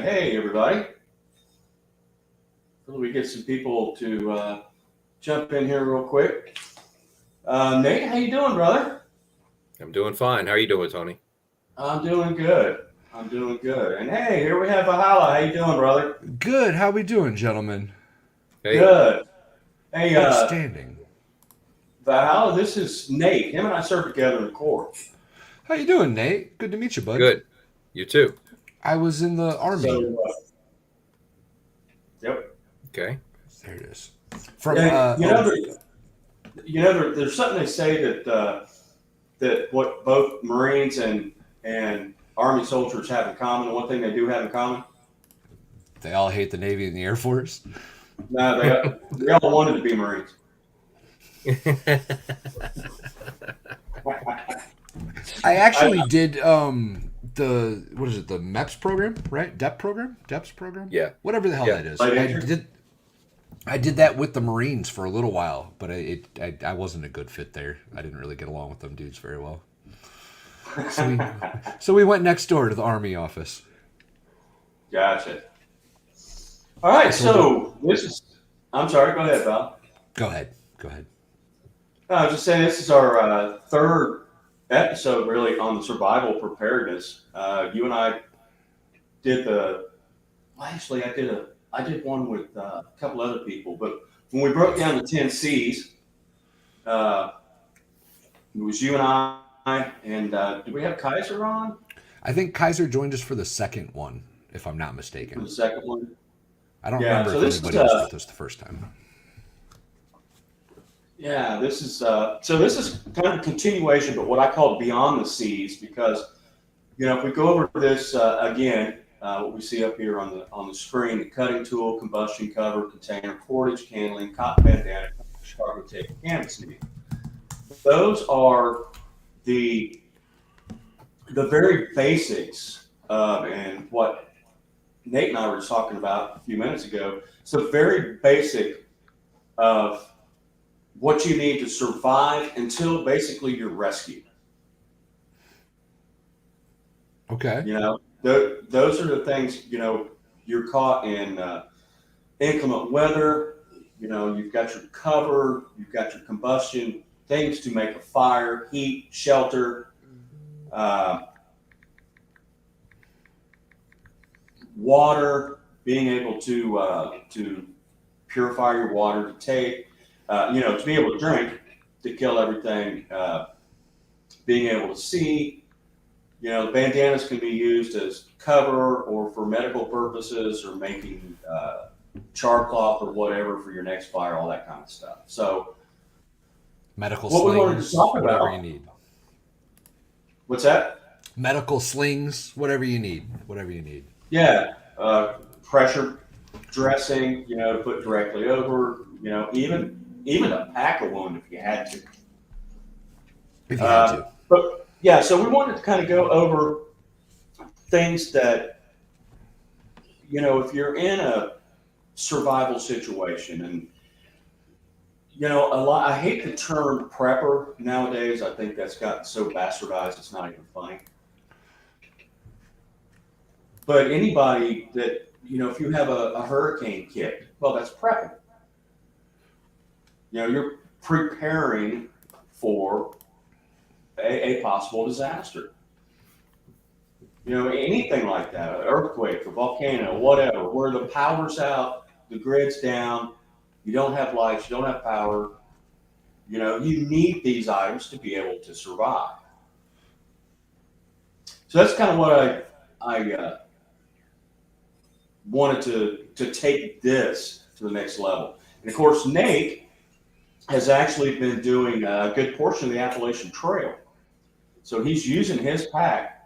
right. Hey, everybody. We get some people to jump in here real quick. Nate, how you doing, brother? I'm doing fine. How are you doing, Tony? I'm doing good. I'm doing good. And hey, here we have Ahala. How you doing, brother? Good. How we doing, gentlemen? Hey, Good. Hey, Outstanding. Valhalla, this is Nate. Him and I served together in the Corps. How you doing, Nate? Good to meet you, bud. good. You too. I was in the army. So, yep. Okay. There it is. From Yeah, there's something they say that what both Marines and Army soldiers have in common. And one thing they do have in common. they all hate the Navy and the Air Force. No, they all wanted to be Marines. I actually did the what is it? The MEPS program, right? DEPS program. Yeah. Whatever the hell Yeah. that is. Light I entry? did that with the Marines for a little while, but I wasn't a good fit there. I didn't really get along with them dudes very well. So we went next door to the Army office. Gotcha. All right, so this is. I'm sorry. Go ahead, Val. Go ahead. Go ahead. No, I was just saying this is our third episode, really, on the survival preparedness. You and I did the. Well, actually, I did one with a couple other people, but when we broke down the 10 C's, it was you and I, and did we have Kaiser on I think Kaiser joined us for the second one, if I'm not for mistaken. the second one? I don't Yeah, remember so if this is, anybody was with us the first time. Yeah, this is this is kind of a continuation, but what I call beyond the C's, because if we go over this again, what we see up here on the screen: the cutting tool, combustion cover, container, cordage, candling, cotton bandana, cargo tape, canvas needle. Those are the very basics of, and what Nate and I were talking about a few minutes ago. It's the very basic of what you need to survive until basically you're rescued. Okay. Those are the things, you're caught in inclement weather. You've got your cover, you've got your combustion, things to make a fire, heat, shelter, water, being able to purify your water, to take, to be able to drink, to kill everything, being able to see. The bandanas can be used as cover or for medical purposes or making char cloth or whatever for your next fire, all that kind of stuff. So, Medical what we wanted to slings, talk whatever about. you need. What's that? Medical slings, whatever you need. Whatever you need. Yeah, pressure dressing, to put directly over. Even a pack a wound if you had to. If you had to. But yeah, so we wanted to kind of go over things that, if you're in a survival situation, and a lot. I hate the term prepper nowadays. I think that's gotten so bastardized it's not even funny. But anybody that if you have a hurricane kit, well, that's prepping. You're preparing for a possible disaster. Anything like that, an earthquake, a volcano, whatever, where the power's out, the grid's down, you don't have lights, you don't have power. You need these items to be able to survive. So that's kind of what I wanted to take this to the next level. And of course, Nate has actually been doing a good portion of the Appalachian Trail. So he's using his pack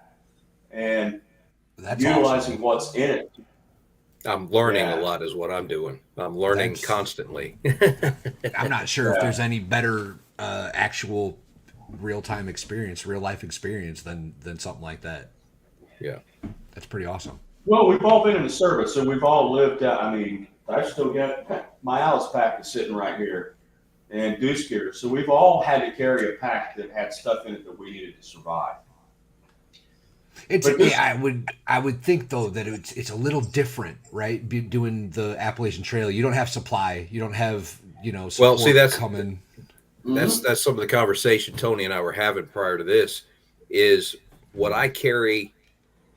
and That's utilizing awesome. what's in it. I'm learning a Yeah. lot, is what I'm doing. I'm learning That's- constantly. I'm not sure if Yeah. there's any better actual real-time experience, real-life experience than something like that. Yeah. That's pretty awesome. Well, we've all been in the service, so we've all lived out. I mean, I still got my Alice pack is sitting right here, and goose gear. So we've all had to carry a pack that had stuff in it that we needed to survive. It's But this- yeah, I would think though that it's a little different, right? Doing the Appalachian Trail, you don't have supply, you don't have Well, support see, coming. that's some of the conversation Tony and I were having prior to this. Is what I carry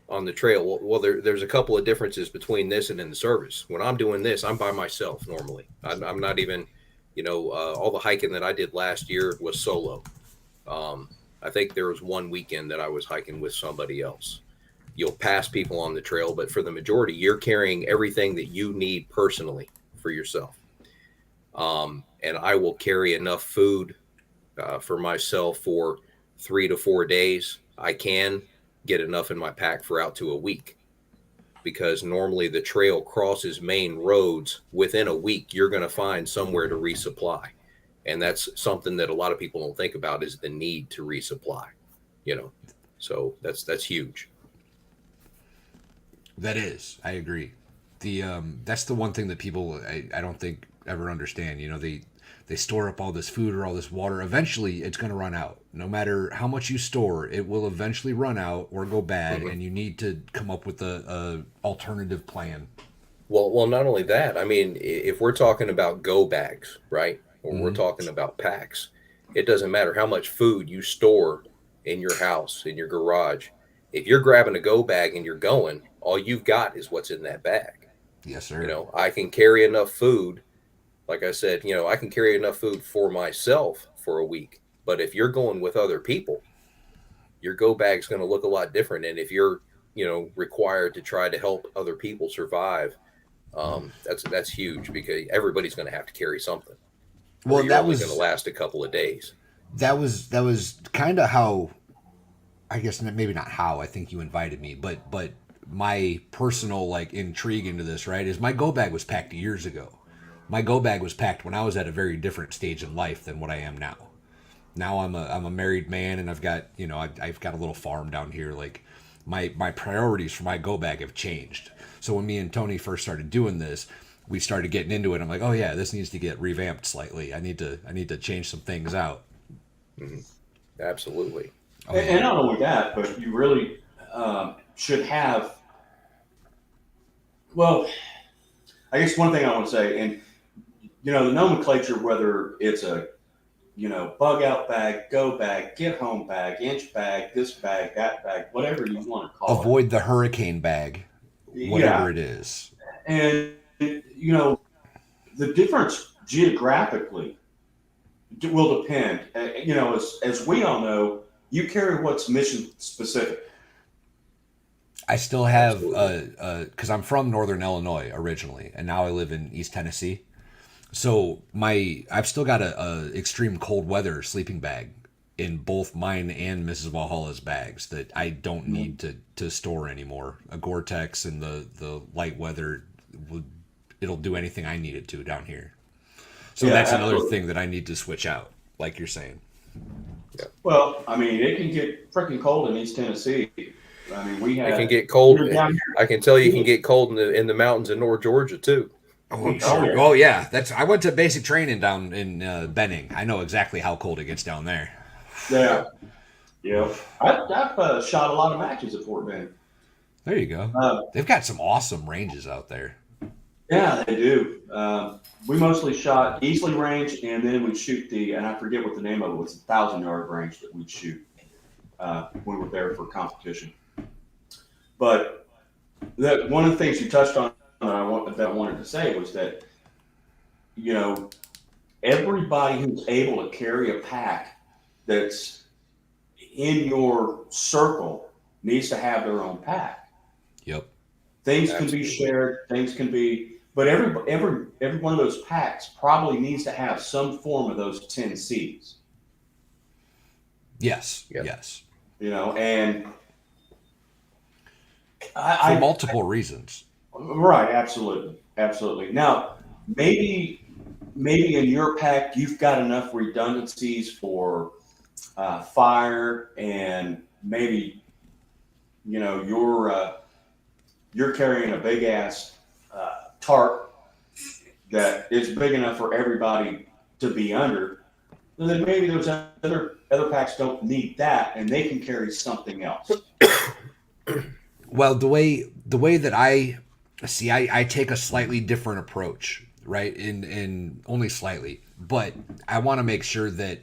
on the trail. Well, there's a couple of differences between this and in the service. When I'm doing this, I'm by myself normally. I'm not even, all the hiking that I did last year was solo. I think there was one weekend that I was hiking with somebody else. You'll pass people on the trail, but for the majority, you're carrying everything that you need personally for yourself. And I will carry enough food for myself for 3 to 4 days. I can get enough in my pack for out to a week, because normally the trail crosses main roads. Within a week, you're going to find somewhere to resupply. And that's something that a lot of people don't think about, is the need to resupply, so that's huge. That is, I agree. The that's the one thing that people I don't think ever understand. They store up all this food or all this water. Eventually, it's going to run out. No matter how much you store, it will eventually run out or go bad, and you need to come up with a alternative plan. Well, not only that. I mean, if we're talking about go bags, right, or we're talking about packs, it doesn't matter how much food you store in your house, in your garage. If you're grabbing a go bag and you're going, all you've got is what's in that bag. Yes, sir. I can carry enough food. Like I said, I can carry enough food for myself for a week. But if you're going with other people, your go bag's going to look a lot different. And if you're, required to try to help other people survive, that's huge, because everybody's going to have to carry something. Well, that was going to last a couple of days. That was kind of how, I guess maybe not how, I think you invited me, but my personal intrigue into this, right, is my go bag was packed years ago. My go bag was packed when I was at a very different stage in life than what I am now. Now I'm a married man, and I've got I've got a little farm down here. Like my priorities for my go bag have changed. So when me and Tony first started doing this, we started getting into it. I'm like, oh yeah, this needs to get revamped slightly. I need to change some things out. Mm-hmm. Absolutely. Oh, and not only that, but you really should have. Well, I guess one thing I want to say, and the nomenclature, whether it's a bug out bag, go bag, get home bag, inch bag, this bag, that bag, whatever you want to call Avoid the hurricane bag, whatever it is. And the difference geographically will depend. As we all know, you carry what's mission specific. I still have, because I'm from Northern Illinois originally, and now I live in East Tennessee. So I've still got a extreme cold weather sleeping bag in both mine and Mrs. Valhalla's bags that I don't need to store anymore. A Gore-Tex and the light weather it'll do anything I need it to down here. So that's another thing that I need to switch out, like you're saying. Yeah. Well, I mean, it can get freaking cold in East Tennessee. I mean, it can get cold. I can tell you, it can get cold in the mountains in North Georgia too. Oh, sure. Oh, yeah. I went to basic training down in Benning. I know exactly how cold it gets down there. Yeah. Yeah. I've shot a lot of matches at Fort Benning. There you go. They've got some awesome ranges out there. Yeah, they do. We mostly shot Easley Range, and then we'd shoot and I forget what the name of it was, 1,000-yard range that we'd shoot when we were there for competition. But one of the things you touched on that I wanted to say was that, everybody who's able to carry a pack that's in your circle needs to have their own pack. Yep. Things can be shared. Things can be, but every one of those packs probably needs to have some form of those 10 C's. Yes. Yep. Yes. And for multiple reasons. Right. Absolutely. Now, maybe in your pack you've got enough redundancies for fire, and maybe you're carrying a big ass tarp that is big enough for everybody to be under. And then maybe those other packs don't need that, and they can carry something else. Well, the way that I see, I take a slightly different approach, right? In only slightly, but I want to make sure that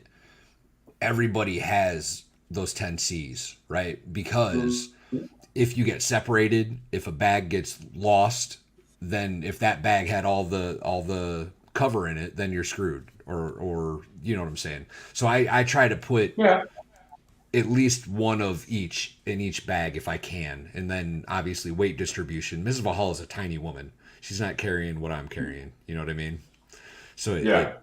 everybody has those 10 C's, right? Because if you get separated, if a bag gets lost, then if that bag had all the cover in it, then you're screwed. Or you know what I'm saying. So I try to put Yeah. at least one of each in each bag if I can, and then obviously weight distribution. Mrs. Valhalla is a tiny woman; she's not carrying what I'm carrying. You know what I mean? So Yeah.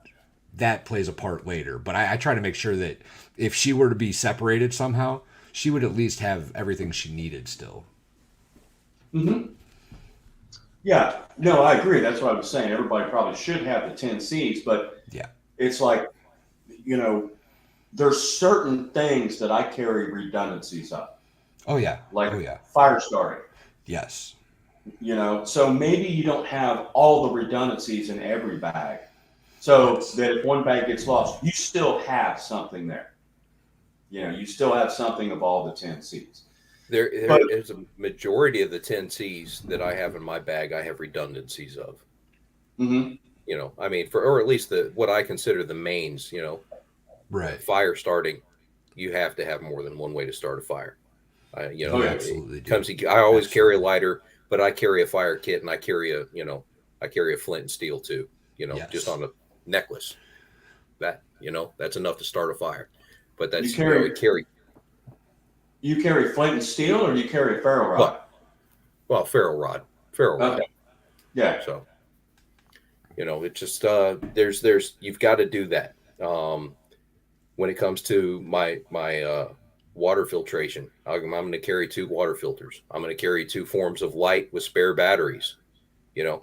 that plays a part later. But I try to make sure that if she were to be separated somehow, she would at least have everything she needed still. Hmm. Yeah. No, I agree. That's what I was saying. Everybody probably should have the 10 C's, but Yeah. it's like, you know, there's certain things that I carry redundancies of, Oh yeah. like Oh yeah. fire starting. Yes. So maybe you don't have all the redundancies in every bag, so Yes. that if one bag gets lost, you still have something there. You still have something of all the 10 C's. There But is a majority of the 10 C's that I have in my bag. I have redundancies of. mhm, I mean, or at least the what I consider the mains. Right. Fire starting, you have to have more than one way to start a fire. You oh yeah, It absolutely do. comes. I always carry a Absolutely. lighter, but I carry a fire kit, and I carry a flint and steel too. Just Yes. on a necklace. That's enough to start a fire. But you that's carry it carry you carry flint and steel, or you carry a ferro well, rod. well, ferro rod. Okay, yeah, So it's just there's you've got to do that. When it comes to my water filtration, I'm going to carry two water filters. I'm going to carry two forms of light with spare batteries. You know,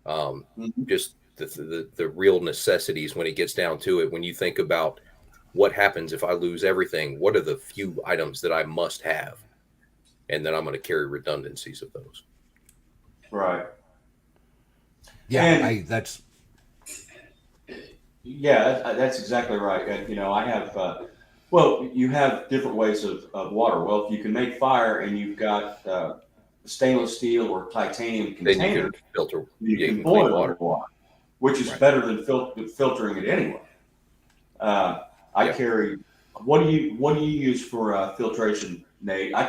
mhm, just the real necessities when it gets down to it. When you think about what happens if I lose everything, what are the few items that I must have, and then I'm going to carry redundancies of those. right. Yeah. And I that's yeah, that's exactly right. I have, well, you have different ways of water. Well, if you can make fire and you've got stainless steel or titanium Then you can container, filter. you Yeah, you can can clean boil the water. water, which is right. better than filtering it anyway. Uh, I Yeah, carry. What do you use for filtration, Nate? I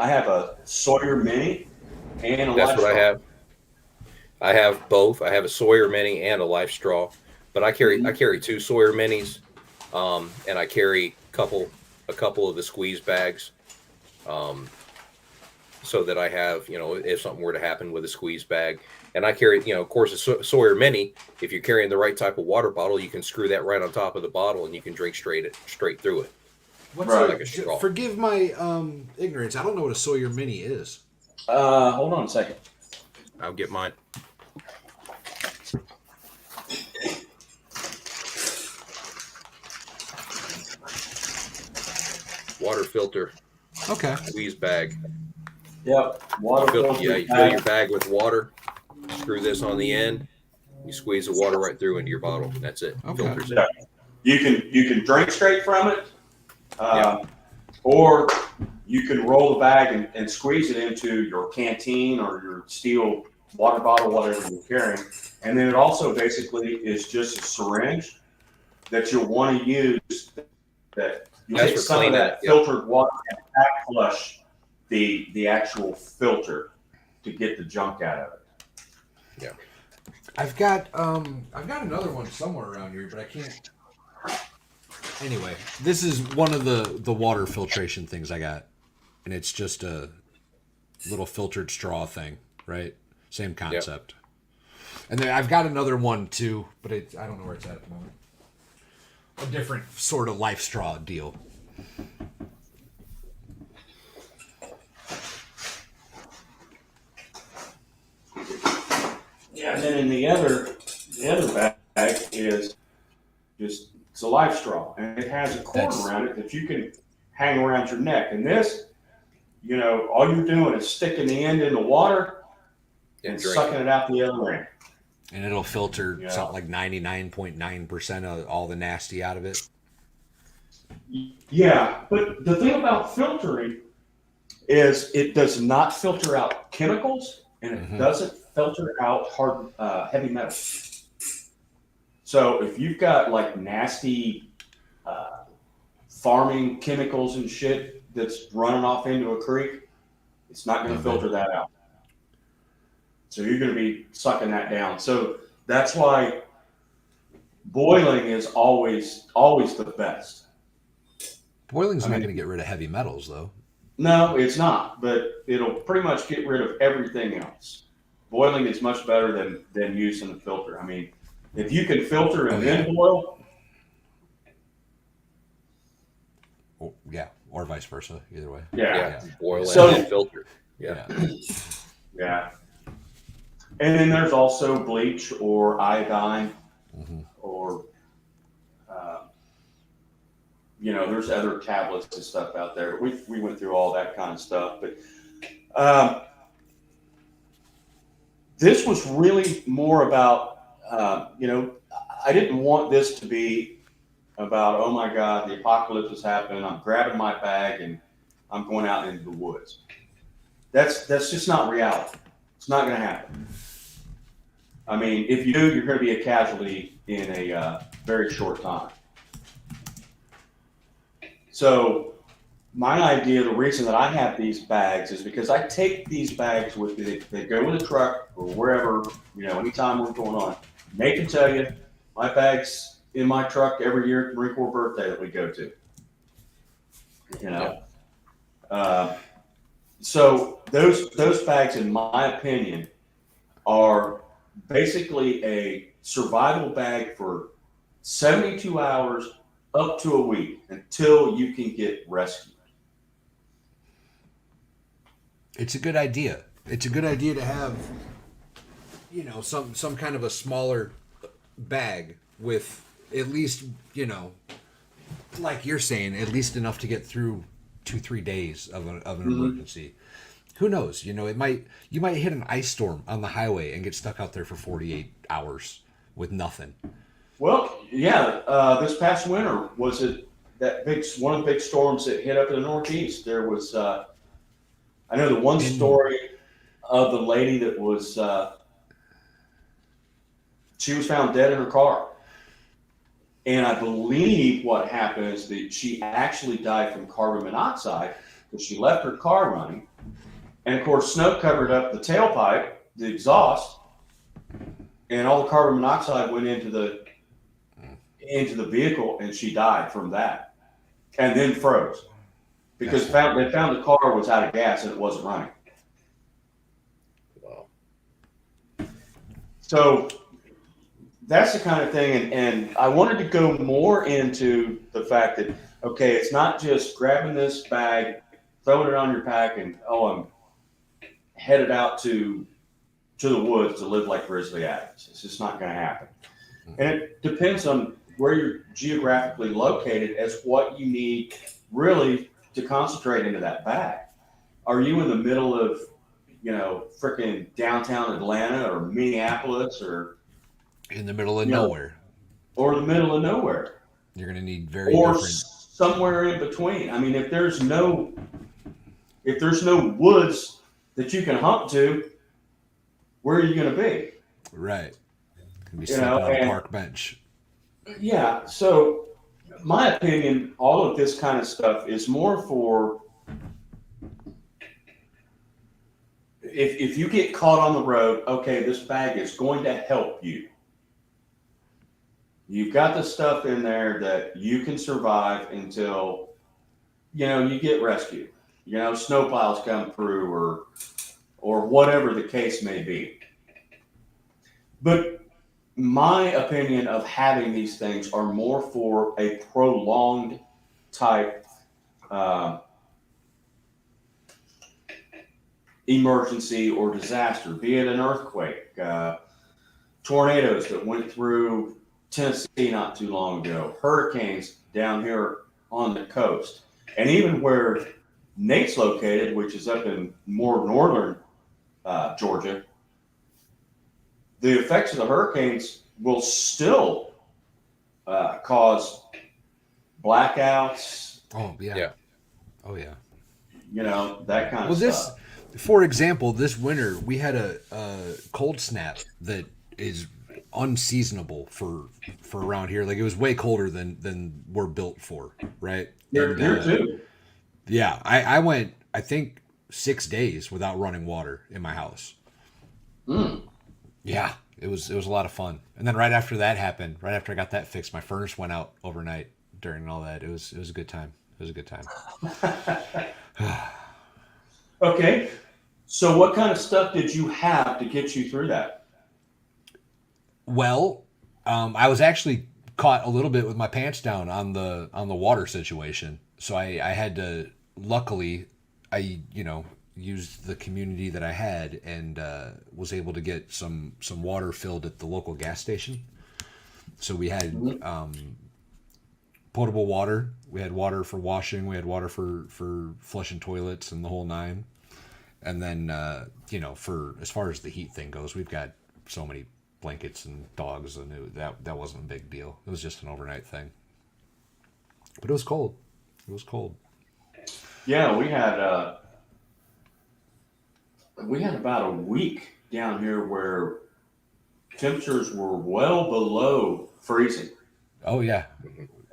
have a Sawyer Mini and a that's Life what I Straw. have. I have both. I have a Sawyer Mini and a Life Straw, but I Hmm. carry two Sawyer Minis, and I carry a couple of the squeeze bags, um, so that I have if something were to happen with a squeeze bag, and I carry of course Sawyer Mini. If you're carrying the right type of water bottle, you can screw that right on top of the bottle, and you can drink straight through it What's Right. a? like a straw. Forgive my ignorance. I don't know what a Sawyer Mini is. Hold on a second. I'll get mine. Water filter Okay. squeeze bag. Yep, water Yeah, filter you fill bag. your bag with water. Screw this on the end. You squeeze the water right through into your bottle. That's it. Okay. Filters it. Yeah. You can drink straight from it, Yeah. or you can roll the bag and squeeze it into your canteen or your steel water bottle, whatever you're carrying. And then it also basically is just a syringe that you'll want to use, that you'll That's take for some of cleaning. that Yep. filtered water and back flush the actual filter to get the junk out of it. Yeah. I've got another one somewhere around here, but I can't. Anyway, this is one of the water filtration things I got, and it's just a little filtered straw thing, right? Same Yep. concept. And then I've got another one too, but I don't know where it's at the moment. A different sort of life straw deal. Yeah, and then in the other bag is just it's a life straw, and it has a cord That's around it that you can hang around your neck. And this, all you're doing is sticking the end in the water And and drinking. sucking it out the other end. and it'll filter Yeah. something like 99.9% of all the nasty out of it. Yeah, but the thing about filtering is it does not filter out chemicals and it Mhm. doesn't filter out heavy metals. So if you've got like nasty farming chemicals and shit that's running off into a creek, it's not going to filter that out. So you're going to be sucking that down. So that's why boiling is always the best. Boiling's not going to get rid of heavy metals, though. No, it's not, but it'll pretty much get rid of everything else. Boiling is much better than using a filter. I mean, if you can filter and then boil. Oh, yeah, or vice versa, either way. Yeah. Boil So- and filter. Yeah. Yeah. And then there's also bleach or iodine or, there's other tablets and stuff out there. We went through all that kind of stuff. But this was really more about, I didn't want this to be about, oh my God, the apocalypse is happening. I'm grabbing my bag and I'm going out into the woods. That's just not reality. It's not going to happen. I mean, if you do, you're going to be a casualty in a very short time. So my idea, the reason that I have these bags is because I take these bags with me. They go in the truck or wherever, anytime we're going on. Nate can tell you, my bag's in my truck every year at the Marine Corps birthday that we go to. So those bags, in my opinion, are basically a survival bag for 72 hours up to a week until you can get rescued. It's a good idea. It's a good idea to have, some kind of a smaller bag with at least, like you're saying, at least enough to get through 2-3 days of an emergency. Who knows? You might hit an ice storm on the highway and get stuck out there for 48 hours with nothing. Well, yeah, this past winter was it one of the big storms that hit up in the Northeast. There was, I know the one story of the lady that was, she was found dead in her car. And I believe what happened is that she actually died from carbon monoxide because she left her car running. And of course, snow covered up the tailpipe, the exhaust, and all the carbon monoxide went into the vehicle, and she died from that, and then froze because they found the car was out of gas and it wasn't running. Wow. So that's the kind of thing, and I wanted to go more into the fact that, okay, it's not just grabbing this bag, throwing it on your pack, and I'm headed out to the woods to live like Grizzly Adams. It's just not going to happen. And it depends on where you're geographically located as what you need really to concentrate into that bag. Are you in the middle of, freaking downtown Atlanta or Minneapolis or in the middle of nowhere? Or the middle of nowhere. You're going to need very or different. Somewhere in between. I mean, if there's no woods that you can hump to, where are you going to be? Right. Can be sleeping on a park bench. Yeah. So, my opinion, all of this kind of stuff is more for if you get caught on the road. Okay, this bag is going to help you. You've got the stuff in there that you can survive until you get rescued. Snowplows come through or whatever the case may be. But my opinion of having these things are more for a prolonged type emergency or disaster, be it an earthquake, tornadoes that went through Tennessee not too long ago, hurricanes down here on the coast, and even where Nate's located, which is up in more northern Georgia. The effects of the hurricanes will still cause blackouts. Oh, yeah. Yeah. Oh, yeah. that kind Well, of this, stuff. for example, this winter we had a cold snap that is unseasonable for around here. Like it was way colder than we're built for, right? Here, And here too. yeah, I went I think 6 days without running water in my house. Mm. Yeah, it was a lot of fun. And then right after that happened, right after I got that fixed, my furnace went out overnight during all that. It was a good time. It was a good time. Okay. So what kind of stuff did you have to get you through that? Well, I was actually caught a little bit with my pants down on the water situation. So I had to. Luckily, I used the community that I had and was able to get some water filled at the local gas station. So we had Mhm. potable water. We had water for washing. We had water for flushing toilets and the whole nine. And then for as far as the heat thing goes, we've got so many blankets and dogs, and that wasn't a big deal. It was just an overnight thing. But it was cold. It was cold. Yeah, we had about a week down here where temperatures were well below freezing. Oh yeah.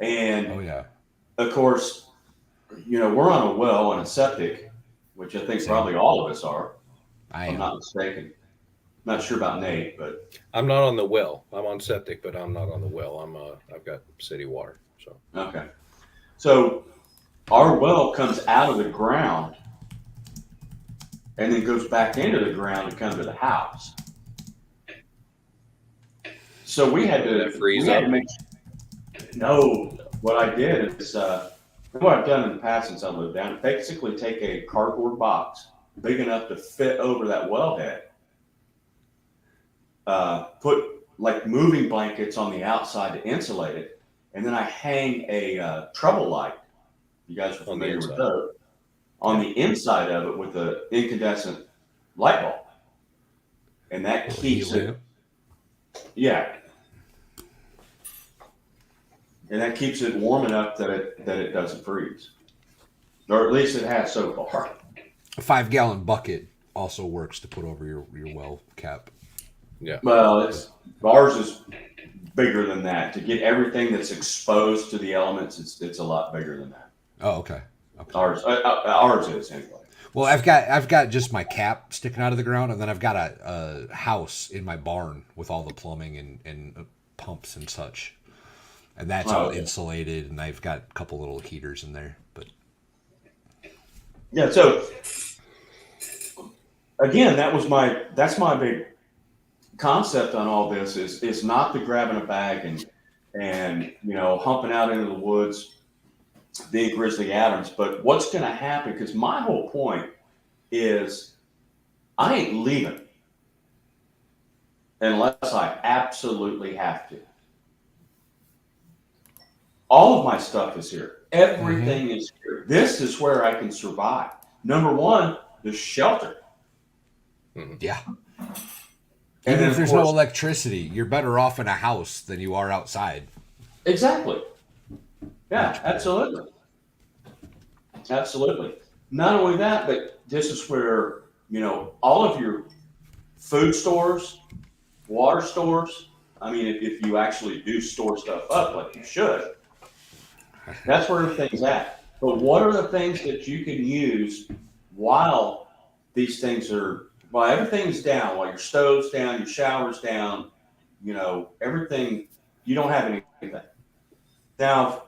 And Oh yeah. of course, we're on a well and a septic, which I think Same. probably all of us are, I if I'm am. not mistaken. Not sure about Nate, but I'm not on the well. I'm on septic, but I'm not on the well. I've got city water. So okay. So our well comes out of the ground and then goes back into the ground to come to the house. So we had did that to freeze we had to up? make no. What I did is what I've done in the past since I lived down. Basically, take a cardboard box big enough to fit over that wellhead, put like moving blankets on the outside to insulate it, and then I hang a trouble light. You guys are On the familiar with inside. those on Yeah. the inside of it with an incandescent light bulb, and that Little heat keeps it. lamp. Yeah, and that keeps it warm enough that it doesn't freeze, or at least it has so far. A 5 gallon bucket also works to put over your well cap. Yeah. Well, ours is bigger than that. To get everything that's exposed to the elements, it's a lot bigger than that. Oh, okay. Okay. Ours is anyway. Well, I've got just my cap sticking out of the ground, and then I've got a house in my barn with all the plumbing and pumps and such, and that's Oh, all okay. insulated, and I've got a couple little heaters in there. But Yeah. So again, that's my big concept on all this is not the grabbing a bag and humping out into the woods being Grizzly Adams, but what's going to happen? Because my whole point is I ain't leaving unless I absolutely have to. All of my stuff is here. hmm Everything is here. This is where I can survive. Number one, the shelter, Hmm. yeah, and even then if of there's no course, electricity, you're better off in a house than you are outside. exactly. Yeah, Much better. absolutely. Absolutely. Not only that, but this is where, all of your food stores, water stores, I mean, if you actually do store stuff up like you should, that's where everything's at. But what are the things that you can use while these things while everything's down, while your stove's down, your shower's down, everything, you don't have anything. Now,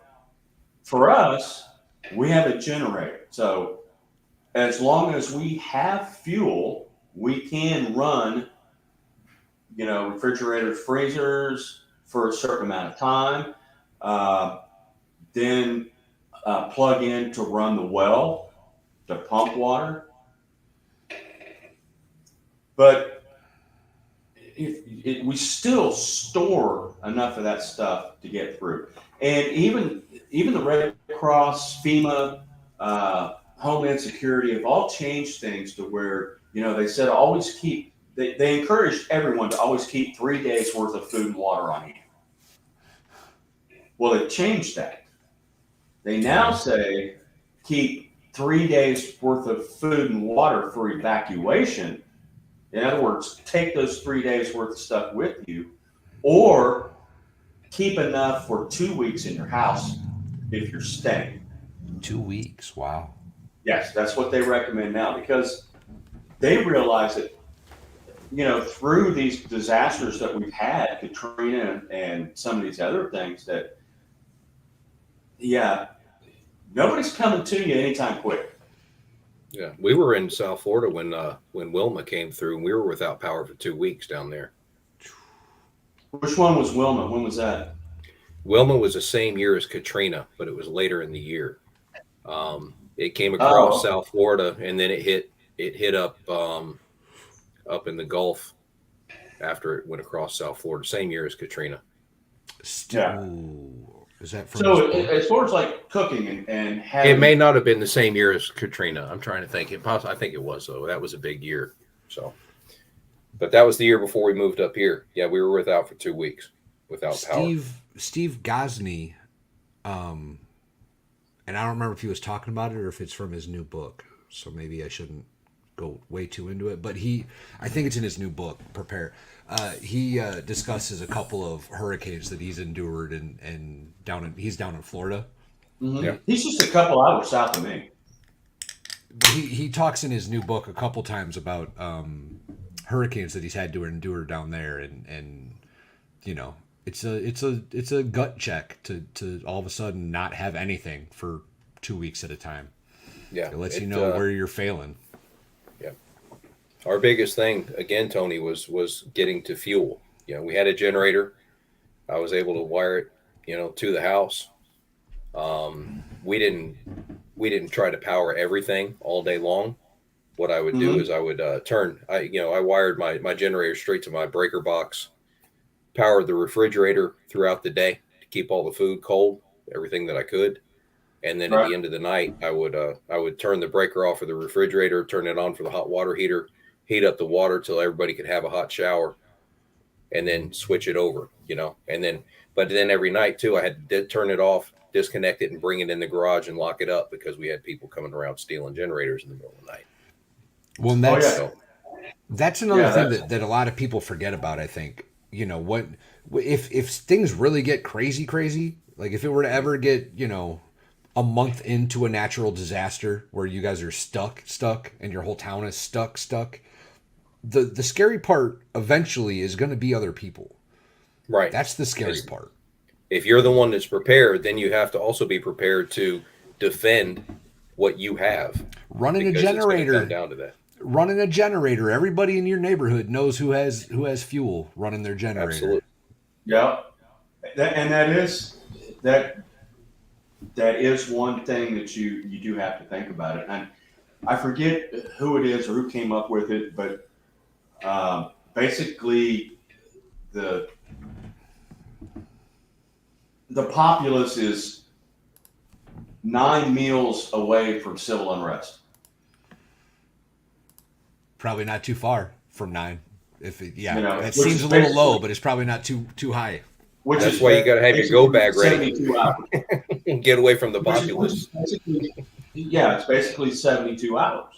for us, we have a generator. So as long as we have fuel, we can run, refrigerators, freezers for a certain amount of time. Uh, then plug in to run the well to pump water. But we still store enough of that stuff to get through. And even the Red Cross, FEMA, Homeland Security have all changed things to where they said always keep. They encouraged everyone to always keep 3 days worth of food and water on hand. Well, they've changed that. They now Okay. say keep 3 days worth of food and water for evacuation. In other words, take those 3 days worth of stuff with you, or keep enough for 2 weeks in your house if you're staying. 2 weeks. Wow. Yes, that's what they recommend now because they realize that, through these disasters that we've had, Katrina and some of these other things, that, yeah, nobody's coming to you anytime quick. Yeah, we were in South Florida when Wilma came through, and we were without power for 2 weeks down there. Which one was Wilma? When was that? Wilma was the same year as Katrina, but it was later in the year. It came across Oh, South Florida, and then it hit up in the Gulf after it went across South Florida. Same year as Katrina. yeah. Ooh, is that from his So book? as far as like cooking and It may having, not have been the same year as Katrina. I'm trying to think. I think it was though. That was a big year. So, but that was the year before we moved up here. Yeah, we were without for 2 weeks, without power. Steve Gosney, um, and I don't remember if he was talking about it or if it's from his new book. So maybe I shouldn't go way too into it. But I think it's in his new book. Prepare. He discusses a couple of hurricanes that he's endured, and he's down in Florida. Yeah, he's just a couple hours south of me. But he talks in his new book a couple times about hurricanes that he's had to endure down there, and you know it's a gut check to all of a sudden not have anything for 2 weeks at a time. yeah. It lets you know where you're failing. Yeah. Our biggest thing again, Tony, was getting to fuel. We had a generator. I was able to wire it, to the house. We didn't try to power everything all day long. What I would do Hmm. is I would I wired my generator straight to my breaker box, powered the refrigerator throughout the day to keep all the food cold, everything that I could. And then at Right. the end of the night, I would turn the breaker off of the refrigerator, turn it on for the hot water heater, heat up the water till everybody could have a hot shower, and then switch it over. But then every night too, I had to turn it off, disconnect it, and bring it in the garage and lock it up because we had people coming around stealing generators in the middle of the night. Well, and Oh yeah, So that's another yeah. thing That's that a lot of people forget about. I think what if things really get crazy, like if it were to ever get a month into a natural disaster where you guys are stuck, and your whole town is stuck. The scary part eventually is going to be other people. right, That's the scary it's, part. if you're the one that's prepared, then you have to also be prepared to defend what you have Running a because it's going to come generator, down to that. running a generator. Everybody in your neighborhood knows who has fuel running their generator. Absolutely. yeah. That that is one thing that you do have to think about it. And I forget who it is or who came up with it, but basically the the populace is 9 meals away from civil unrest. Probably not too far from 9. That Which seems is a little low, basically but it's probably not too high. which That's is why you got to have your go basically bag ready 72 hours. and get away from the Which is populace. basically, yeah, it's basically 72 hours.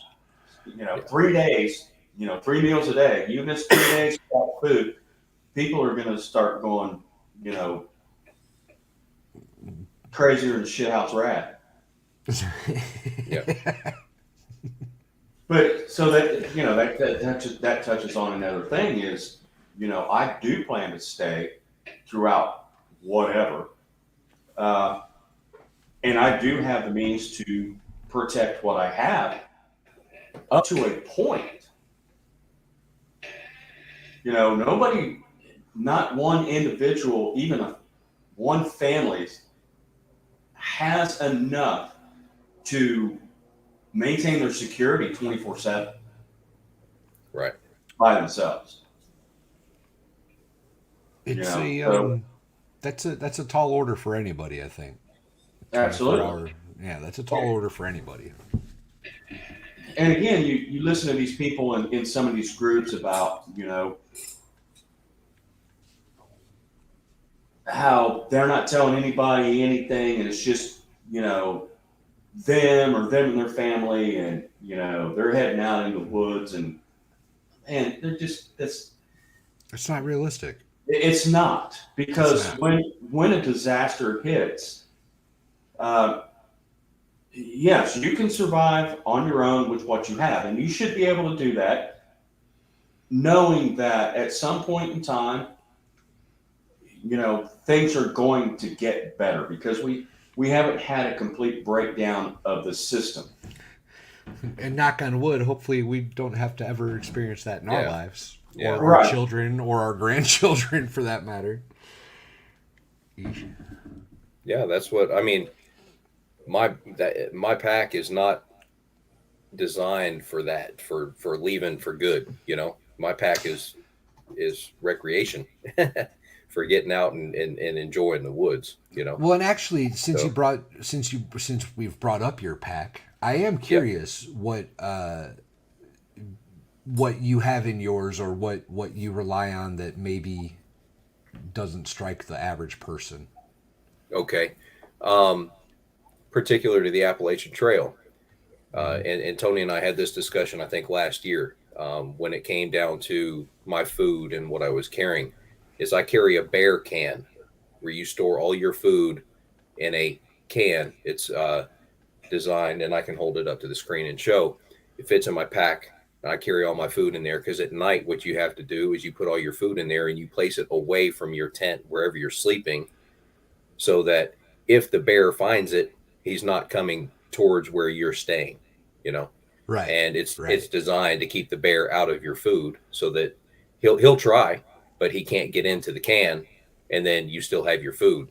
Yeah, 3 days, 3 meals a day. You miss 3 days without food, people are going to start going, you know, crazier than shithouse rat. yeah, But so that touches on another thing is, I do plan to stay throughout whatever, uh, and I do have the means to protect what I have up to a point. Nobody, not one individual, even one family has enough to maintain their security 24/7 right. by themselves. It's a So that's a tall order for anybody, I think. 24 absolutely. hour. Yeah, that's a tall order for anybody. And again, you listen to these people in some of these groups about, how they're not telling anybody anything, and it's just, them and their family, and they're heading out into the woods, and they're just It's not realistic. it's not, It's because not. when a disaster hits, uh, yes, you can survive on your own with what you have, and you should be able to do that, knowing that at some point in time, things are going to get better, because we haven't had a complete breakdown of the system. And knock on wood, hopefully we don't have to ever experience that in our Yeah. lives. Yeah. Or our Right. children or our grandchildren for that matter. Eesh. Yeah, that's what I mean. My pack is not designed for that, for leaving for good. My pack is recreation for getting out and enjoying the woods. Well, and actually, So since we've brought up your pack, I am yeah. curious what you have in yours, or what you rely on that maybe doesn't strike the average person. Okay. Um, Particular to the Appalachian Trail, Hmm. and Tony and I had this discussion, I think, last year, when it came down to my food and what I was carrying. Is I carry a bear can, where you store all your food in a can. It's designed, and I can hold it up to the screen and show. It fits in my pack. I carry all my food in there, because at night, what you have to do is you put all your food in there and you place it away from your tent wherever you're sleeping, so that if the bear finds it, he's not coming towards where you're staying, you know. Right, And it's right. designed to keep the bear out of your food, so that he'll try, but he can't get into the can, and then you still have your food.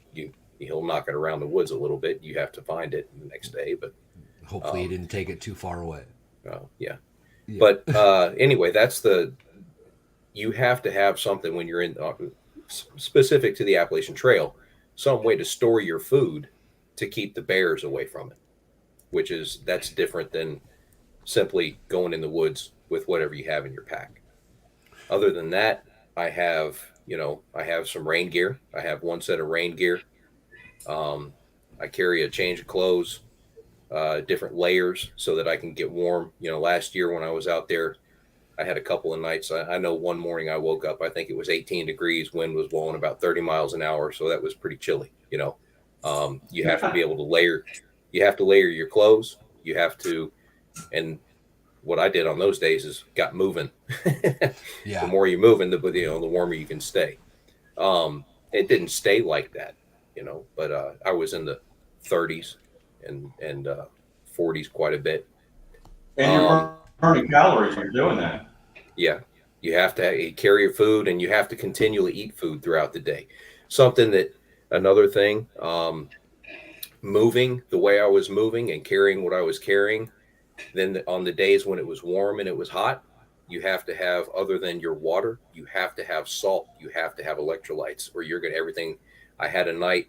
He'll knock it around the woods a little bit. You have to find it the next day, but Hopefully, he um, didn't take it too far away. yeah. Yeah. But anyway, you have to have something when you're in, specific to the Appalachian Trail, some way to store your food to keep the bears away from it, that's different than simply going in the woods with whatever you have in your pack. Other than that, I have some rain gear. I have one set of rain gear. Um, I carry a change of clothes, different layers, so that I can get warm. Last year when I was out there, I had a couple of nights. I know one morning I woke up, I think it was 18 degrees, wind was blowing about 30 miles an hour, so that was pretty chilly. You have to be able to layer. You have to layer your clothes. You have to, and what I did on those days is got moving. The Yeah. more you moving, the warmer you can stay. It didn't stay like that, but I was in the 30s and 40s quite a bit. And Um, you're burning calories when you're doing that. yeah, you have to carry your food, and you have to continually eat food throughout the day. Something that Another thing, moving the way I was moving and carrying what I was carrying. Then on the days when it was warm and it was hot, you have to have, other than your water, you have to have salt. You have to have electrolytes, or you're gonna everything. I had a night,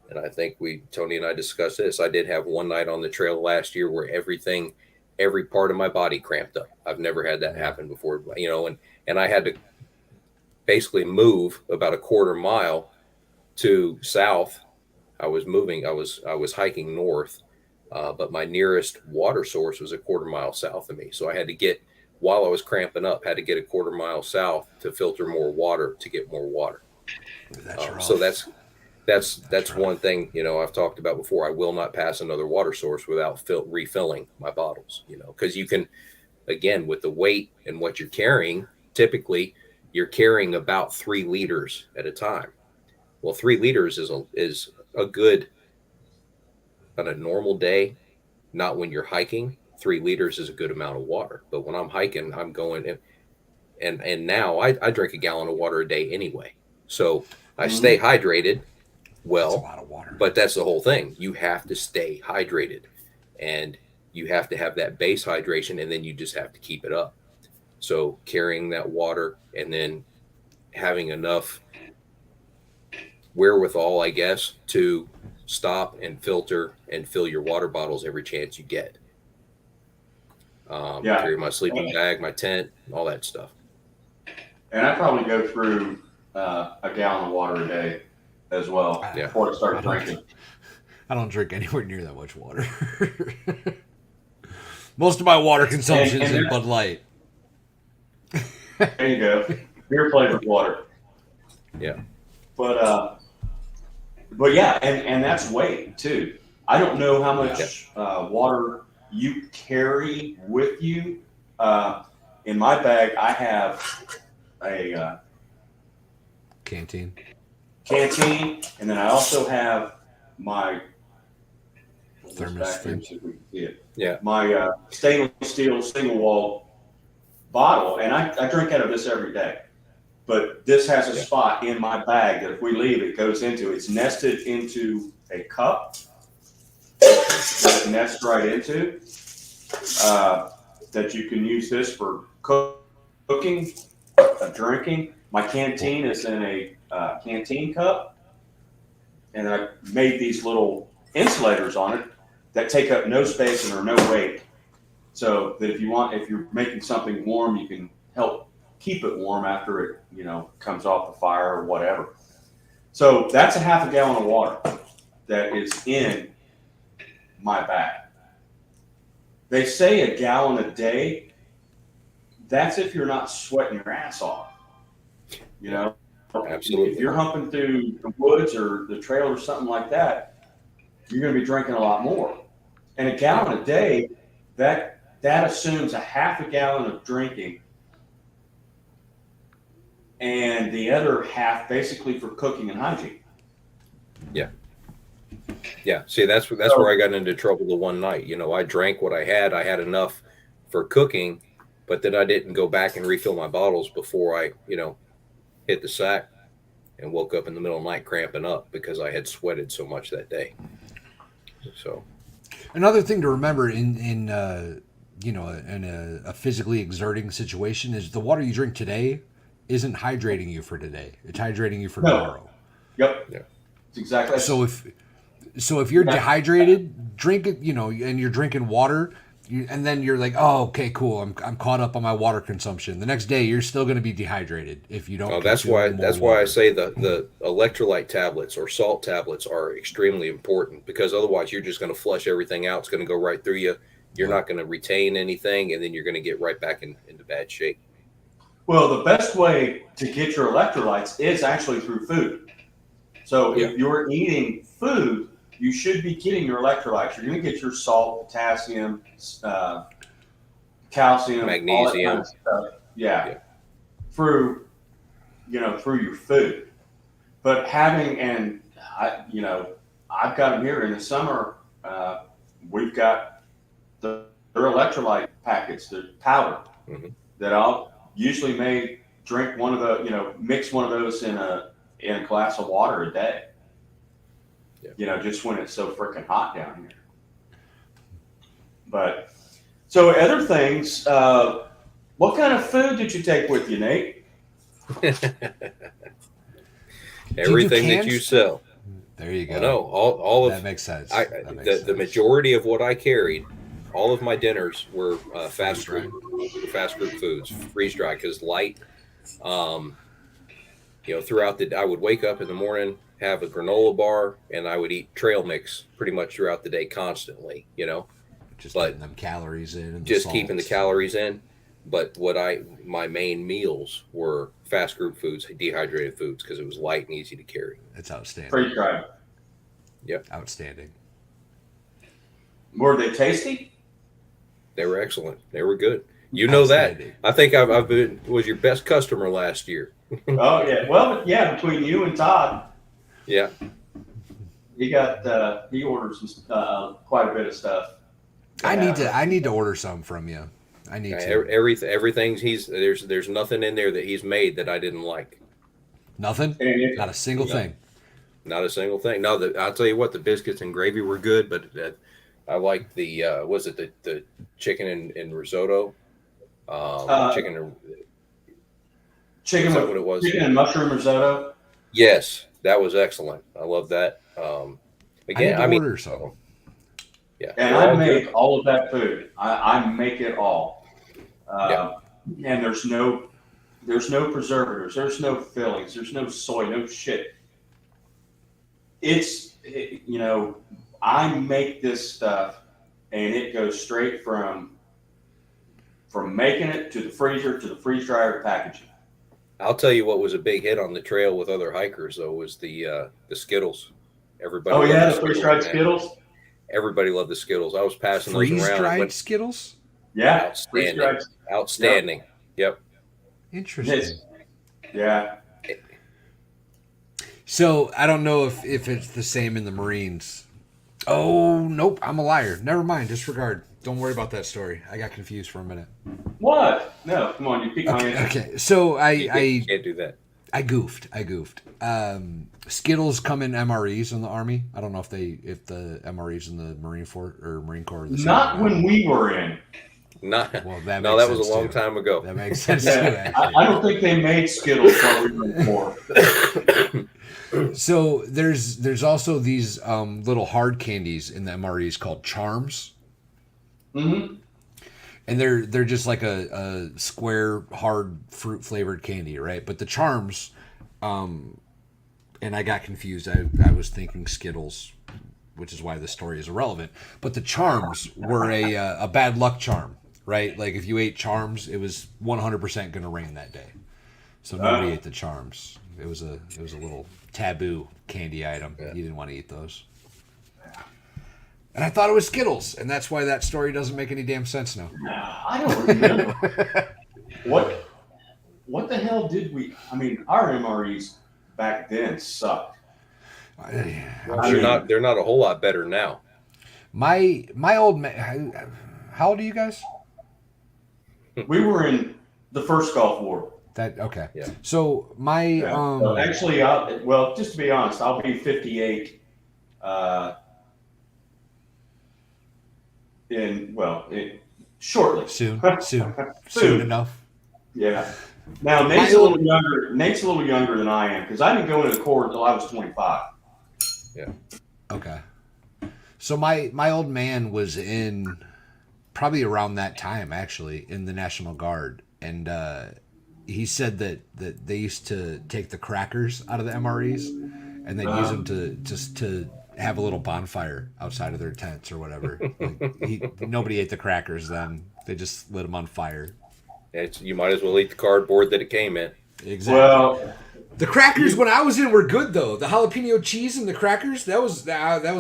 and I think Tony and I discussed this. I did have one night on the trail last year where every part of my body cramped up. I've never had that happen before, and I had to basically move about a quarter mile to south. I was hiking north, but my nearest water source was a quarter mile south of me. So I had to get, while I was cramping up, had to get a quarter mile south to filter more water to get more water. That's So rough. that's one Rough. thing, I've talked about before. I will not pass another water source without refilling my bottles, because you can, again, with the weight and what you're carrying, typically you're carrying about 3 liters at a time. Well, 3 liters is a good, on a normal day, not when you're hiking. 3 liters is a good amount of water. But when I'm hiking, I'm going, and now I drink a gallon of water a day anyway. So I stay Hmm. hydrated That's a well, lot of water. but that's the whole thing. You have to stay hydrated, and you have to have that base hydration, and then you just have to keep it up. So carrying that water, and then having enough wherewithal, I guess, to stop and filter and fill your water bottles every chance you get. Yeah. Carry my sleeping bag, my tent, all that stuff. And I probably go through a gallon of water a day as well I, Yeah. before I I start don't. drinking. I don't drink anywhere near that much water. Most of my water consumption is in Bud Light. There you go. Beer flavored water. Yeah. But yeah, and that's weight too. I don't know how much water you carry with you. In my bag, I have a Canteen. canteen, and then I also have my Thermos thing. so we can see it. Yeah. My stainless steel single wall bottle, and I drink out of this every day. But this has a spot in my bag that if we leave, it goes into. It's nested into a cup that it nests right into. That you can use this for cooking, drinking. My canteen is in a canteen cup, and I made these little insulators on it that take up no space and are no weight. So that if you're making something warm, you can help keep it warm after it, comes off the fire or whatever. So that's a half a gallon of water that is in my bag. They say a gallon a day. That's if you're not sweating your ass off. Absolutely. If you're humping through the woods or the trail or something like that, you're going to be drinking a lot more. And a gallon a day, that assumes a half a gallon of drinking, and the other half basically for cooking and hygiene. Yeah. Yeah. See, that's where I got into trouble the one night. I drank what I had. I had enough for cooking, but then I didn't go back and refill my bottles before I, hit the sack, and woke up in the middle of the night cramping up because I had sweated so much that day. So another thing to remember in a physically exerting situation is the water you drink today isn't hydrating you for today. It's hydrating you for tomorrow. Yep. Yeah. It's exactly. So if you're dehydrated, drink it, and you're drinking water, and then you're like, oh, okay, cool. I'm caught up on my water consumption. The next day, you're still going to be dehydrated if you don't. Oh, that's why I say the electrolyte tablets or salt tablets are extremely important, because otherwise you're just going to flush everything out. It's going to go right through you. You're not going to retain anything, and then you're going to get right back into bad shape. Well, the best way to get your electrolytes is actually through food. So if you're eating food, you should be getting your electrolytes. You're going to get your salt, potassium, calcium, magnesium, all that kind of stuff. Yeah. Through your food. But I've got them here in the summer. We've got their electrolyte packets, the powder, that I'll usually drink one of the, mix one of those in a glass of water a day. Just when it's so freaking hot down here. But so other things, what kind of food did you take with you, Nate? Everything that you sell. There you go. No, all of that makes sense. The majority of what I carried, all of my dinners were fast group foods, freeze dry, because light. Throughout I would wake up in the morning, have a granola bar, and I would eat trail mix pretty much throughout the day constantly. Just getting them calories in, and just keeping the calories in. But my main meals were fast group foods, dehydrated foods, because it was light and easy to carry. It's outstanding. Freeze dried. Yep. Outstanding. Were they tasty? They were excellent. They were good. You know that. I think was your best customer last year. Oh yeah. Well, yeah. Between you and Todd. Yeah. He ordered some quite a bit of stuff. I need to order some from you. I need to. Everything's there's nothing in there that he's made that I didn't like. Nothing. Not a single thing. Not a single thing. No, I'll tell you what. The biscuits and gravy were good, but I like the the chicken and risotto. Chicken is that what it was? Chicken and mushroom risotto. Yes, that was excellent. I love that. Again, I mean, order some. Yeah, and I make all of that food. I make it all. And there's no preservatives. There's no fillings. There's no soy. No shit. I make this stuff, and it goes straight from making it to the freezer to the freeze dryer to packaging. I'll tell you what was a big hit on the trail with other hikers though was the Skittles. Everybody Oh loved yeah, the the freeze dried man. Skittles. Everybody loved the Skittles. I was passing those around. Freeze-dried Skittles? Yeah, Outstanding. Outstanding. Yep. Interesting. Yeah. So I don't know if it's the same in the Marines. Oh, nope. I'm a liar. Never mind. Disregard. Don't worry about that story. I got confused for a minute. What? No, come on, you piqued my interest. Okay. So You can't do that. I goofed. Skittles come in MREs in the Army. I don't know if the MREs in the Marine Corps are the same. Not when we were in. Not, Well, that no, makes that was a sense, long too. time ago. That makes sense too. Yeah, Actually. I don't think they made Skittles while we were in the war. So there's also these little hard candies in the MREs called Charms, Mm-hmm. and they're just like a square hard fruit flavored candy, right? But the Charms, and I got confused. I was thinking Skittles, which is why this story is irrelevant. But the Charms were a bad luck charm, right? Like if you ate Charms, it was 100% going to rain that day. So nobody ate the Charms. It was a little taboo candy item. Yeah. You didn't want to eat those. And I thought it was Skittles, and that's why that story doesn't make any damn sense now. I don't remember. What the hell did we? I mean, our MREs back then sucked. They're not a whole lot better now. My old man. How old are you guys? We were in the first Gulf War. That okay. Yeah. So my Yeah. So actually, just to be honest, I'll be 58. Shortly. soon enough. Yeah. Now Nate's a little younger. Nate's a little younger than I am because I didn't go into the Corps until I was 25. Yeah. Okay. So my old man was in probably around that time actually in the National Guard, and he said that they used to take the crackers out of the MREs and they'd use them to have a little bonfire outside of their tents or whatever. Like nobody ate the crackers then; they just lit them on fire. You might as well eat the cardboard that it came in. Exactly. Well, the crackers when I was in were good though. The jalapeno cheese and the crackers that was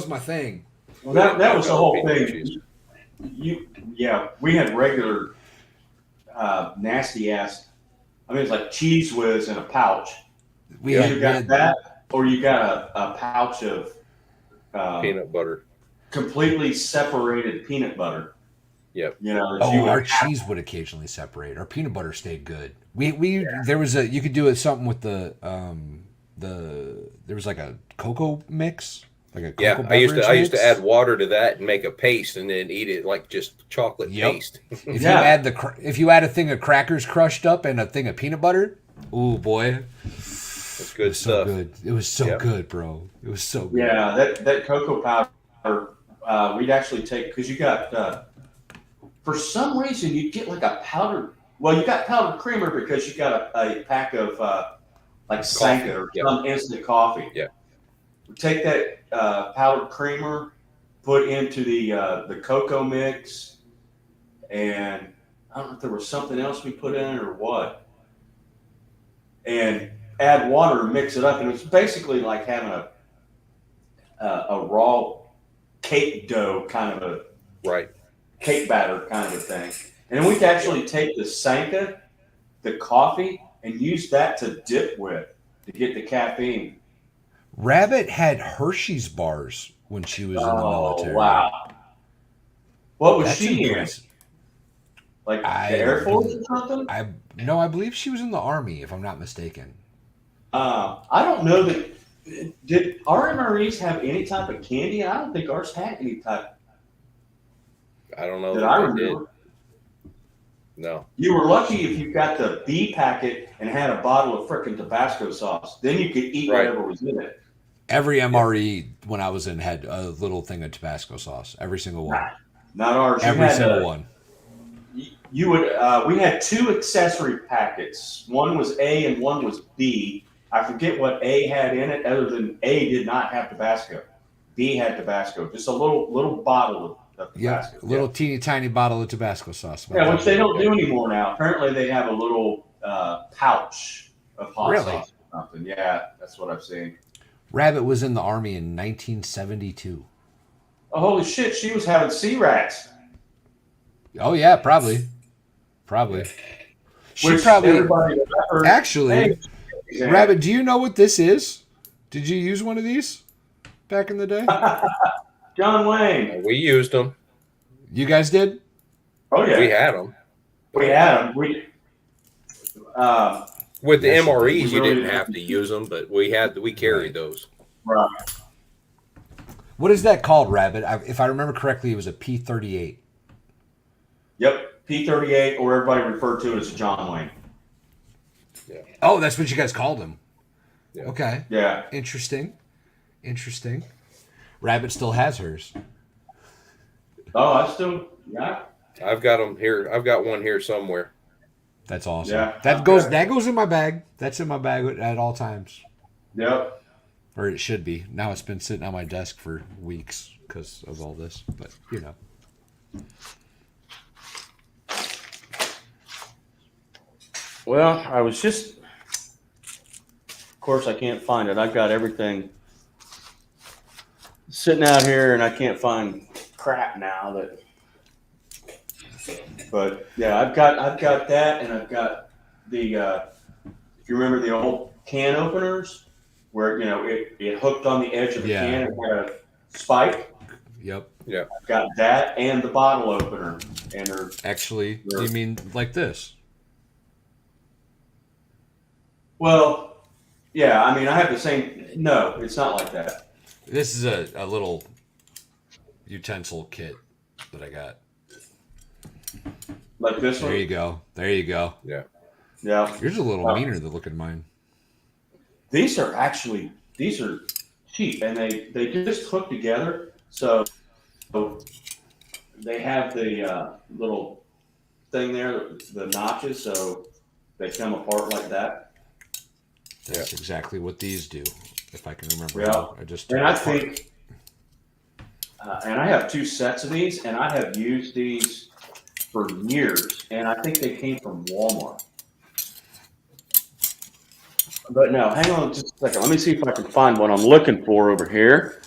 my thing. well that was the whole thing. We had regular nasty ass. I mean, it's like Cheese Whiz in a pouch. We You had, either got that, or you got a pouch of Peanut butter. completely separated peanut butter. Yep. You know, our cheese would occasionally separate. Our peanut butter stayed good. There was you could do something with there was like a cocoa mix, like a cocoa I used beverage to mix. add water to that and make a paste and then eat it like just chocolate paste. If you add a thing of crackers crushed up and a thing of peanut butter, ooh boy, It's good so stuff. good. It was so good, bro. It was so good. Yeah, that cocoa powder, we'd actually take because you got for some reason you'd get like a powdered. Well, you got powdered creamer because you got a pack of like Sanka or some instant coffee. Yeah. We take that powdered creamer, put into the cocoa mix, and I don't know if there was something else we put in it or what, and add water and mix it up, and it's basically like having a raw cake dough kind of Right. cake batter kind of a thing. And then we could actually take the Sanka, the coffee, and use that to dip with to get the caffeine. Rabbit had Hershey's bars when she was in the military. Oh, wow. What was That's she impressive. in? Like the Air Force or something? I believe she was in the Army, if I'm not mistaken. I don't know that. Did our MREs have any type of candy? I don't think ours had any type. I don't know That that I they remember. did. No. You were lucky if you got the B packet and had a bottle of frickin' Tabasco sauce. Then you could eat Right. whatever was in it. Every MRE when I was in had a little thing of Tabasco sauce. Every single one. Not ours. You Every had, single one. You would. We had two accessory packets. One was A and one was B. I forget what A had in it, other than A did not have Tabasco. B had Tabasco, just a little bottle of Tabasco. A little teeny tiny bottle of Tabasco sauce. Yeah, which they don't do anymore now. Apparently, they have a little pouch of hot sauce or something. Yeah, that's what I've seen. Rabbit was in the Army in 1972. Oh, holy shit! She was having sea rats. Oh yeah, probably. She Which probably everybody actually. Hey, Rabbit, do you know what this is? Did you use one of these back in the day? John Wayne. We used them. You guys did? Oh yeah, We had them. We had them. With the Yes, MREs, you really didn't have to use them, but we carried those. Right. What is that called, Rabbit? If I remember correctly, it was a P-38. Yep, P-38, or everybody referred to it as John Wayne. Yeah. Oh, that's what you guys called him. Yeah. Okay. Yeah. Interesting. Rabbit still has hers. Oh, yeah. I've got them here. I've got one here somewhere. That's awesome. Yeah. That goes in my bag. That's in my bag at all times. Yep. Or it should be. Now it's been sitting on my desk for weeks because of all this. But you know. Well, I was just. Of course, I can't find it. I've got everything sitting out here, and I can't find crap now. But yeah, I've got that, and I've got the. If you remember the old can openers, where it hooked on the edge of the can and had a spike. Yep. Yeah. I've got that and the bottle opener, and they're Actually, you mean like this? well, yeah. I mean, I have the same. No, it's not like that. This is a little utensil kit that I got. Like this one. There you go. Yeah. Yeah. Yours is a little meaner than looking mine. These are cheap, and they just hook together. So they have the little thing there, the notches, so they come apart like that. That's exactly what these do, if I can remember. Yeah. I just And I think, and I have 2 sets of these, and I have used these for years, and I think they came from Walmart. But no, hang on just a second. Let me see if I can find what I'm looking for over here.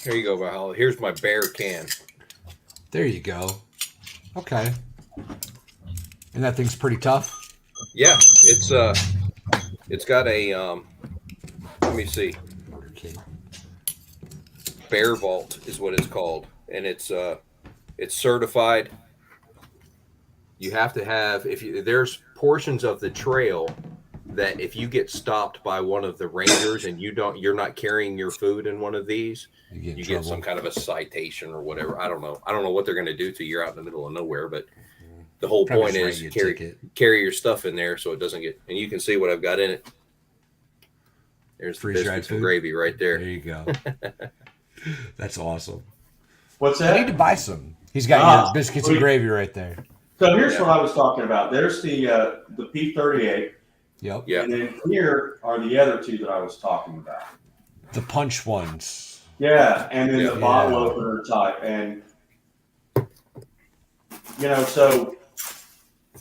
Here you go, Valhalla. Here's my bear can. There you go. Okay. And that thing's pretty tough. Yeah, it's got a let me see. Okay. Bear Vault is what it's called, and it's certified. You have to have there's portions of the trail that if you get stopped by one of the rangers and you're not carrying your food in one of these, you get some kind of a citation or whatever. I don't know what they're going to do to you. You're out in the middle of nowhere, but the whole point is carry your stuff in there so it doesn't get. And you can see what I've got in it. There's the biscuits and gravy right there. There you go. That's awesome. What's that? I need to buy some. He's got your biscuits and gravy right there. So here's what I was talking about. There's the P-38. Yep. Yeah. And then here are the other 2 that I was talking about. The punch ones. Yeah, and then the bottle opener type. And, so,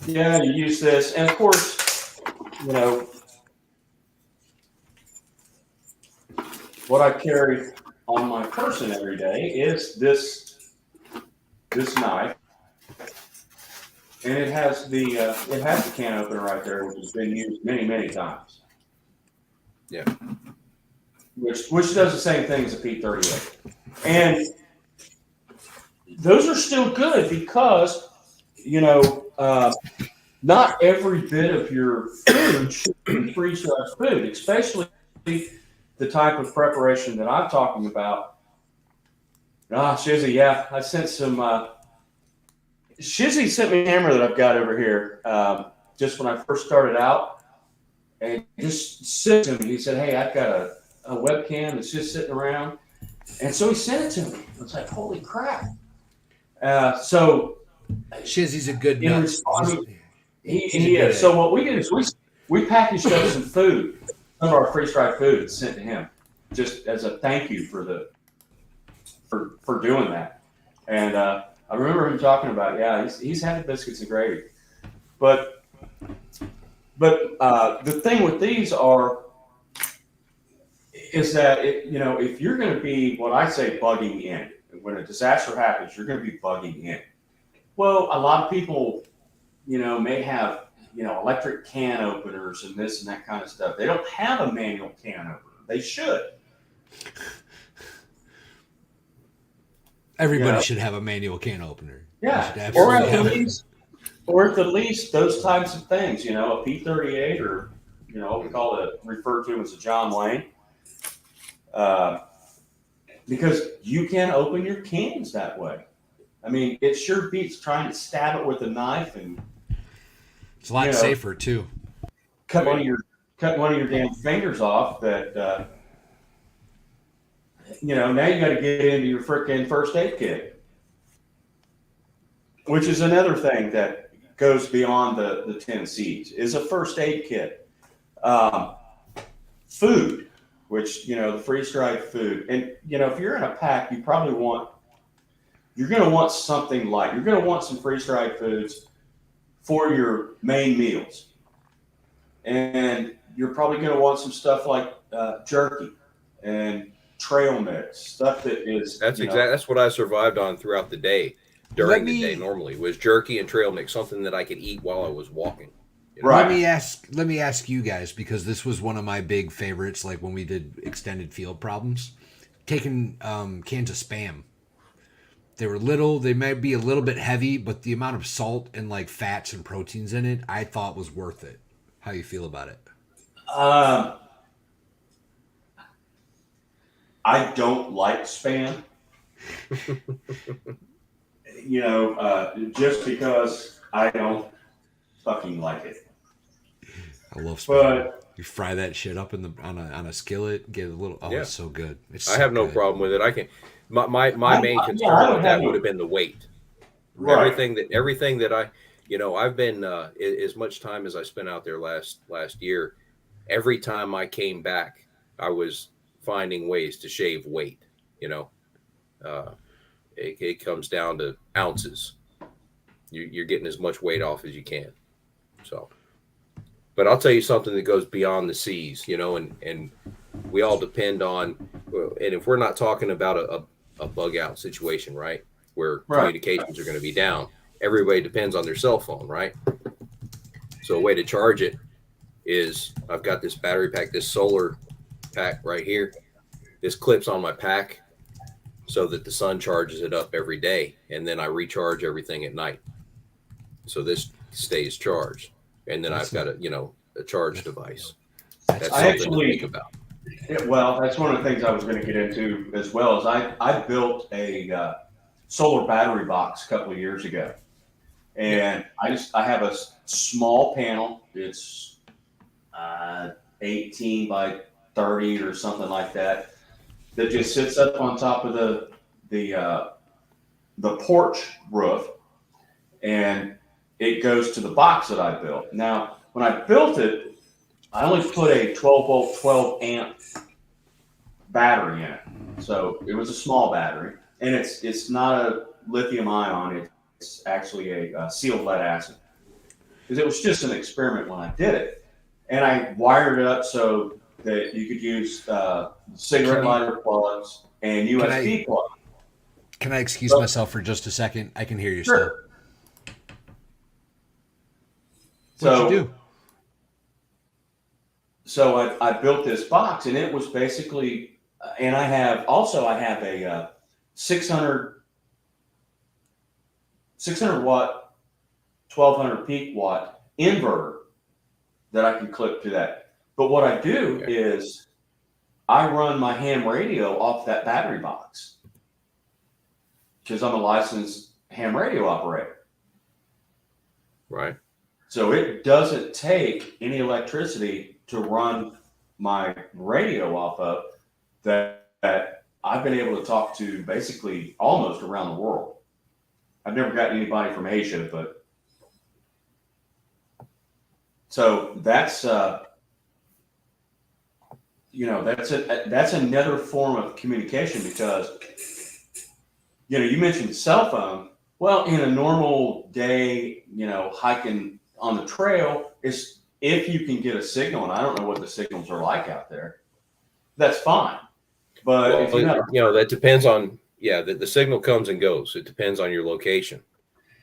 yeah, you use this. And, of course, what I carry on my person every day is this knife. And it has the can opener right there, which has been used many, many times. Yeah. Which does the same thing as a P-38. And those are still good because, not every bit of your food should be freeze-dried food, especially the type of preparation that I'm talking about. Shizzy, yeah, I sent some. Shizzy sent me a camera that I've got over here just when I first started out, and just sent it to me. He said, "Hey, I've got a webcam that's just sitting around," and so he sent it to me. I was like, "Holy crap!" So Shizzy's a good in nut. response, he is. So what we did is we packaged up some food, some of our freeze-dried food, and sent to him, just as a thank you for doing that. And I remember him talking about, yeah, he's had the biscuits and gravy, but the thing with these is that if you're going to be what I say bugging in, when a disaster happens, you're going to be bugging in. Well, a lot of people, may have electric can openers and this and that kind of stuff. They don't have a manual can opener. They should. Everybody should have a manual can opener. Yeah, or at the least those types of things. A P38 or what we refer to as a John Wayne. Because you can open your cans that way. I mean, it sure beats trying to stab it with a knife, and it's a lot safer too. Cut one of your damn fingers off. That now you got to get into your frickin' first aid kit, which is another thing that goes beyond the 10 C's. Is a first aid kit, food. Which, the freeze-dried food. And, if you're in a pack, you're going to want something light. You're going to want some freeze-dried foods for your main meals. And you're probably going to want some stuff like jerky and trail mix, stuff that is... That's what I survived on throughout the day, during the day normally, was jerky and trail mix, something that I could eat while I was walking. Right. Let me ask you guys, because this was one of my big favorites, like when we did extended field problems, taking cans of Spam. They were little, they might be a little bit heavy, but the amount of salt and like fats and proteins in it, I thought was worth it. How you feel about it? I don't like Spam. Just because I don't fucking like it. I love Spam. But you fry that shit up on a skillet, get a little. Oh, yeah. It's so good. I have no problem with it. I can. My main concern with that would have been the weight. Right. Everything that I've been as much time as I spent out there last year. Every time I came back, I was finding ways to shave weight. It comes down to ounces. You're getting as much weight off as you can. So. But I'll tell you something that goes beyond the C's, and we all depend on, and if we're not talking about a bug out situation, right, where communications are going to be down, everybody depends on their cell phone, right? So a way to charge it is I've got this battery pack, this solar pack right here. This clips on my pack so that the sun charges it up every day, and then I recharge everything at night. So this stays charged. And then I've got a charge device. That's something to think about. Well, that's one of the things I was going to get into as well. Is I built a solar battery box a couple of years ago, and I have a small panel. It's 18 by 30 or something like that. That just sits up on top of the porch roof, and it goes to the box that I built. Now, when I built it, I only put a 12 volt, 12 amp battery in it. So it was a small battery, and it's not a lithium ion. It's actually a sealed lead acid. Because it was just an experiment when I did it. And I wired it up so that you could use cigarette lighter plugs and USB plugs. Can I excuse myself for just a second? I can hear you still. What'd you do? So I built this box, and it was basically, and I have a 600 watt, 1200 peak watt inverter that I can clip to that. But what I do is I run my ham radio off that battery box because I'm a licensed ham radio operator. Right. So it doesn't take any electricity to run my radio off of that I've been able to talk to basically almost around the world. I've never gotten anybody from Asia, but So that's that's another form of communication because you mentioned cell phone. Well, in a normal day, hiking on the trail, is if you can get a signal, and I don't know what the signals are like out there, that's fine. But Well, if you have, that depends on, the signal comes and goes. It depends on your location.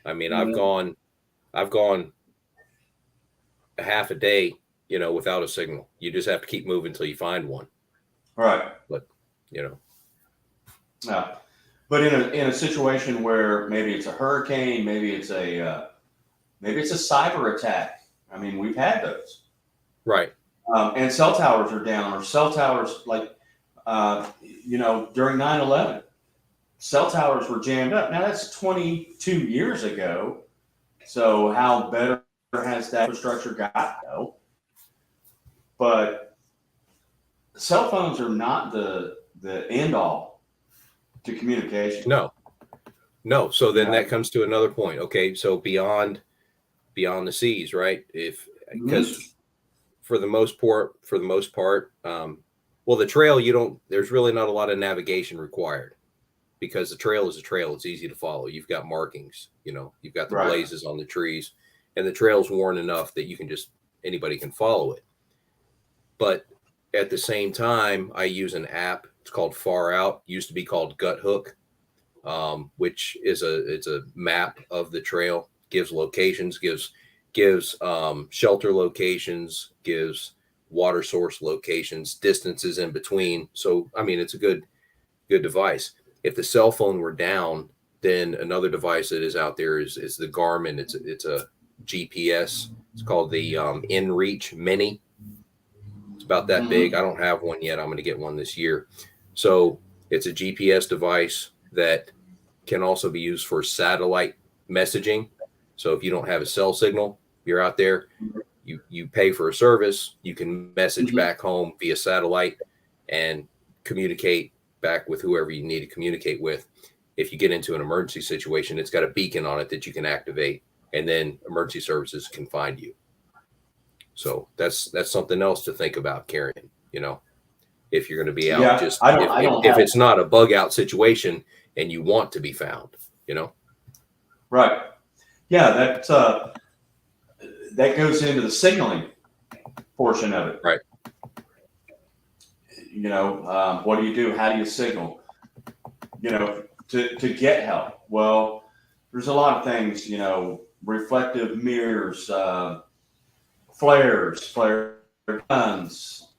I mean, I've gone a half a day, without a signal. You just have to keep moving until you find one. right, But, yeah. But in a situation where maybe it's a hurricane, maybe it's a cyber attack. I mean, we've had those. right. And cell towers are down, or cell towers during 9/11, cell towers were jammed up. Now that's 22 years ago. So how better has that infrastructure got? No. But cell phones are not the end all to communication. No. So then that comes to another point. Okay. So beyond the seas, right? Because for the most part, well, the trail, there's really not a lot of navigation required because the trail is a trail. It's easy to follow. You've got markings, you've got the blazes on the trees, and the trail's worn enough that anybody can follow it. But at the same time, I use an app. It's called Far Out. Used to be called Gut Hook, which is it's a map of the trail. Gives locations, gives shelter locations, gives water source locations, distances in between. So, I mean, it's a good device. If the cell phone were down, then another device that is out there is the Garmin. It's a GPS. It's called the InReach Mini. It's about that big. I don't have one yet. I'm going to get one this year. So it's a GPS device that can also be used for satellite messaging. So if you don't have a cell signal, you're out there, you pay for a service, you can message back home via satellite and communicate back with whoever you need to communicate with. If you get into an emergency situation, it's got a beacon on it that you can activate, and then emergency services can find you. So that's something else to think about carrying, if you're going to be out, if it's not a bug out situation and you want to be found, Right. Yeah, that goes into the signaling portion of it. Right. What do you do? How do you signal? To get help. Well, there's a lot of things, reflective mirrors, flare guns,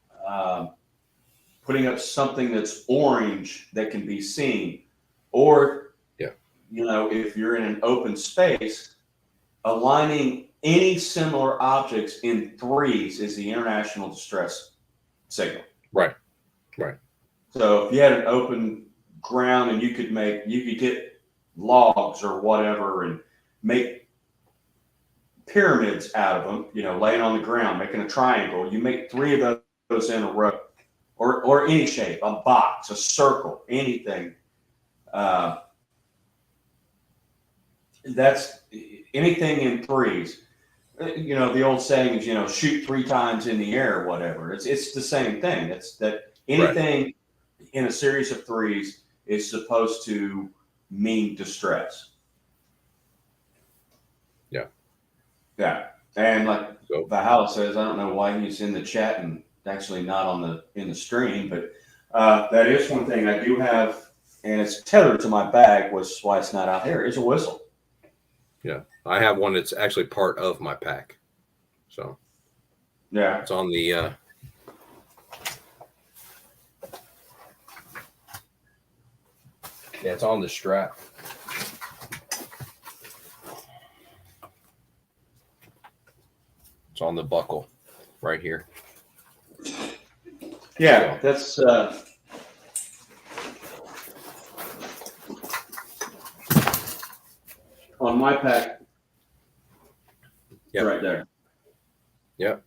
putting up something that's orange that can be seen, or, if you're in an open space, aligning any similar objects in threes is the international distress signal. Right. So if you had an open ground and you could get logs or whatever and make pyramids out of them, laying on the ground, making a triangle, you make 3 of those in a row, or any shape, a box, a circle, anything. That's anything in threes. The old saying is, shoot 3 times in the air or whatever. It's the same thing. It's that anything in a series of threes is supposed to mean distress. Yeah. And like Valhalla says, I don't know why he's in the chat and actually not in the stream, but that is one thing I do have, and it's tethered to my bag, which is why it's not out here, is a whistle. Yeah, I have one that's actually part of my pack. So, yeah, it's on the. It's on the strap. It's on the buckle, right here. Yeah, that's. On my pack, right there. Yep.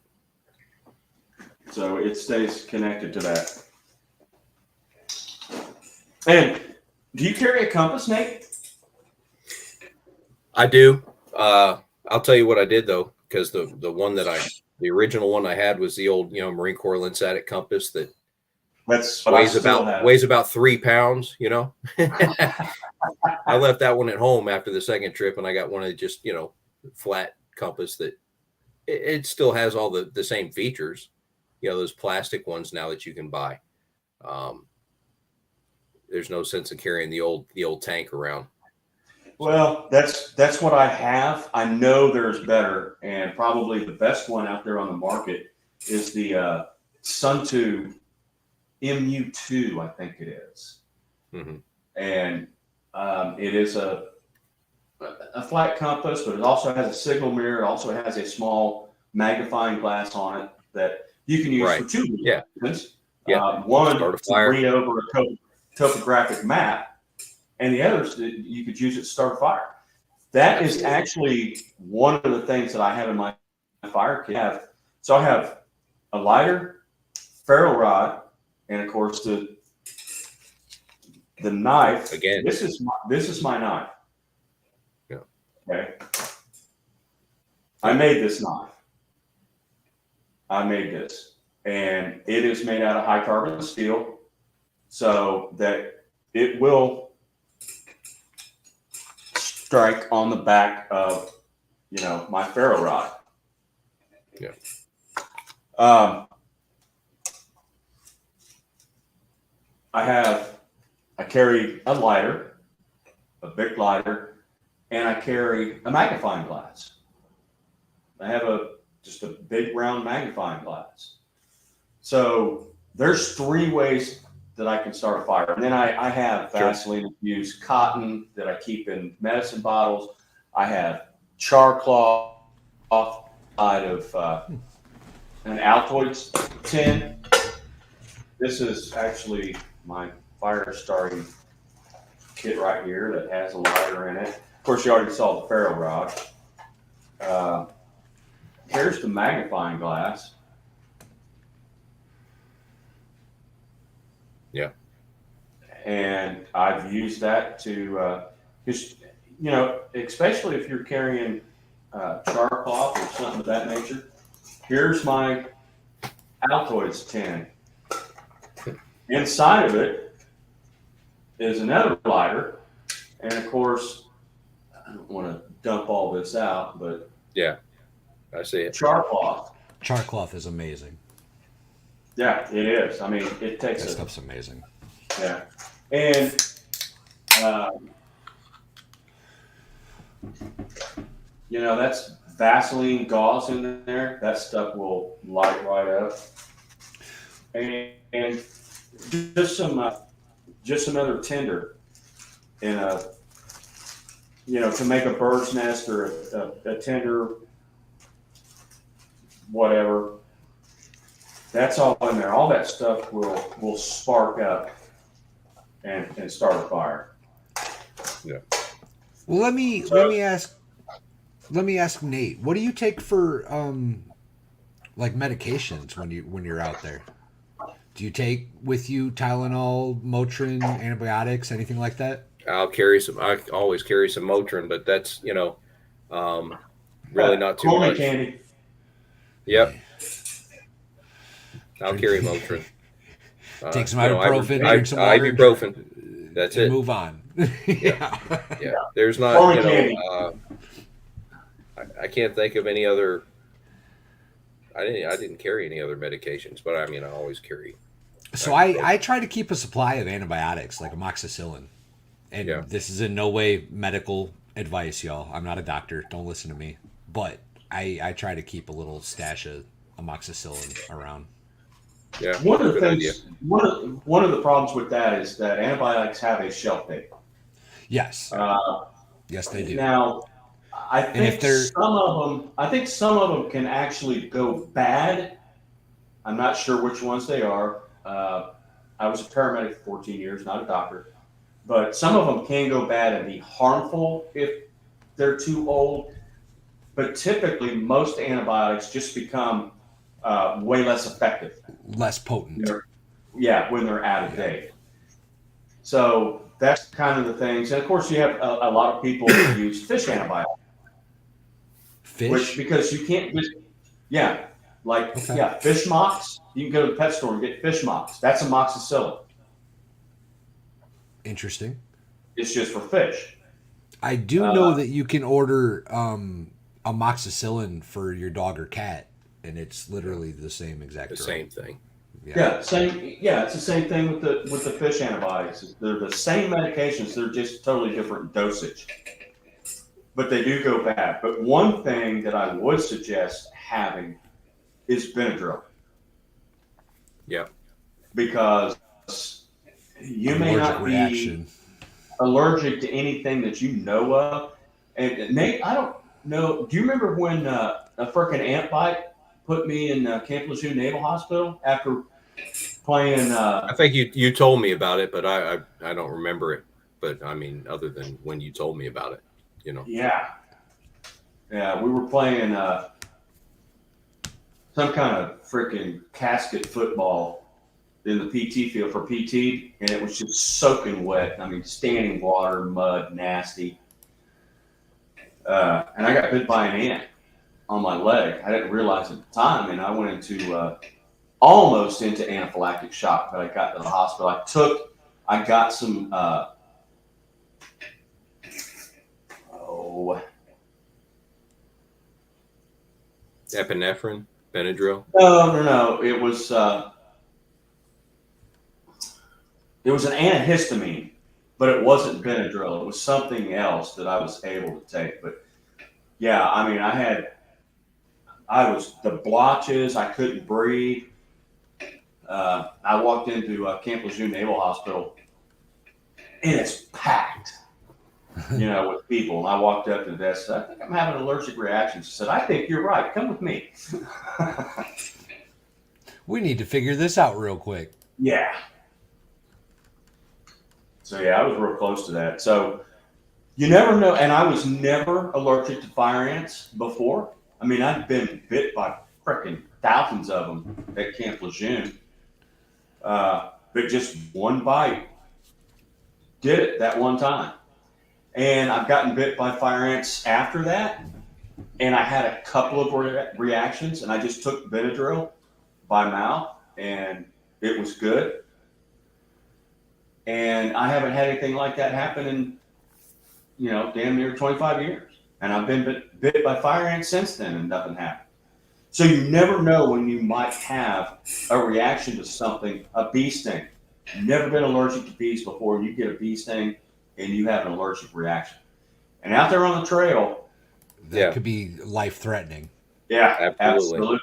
So it stays connected to that. And do you carry a compass, Nate? I do. I'll tell you what I did though, because the one that The original one I had was the old, Marine Corps Linsatic compass that That's what I still have. weighs about 3 pounds. I left that one at home after the second trip, and I got one of just flat compass that it still has all the same features. Those plastic ones now that you can buy. There's no sense in carrying the old tank around. Well, that's what I have. I know there's better, and probably the best one out there on the market is the Sunto MU2, I think it is. Mm-hmm. And it is a flat compass, but it also has a signal mirror. It also has a small magnifying glass on it that you can use for two reasons. One, to read over a topographic map, and the other is that you could use it to start a fire. That is actually one of the things that I have in my fire kit. So I have a lighter, ferro rod, and of course the knife. Again, this is my knife. Yeah. Okay. I made this knife. I made this, and it is made out of high carbon steel, so that it will strike on the back of, my ferro rod. Yeah. I carry a lighter, a big lighter, and I carry a magnifying glass. I have just a big round magnifying glass. So there's 3 ways that I can start a fire. And then I have Vaseline infused cotton that I keep in medicine bottles. I have char cloth out of an Altoids tin. This is actually my fire starting kit right here that has a lighter in it. Of course, you already saw the ferro rod. Here's the magnifying glass. Yeah. And I've used that to, especially if you're carrying char cloth or something of that nature. Here's my Altoids tin. Inside of it is another lighter. And of course, I don't want to dump all this out, but yeah, I see it. Char cloth. Char cloth is amazing. Yeah, it is. I mean, it takes that stuff's amazing. Yeah, and that's Vaseline gauze in there. That stuff will light right up. And just some other tinder in to make a bird's nest or a tinder, whatever. That's all in there. All that stuff will spark up and start a fire. Yeah. Well, let me ask Nate. What do you take for like medications when you're out there? Do you take with you Tylenol, Motrin, antibiotics, anything like that? I always carry some Motrin, but that's really not too much. Candy. Yep. I'll carry Motrin. Take some ibuprofen, drink some water, ibuprofen. That's it. Move on. Yeah. There's not, I can't think of any other. I didn't carry any other medications, but I always carry. So I try to keep a supply of antibiotics, like amoxicillin. And this is in no way medical advice, y'all. I'm not a doctor. Don't listen to me. But I try to keep a little stash of amoxicillin around. Yeah. One of the things, one of the problems with that is that antibiotics have a shelf date. Yes. Yes, they do. Now, I think some of them can actually go bad. I'm not sure which ones they are. I was a paramedic for 14 years, not a doctor, but some of them can go bad and be harmful if they're too old. But typically, most antibiotics just become way less effective, less potent. When they're out of date. So that's kind of the things. And of course, you have a lot of people who use fish antibiotics. Fish? Because you can't just, Like, Okay. yeah, fish mocks. You can go to the pet store and get fish mocks. That's amoxicillin. Interesting. It's just for fish. I do know that you can order amoxicillin for your dog or cat, and it's literally the same exact The drug. same thing. Yeah, same. Yeah, it's the same thing with the fish antibiotics. They're the same medications. They're just totally different dosage, but they do go bad. But one thing that I would suggest having is Benadryl, Yeah. because you may Allergic not reaction. be allergic to anything that you know of. And Nate, I don't know. Do you remember when a frickin' ant bite put me in Camp Lejeune Naval Hospital after playing? I think you told me about it, but I don't remember it. But I mean, other than when you told me about it, you know. Yeah, yeah, we were playing some kind of freaking casket football in the PT field for PT, and it was just soaking wet. I mean, standing water, mud, nasty. And I got bit by an ant on my leg. I didn't realize at the time, and I went into almost into anaphylactic shock. But I got to the hospital. I got some. Oh Epinephrine, Benadryl. no! It was an antihistamine, but it wasn't Benadryl. It was something else that I was able to take. But yeah, I mean, I was the blotches. I couldn't breathe. I walked into Camp Lejeune Naval Hospital, and it's packed, with people. And I walked up to the desk. Said, I think I'm having an allergic reaction. She said, I think you're right. Come with me. We need to figure this out real quick. Yeah. So yeah, I was real close to that. So you never know. And I was never allergic to fire ants before. I mean, I've been bit by freaking thousands of them at Camp Lejeune. But just one bite did it that one time. And I've gotten bit by fire ants after that. And I had a couple of reactions, and I just took Benadryl by mouth, and it was good. And I haven't had anything like that happen in, damn near 25 years. And I've been bit by fire ants since then, and nothing happened. So you never know when you might have a reaction to something, a bee sting. You've never been allergic to bees before, and you get a bee sting, and you have an allergic reaction. And out there on the trail, That could be life threatening. yeah, absolutely.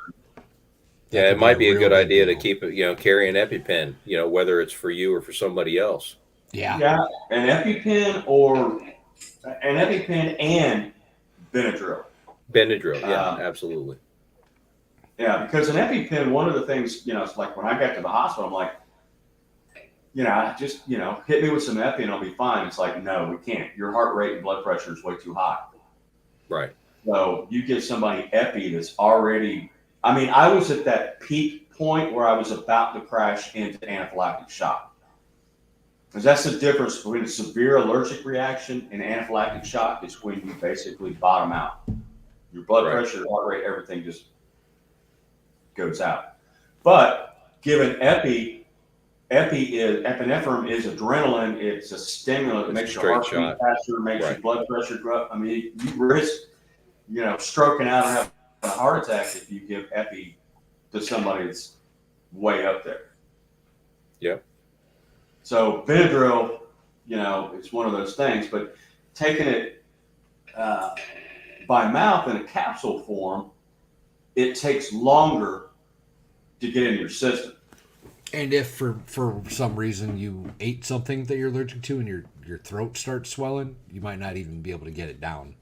Yeah, it might be a good idea to deal. keep it, carry an EpiPen, whether it's for you or for somebody else. Yeah. Yeah, an EpiPen and Benadryl. Benadryl, yeah, absolutely. Yeah, because an EpiPen, one of the things, it's like when I got to the hospital, I'm like, just, hit me with some Epi and I'll be fine. It's like, no, we can't. Your heart rate and blood pressure is way too high. Right. So you give somebody Epi that's already, I mean, I was at that peak point where I was about to crash into anaphylactic shock. Because that's the difference between a severe allergic reaction and anaphylactic shock is when you basically bottom out. Your blood pressure, heart rate, everything just goes out. But given epinephrine is adrenaline. It's a stimulant. It makes your heart beat faster, makes your blood pressure go up. I mean, you risk, stroking out or having a heart attack if you give epi to somebody that's way up there. Yep. So Benadryl, it's one of those things. But taking it by mouth in a capsule form, it takes longer to get in your system. And if for some reason you ate something that you're allergic to and your throat starts swelling, you might not even be able to get it down.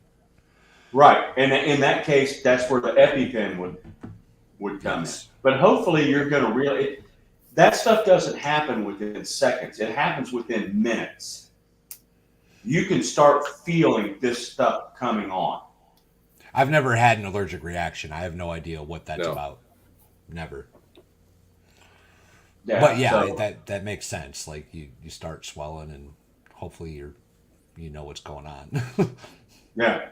Right. And in that case, that's where the EpiPen would come in. But hopefully you're going to really, that stuff doesn't happen within seconds. It happens within minutes. You can start feeling this stuff coming on. I've never had an allergic reaction. I have no idea what that's about. Never. Yeah, but yeah, so, that makes sense. Like you start swelling, and hopefully you know what's going on. yeah.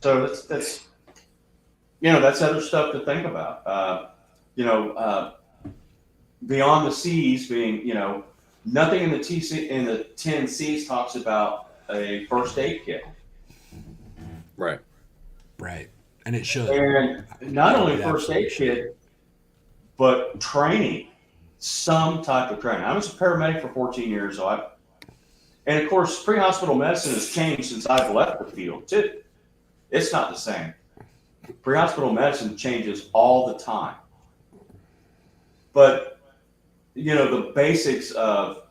So that's that's other stuff to think about. You know, beyond the C's being, nothing in the in the 10 C's talks about a first aid kit. Right. Right. And it should. And not only It first absolutely aid should. kit, but training, some type of training. I was a paramedic for 14 years, and of course, pre-hospital medicine has changed since I've left the field too. It's not the same. Pre-hospital medicine changes all the time, but the basics of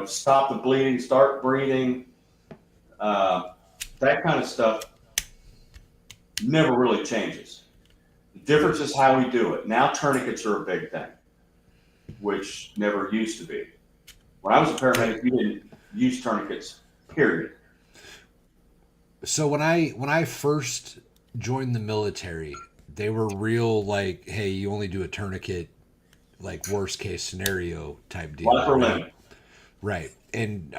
stop the bleeding, start breathing, that kind of stuff never really changes. The difference is how we do it. Now tourniquets are a big thing, which never used to be. When I was a paramedic, you didn't use tourniquets, period. So when I first joined the military, they were real like, hey, you only do a tourniquet, like worst case scenario type deal. Life or Right? limb. Right. And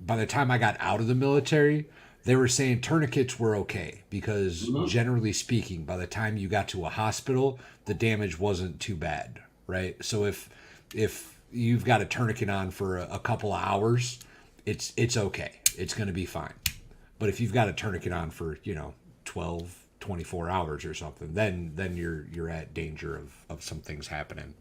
by the time I got out of the military, they were saying tourniquets were okay because Mm-hmm. generally speaking, by the time you got to a hospital, the damage wasn't too bad, right? So if you've got a tourniquet on for a couple of hours, it's okay. It's going to be fine. But if you've got a tourniquet on for, 12, 24 hours or something, then you're at danger of some things happening.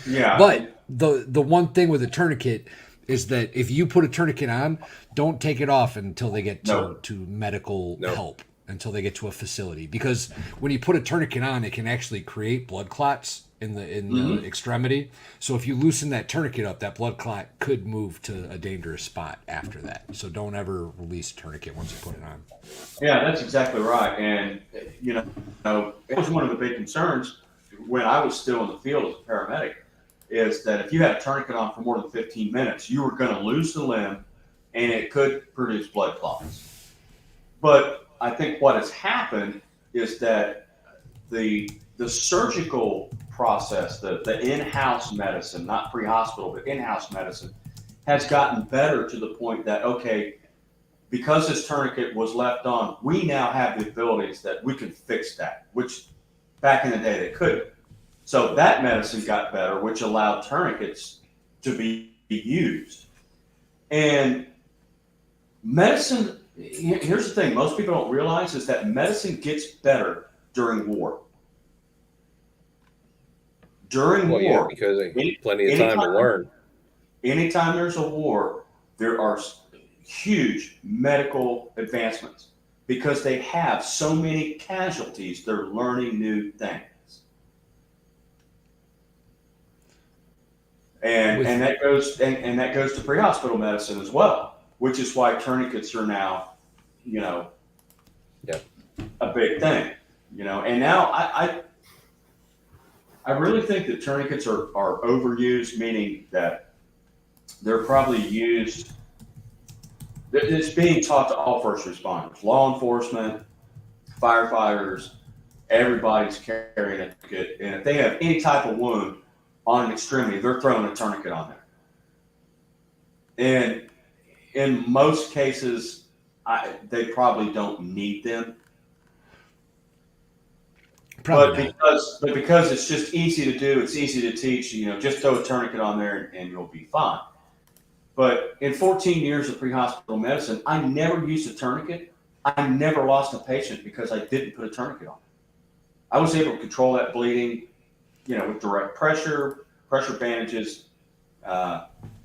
Yeah. But the one thing with a tourniquet is that if you put a tourniquet on, don't take it off until they get No. to medical No. help, until they get to a facility. Because when you put a tourniquet on, it can actually create blood clots in the extremity. So if you loosen that tourniquet up, that blood clot could move to a dangerous spot after that. So don't ever release a tourniquet once you put it on. Yeah, that's exactly right. And, it was one of the big concerns when I was still in the field as a paramedic is that if you had a tourniquet on for more than 15 minutes, you were going to lose the limb and it could produce blood clots. But I think what has happened is that the surgical process, the in-house medicine, not pre-hospital, but in-house medicine, has gotten better to the point that, okay, because this tourniquet was left on, we now have the abilities that we can fix that, which back in the day they couldn't. So that medicine got better, which allowed tourniquets to be used. And medicine, here's the thing, most people don't realize is that medicine gets better during war. During Well, yeah, war, because they any- plenty of time to anytime- learn. anytime there's a war, there are huge medical advancements because they have so many casualties. They're learning new things. And that goes and that goes to pre-hospital medicine as well, which is why tourniquets are now, Yep. a big thing. And now I really think that tourniquets are overused, meaning that they're probably used. It's being taught to all first responders, law enforcement, firefighters. Everybody's carrying a tourniquet, and if they have any type of wound on an extremity, they're throwing a tourniquet on there. And in most cases, they probably don't need them. Probably not. But because it's just easy to do, it's easy to teach. Just throw a tourniquet on there and you'll be fine. But in 14 years of pre-hospital medicine, I never used a tourniquet. I never lost a patient because I didn't put a tourniquet on. I was able to control that bleeding, with direct pressure bandages.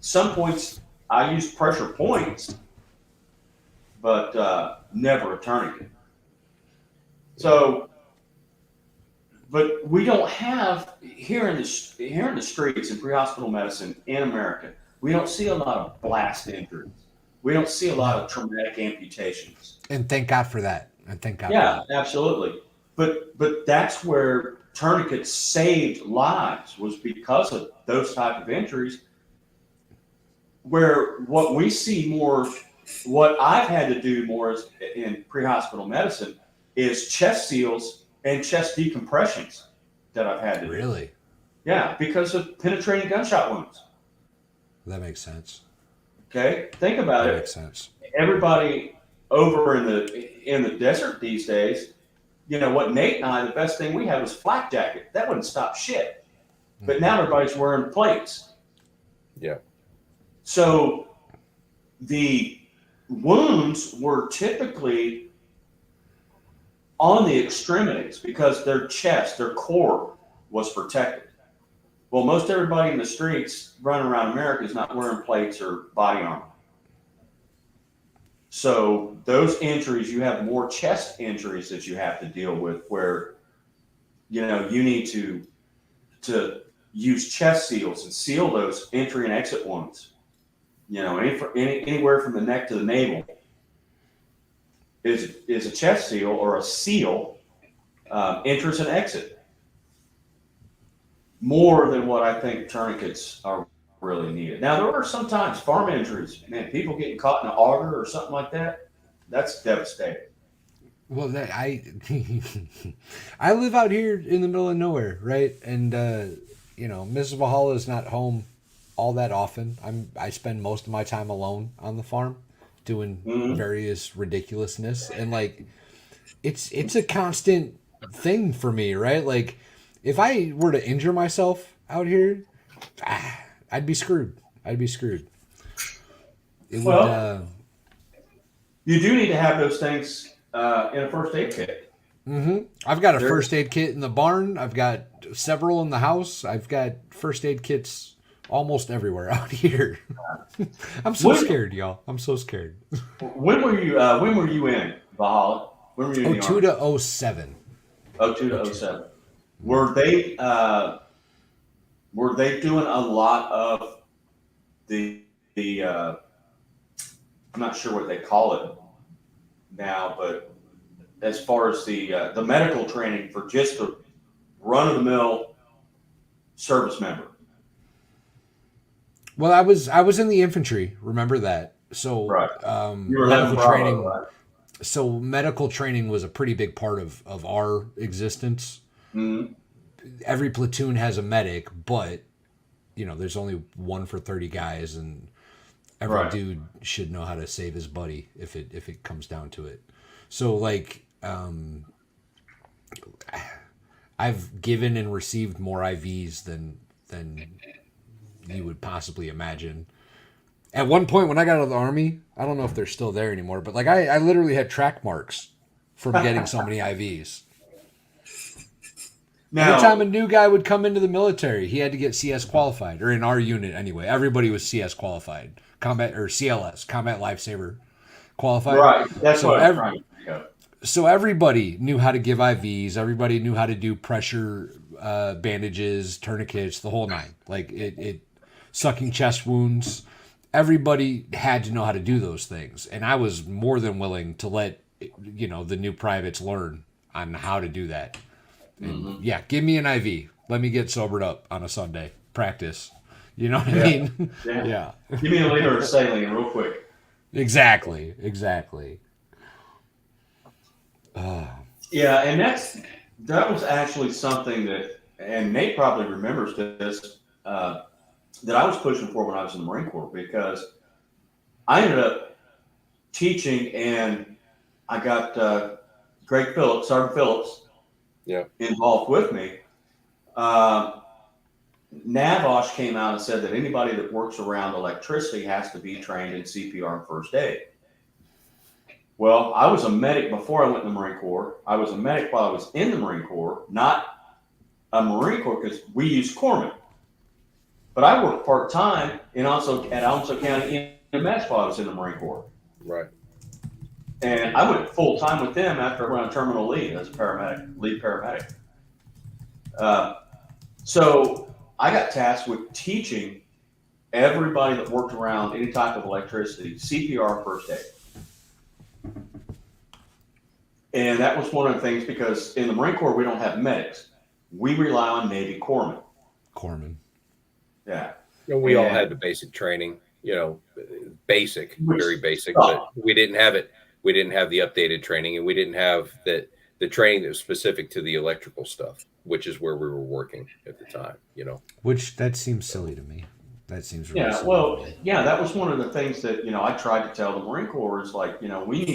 Some points I used pressure points, but never a tourniquet. So, but we don't have here in the streets in pre-hospital medicine in America. We don't see a lot of blast injuries. We don't see a lot of traumatic amputations. And thank God for that. And thank God Yeah, for that. absolutely. But that's where tourniquets saved lives, was because of those type of injuries. Where what we see more, what I've had to do more is in pre-hospital medicine is chest seals and chest decompressions that I've had to do. Really? Yeah, because of penetrating gunshot wounds. That makes sense. Okay, think about That it. makes sense. Everybody over in the desert these days, what Nate and I, the best thing we had was flak jacket. That wouldn't stop shit. But now everybody's wearing plates. Yeah. So the wounds were typically on the extremities because their chest, their core was protected. Well, most everybody in the streets running around America is not wearing plates or body armor. So those injuries, you have more chest injuries that you have to deal with where, you need to use chest seals and seal those entry and exit wounds. Anywhere from the neck to the navel is a chest seal or a seal, entrance and exit. More than what I think tourniquets are really needed. Now, there are sometimes farm injuries, man, people getting caught in an auger or something like that. That's devastating. Well, I live out here in the middle of nowhere, right? And Mrs. Valhalla is not home all that often. I spend most of my time alone on the farm, doing various ridiculousness, and like it's a constant thing for me, right? Like if I were to injure myself out here, I'd be screwed. It would. You do need to have those things in a first aid kit. I've got a first aid kit in the barn. I've got several in the house. I've got first aid kits almost everywhere out here. I'm so scared, y'all. I'm so scared. When were you in Valhalla? When were you in the 02 to 07. 02 to 07. Were they doing a lot of the I'm not sure what they call it now, but as far as the medical training for just the run-of-the-mill service member? Well, I was in the infantry. Remember that? So, right. You were medical training. Right? So, medical training was a pretty big part of our existence. Mm-hmm. Every platoon has a medic, but there's only one for 30 guys, and every dude should know how to save his buddy if it comes down to it. So, like, I've given and received more IVs than you would possibly imagine. At one point when I got out of the Army, I don't know if they're still there anymore, but like I literally had track marks from getting so many IVs. Now, anytime a new guy would come into the military, he had to get CS qualified, or in our unit anyway. Everybody was CS qualified, combat or CLS, combat lifesaver qualified. Right, that's what I'm trying to think of. So everybody knew how to give IVs. Everybody knew how to do pressure bandages, tourniquets, the whole nine. Like it sucking chest wounds. Everybody had to know how to do those things, and I was more than willing to let the new privates learn on how to do that. And yeah, give me an IV. Let me get sobered up on a Sunday. Practice. You know what I mean? Yeah. Give me a liter of saline real quick. Exactly. Yeah, and that was actually something that, and Nate probably remembers this, that I was pushing for when I was in the Marine Corps, because I ended up teaching, and I got Sergeant Phillips, involved with me. NAVOSH came out and said that anybody that works around electricity has to be trained in CPR and first aid. Well, I was a medic before I went in the Marine Corps. I was a medic while I was in the Marine Corps, not a Marine Corps, because we used corpsmen. But I worked part-time at Alonso County EMS while I was in the Marine Corps. Right. And I went full-time with them after I went on terminal leave as a lead paramedic. So I got tasked with teaching everybody that worked around any type of electricity, CPR and first aid. And that was one of the things, because in the Marine Corps, we don't have medics. We rely on Navy corpsmen. Yeah. We all had the basic training, basic, very basic, but we didn't have it. We didn't have the updated training, and we didn't have the training that was specific to the electrical stuff, which is where we were working at the time, Which, that semes silly to me. That seems really silly. Well, yeah, that was one of the things that, I tried to tell the Marine Corps is like, we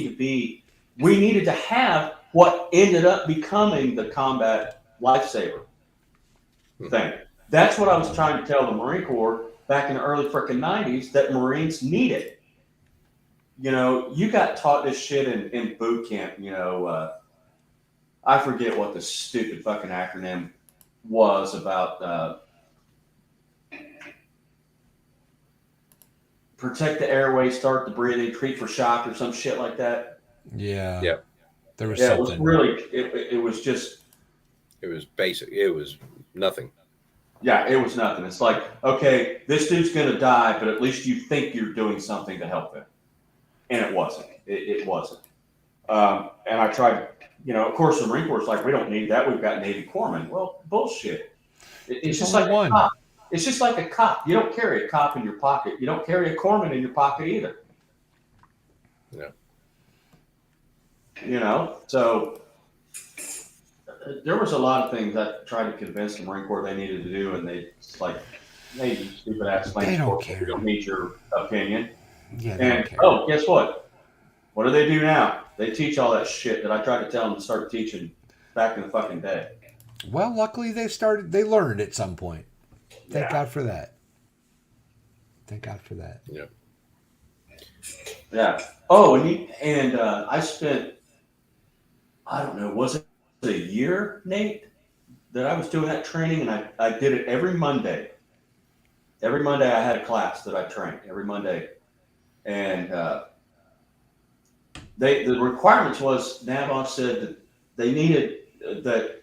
needed to have what ended up becoming the combat lifesaver thing. That's what I was trying to tell the Marine Corps back in the early freaking 90s that Marines needed. You know, you got taught this shit in boot camp, you know, I forget what the stupid fucking acronym was about protect the airway, start the breathing, treat for shock or some shit like that. Yeah. Yeah. There was Yeah, something. it was really, it was just. It was basic. It was nothing. Yeah, it was nothing. It's like, okay, this dude's going to die, but at least you think you're doing something to help him. And it wasn't. It wasn't. And I tried, you know, of course, the Marine Corps is like, we don't need that. We've got Navy corpsmen. Well, bullshit. It's just like one. a cop. It's just like a cop. You don't carry a cop in your pocket. You don't carry a corpsman in your pocket either. Yeah. You know, so there was a lot of things I tried to convince the Marine Corps they needed to do, and they just like, hey, you stupid ass They don't care. care. We don't need your opinion. Yeah, they don't And care. oh, guess what? What do they do now? They teach all that shit that I tried to tell them to start teaching back in the fucking day. Well, luckily they learned at some point. Thank God for that. Thank God for that. Yeah. Yeah. Oh, and I spent, I don't know, was it a year, Nate, that I was doing that training, and I did it every Monday. Every Monday I had a class that I trained every Monday, and the requirements was NAVOS said that they needed that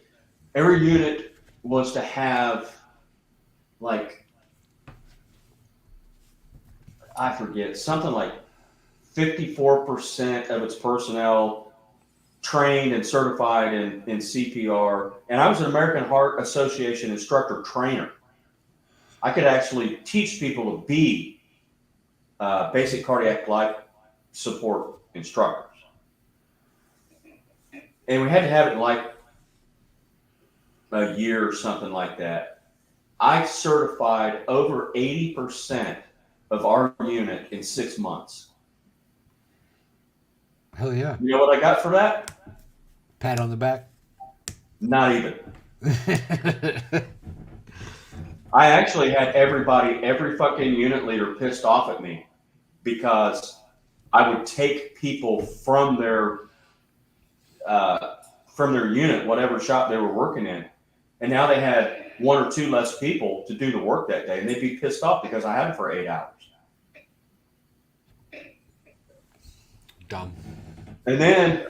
every unit was to have like, I forget, something like 54% of its personnel trained and certified in CPR. And I was an American Heart Association instructor trainer. I could actually teach people to be basic cardiac life support instructors. And we had to have it in like a year or something like that. I certified over 80% of our unit in 6 months. Hell yeah. You know what I got for that? Pat on the back. Not even. I actually had every fucking unit leader pissed off at me because I would take people from their unit, whatever shop they were working in, and now they had one or two less people to do the work that day, and they'd be pissed off because I had them for 8 hours. Dumb. And then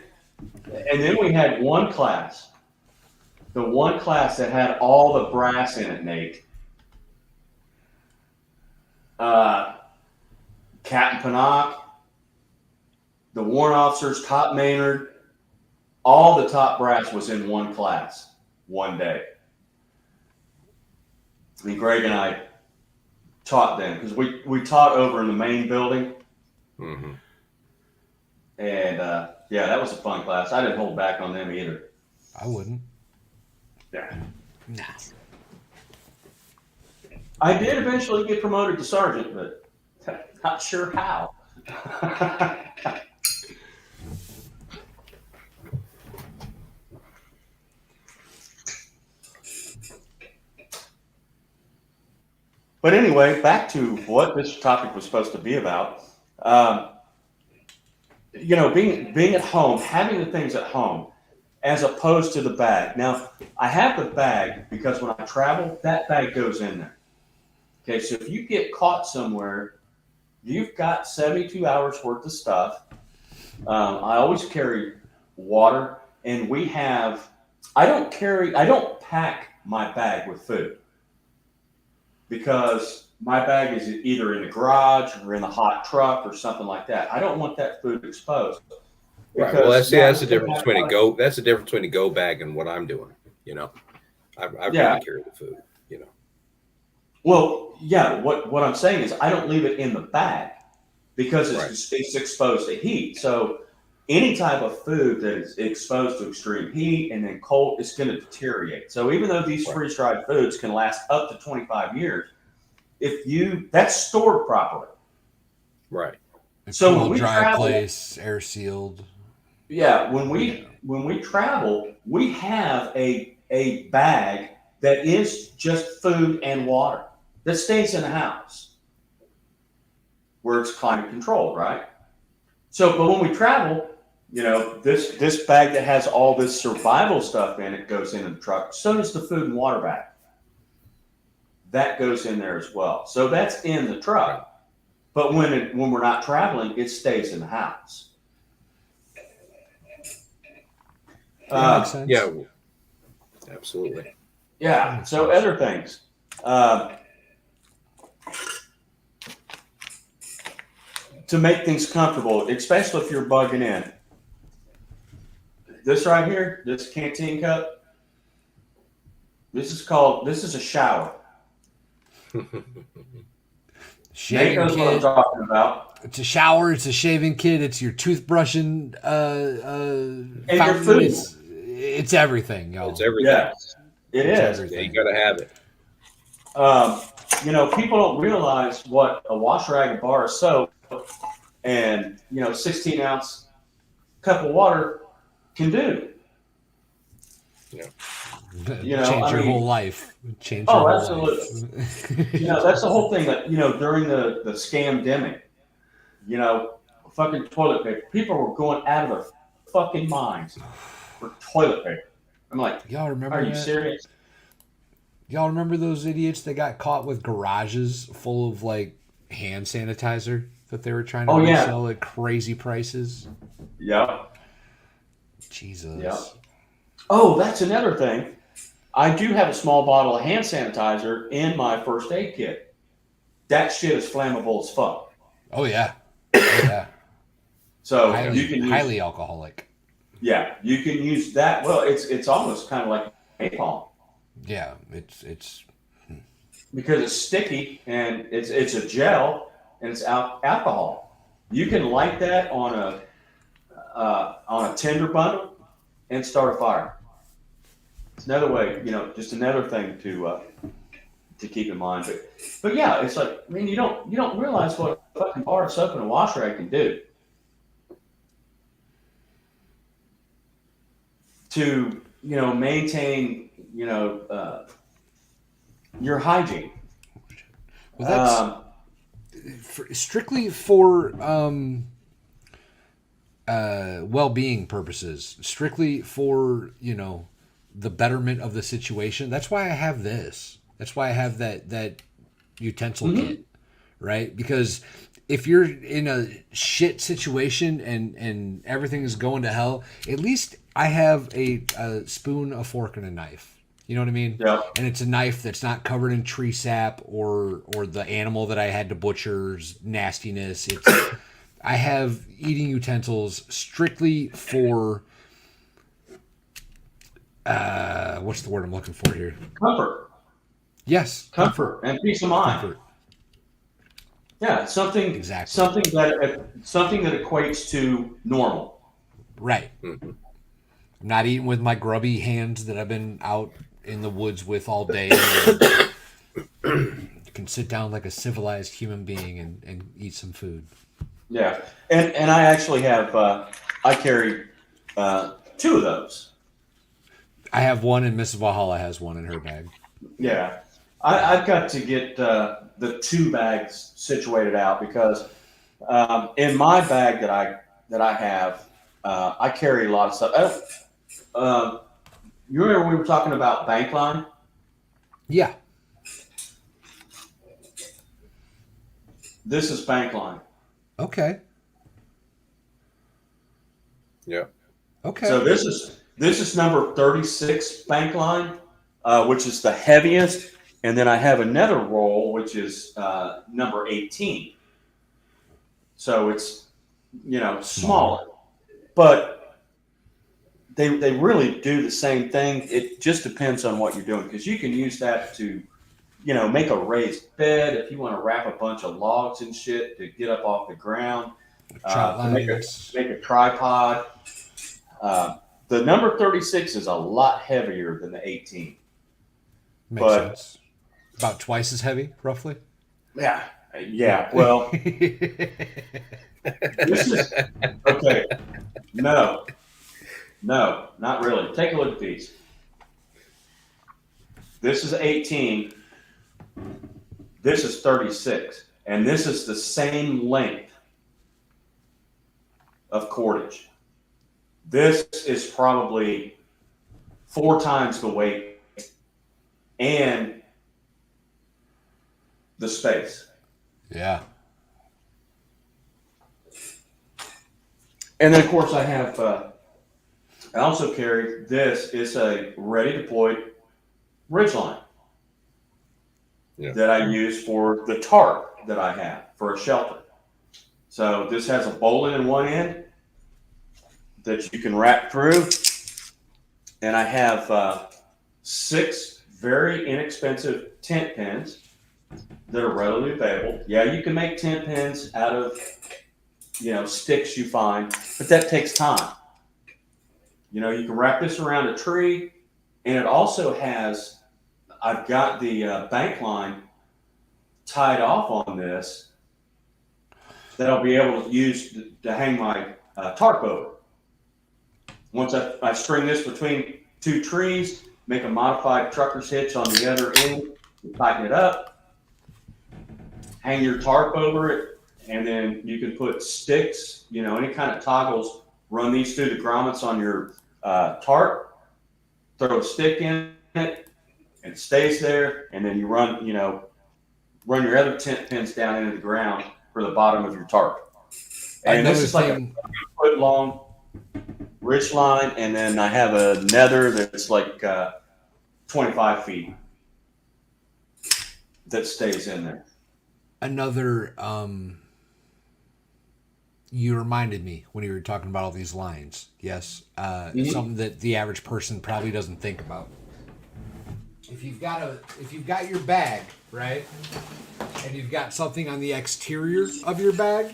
we had one class, the one class that had all the brass in it, Nate. Captain Pinnock, the warrant officers, Top Maynard, all the top brass was in one class one day. And Greg and I taught them because we taught over in the main building. Mm-hmm. And yeah, that was a fun class. I didn't hold back on them either. I wouldn't. Yeah. Nah. I did eventually get promoted to sergeant, but not sure how. But anyway, back to what this topic was supposed to be about. You know, being at home, having the things at home, as opposed to the bag. Now, I have the bag because when I travel, that bag goes in there. Okay, so if you get caught somewhere, you've got 72 hours worth of stuff. I always carry water, and I don't pack my bag with food because my bag is either in the garage or in the hot truck or something like that. I don't want that food exposed. Right. Well, that's the difference between that's the difference between a go bag and what I'm doing. You know, I really carry the food. You know. Well, yeah. What I'm saying is I don't leave it in the bag because it's exposed to heat. So any type of food that is exposed to extreme heat and then cold, it's going to deteriorate. So even though these freeze-dried foods can last up to 25 years, that's stored properly. Right. So when we dry place, air sealed. Yeah, when we travel, we have a bag that is just food and water that stays in the house where it's climate controlled, right? So, but when we travel, this bag that has all this survival stuff in it goes in the truck. So does the food and water bag. That goes in there as well. So that's in the truck. But when we're not traveling, it stays in the house. That makes sense. Yeah, absolutely. Yeah. So other things. To make things comfortable, especially if you're bugging in. This right here, this canteen cup, this is a shower. Nate knows what I'm talking about. It's a shower. It's a shaving kit. It's your toothbrushing And your fountain. food. It's everything, y'all. It's everything. Yeah, it is. Yeah, you got to have it. People don't realize what a wash rag, a bar of soap, and 16-ounce cup of water can do. Yeah. Change your whole life. Change your whole absolutely. life. That's the whole thing that during the scamdemic, fucking toilet paper. People were going out of their fucking minds for toilet paper. I'm like, Y'all remember are you that? serious? Y'all remember those idiots that got caught with garages full of like hand sanitizer that they were trying to resell at crazy prices? Yeah. Jesus. Yeah. Oh, that's another thing. I do have a small bottle of hand sanitizer in my first aid kit. That shit is flammable as fuck. Oh yeah. Oh, yeah. So highly, you can highly alcoholic. Yeah, you can use that. Well, it's almost kind of like napalm. Yeah, it's because it's sticky and it's a gel and it's alcohol. You can light that on a tinder bundle and start a fire. It's another way, just another thing to keep in mind. But yeah, it's like, I mean, you don't realize what a fucking bar of soap and a wash rag can do to maintain your hygiene. Well, that's strictly for well-being purposes, strictly for the betterment of the situation. That's why I have this. That's why I have that utensil kit, right? Because if you're in a shit situation and everything is going to hell, at least I have a spoon, a fork, and a knife. You know what I mean? Yeah. And it's a knife that's not covered in tree sap or the animal that I had to butcher's nastiness. I have eating utensils strictly for what's the word I'm looking for here? Comfort. Yes, comfort and peace of mind. Comfort. Yeah, something that equates to normal. Right. Mm-hmm. I'm not eating with my grubby hands that I've been out in the woods with all day. You can sit down like a civilized human being and eat some food. Yeah, and I actually have I carry 2 of those. I have one, and Mrs. Valhalla has one in her bag. Yeah, I've got to get the 2 bags situated out because in my bag that I have, I carry a lot of stuff. You remember we were talking about bank line? Yeah. This is bank line. Okay. Yeah. Okay. So this is number 36 bank line, which is the heaviest, and then I have another roll which is number 18. So it's smaller, but they really do the same thing. It just depends on what you're doing because you can use that to make a raised bed if you want to wrap a bunch of logs and shit to get up off the ground. To make a tripod. The number 36 is a lot heavier than the 18. Makes sense. About twice as heavy, roughly. Yeah. Well, this is okay. No, No, not really. Take a look at these. This is 18. This is 36. And this is the same length of cordage. This is probably 4 times the weight and the space. Yeah. And then, of course, I also carry this. It's a ready deployed ridgeline that I use for the tarp that I have for a shelter. So this has a bowline in one end that you can wrap through. And I have 6 very inexpensive tent pins that are readily available. Yeah, you can make tent pins out of, sticks you find, but that takes time. You can wrap this around a tree, and it also has, I've got the bank line tied off on this that I'll be able to use to hang my tarp over. Once I string this between 2 trees, make a modified trucker's hitch on the other end, tighten it up, hang your tarp over it, and then you can put sticks, any kind of toggles, run these through the grommets on your tarp, throw a stick in it, and it stays there, and then you run your other tent pins down into the ground for the bottom of your tarp. And this is like a 4-foot long ridge line, and then I have a nether that's like 25 feet that stays in there. Another, you reminded me when you were talking about all these lines. Yes, something that the average person probably doesn't think about. If you've got your bag, right, and you've got something on the exterior of your bag,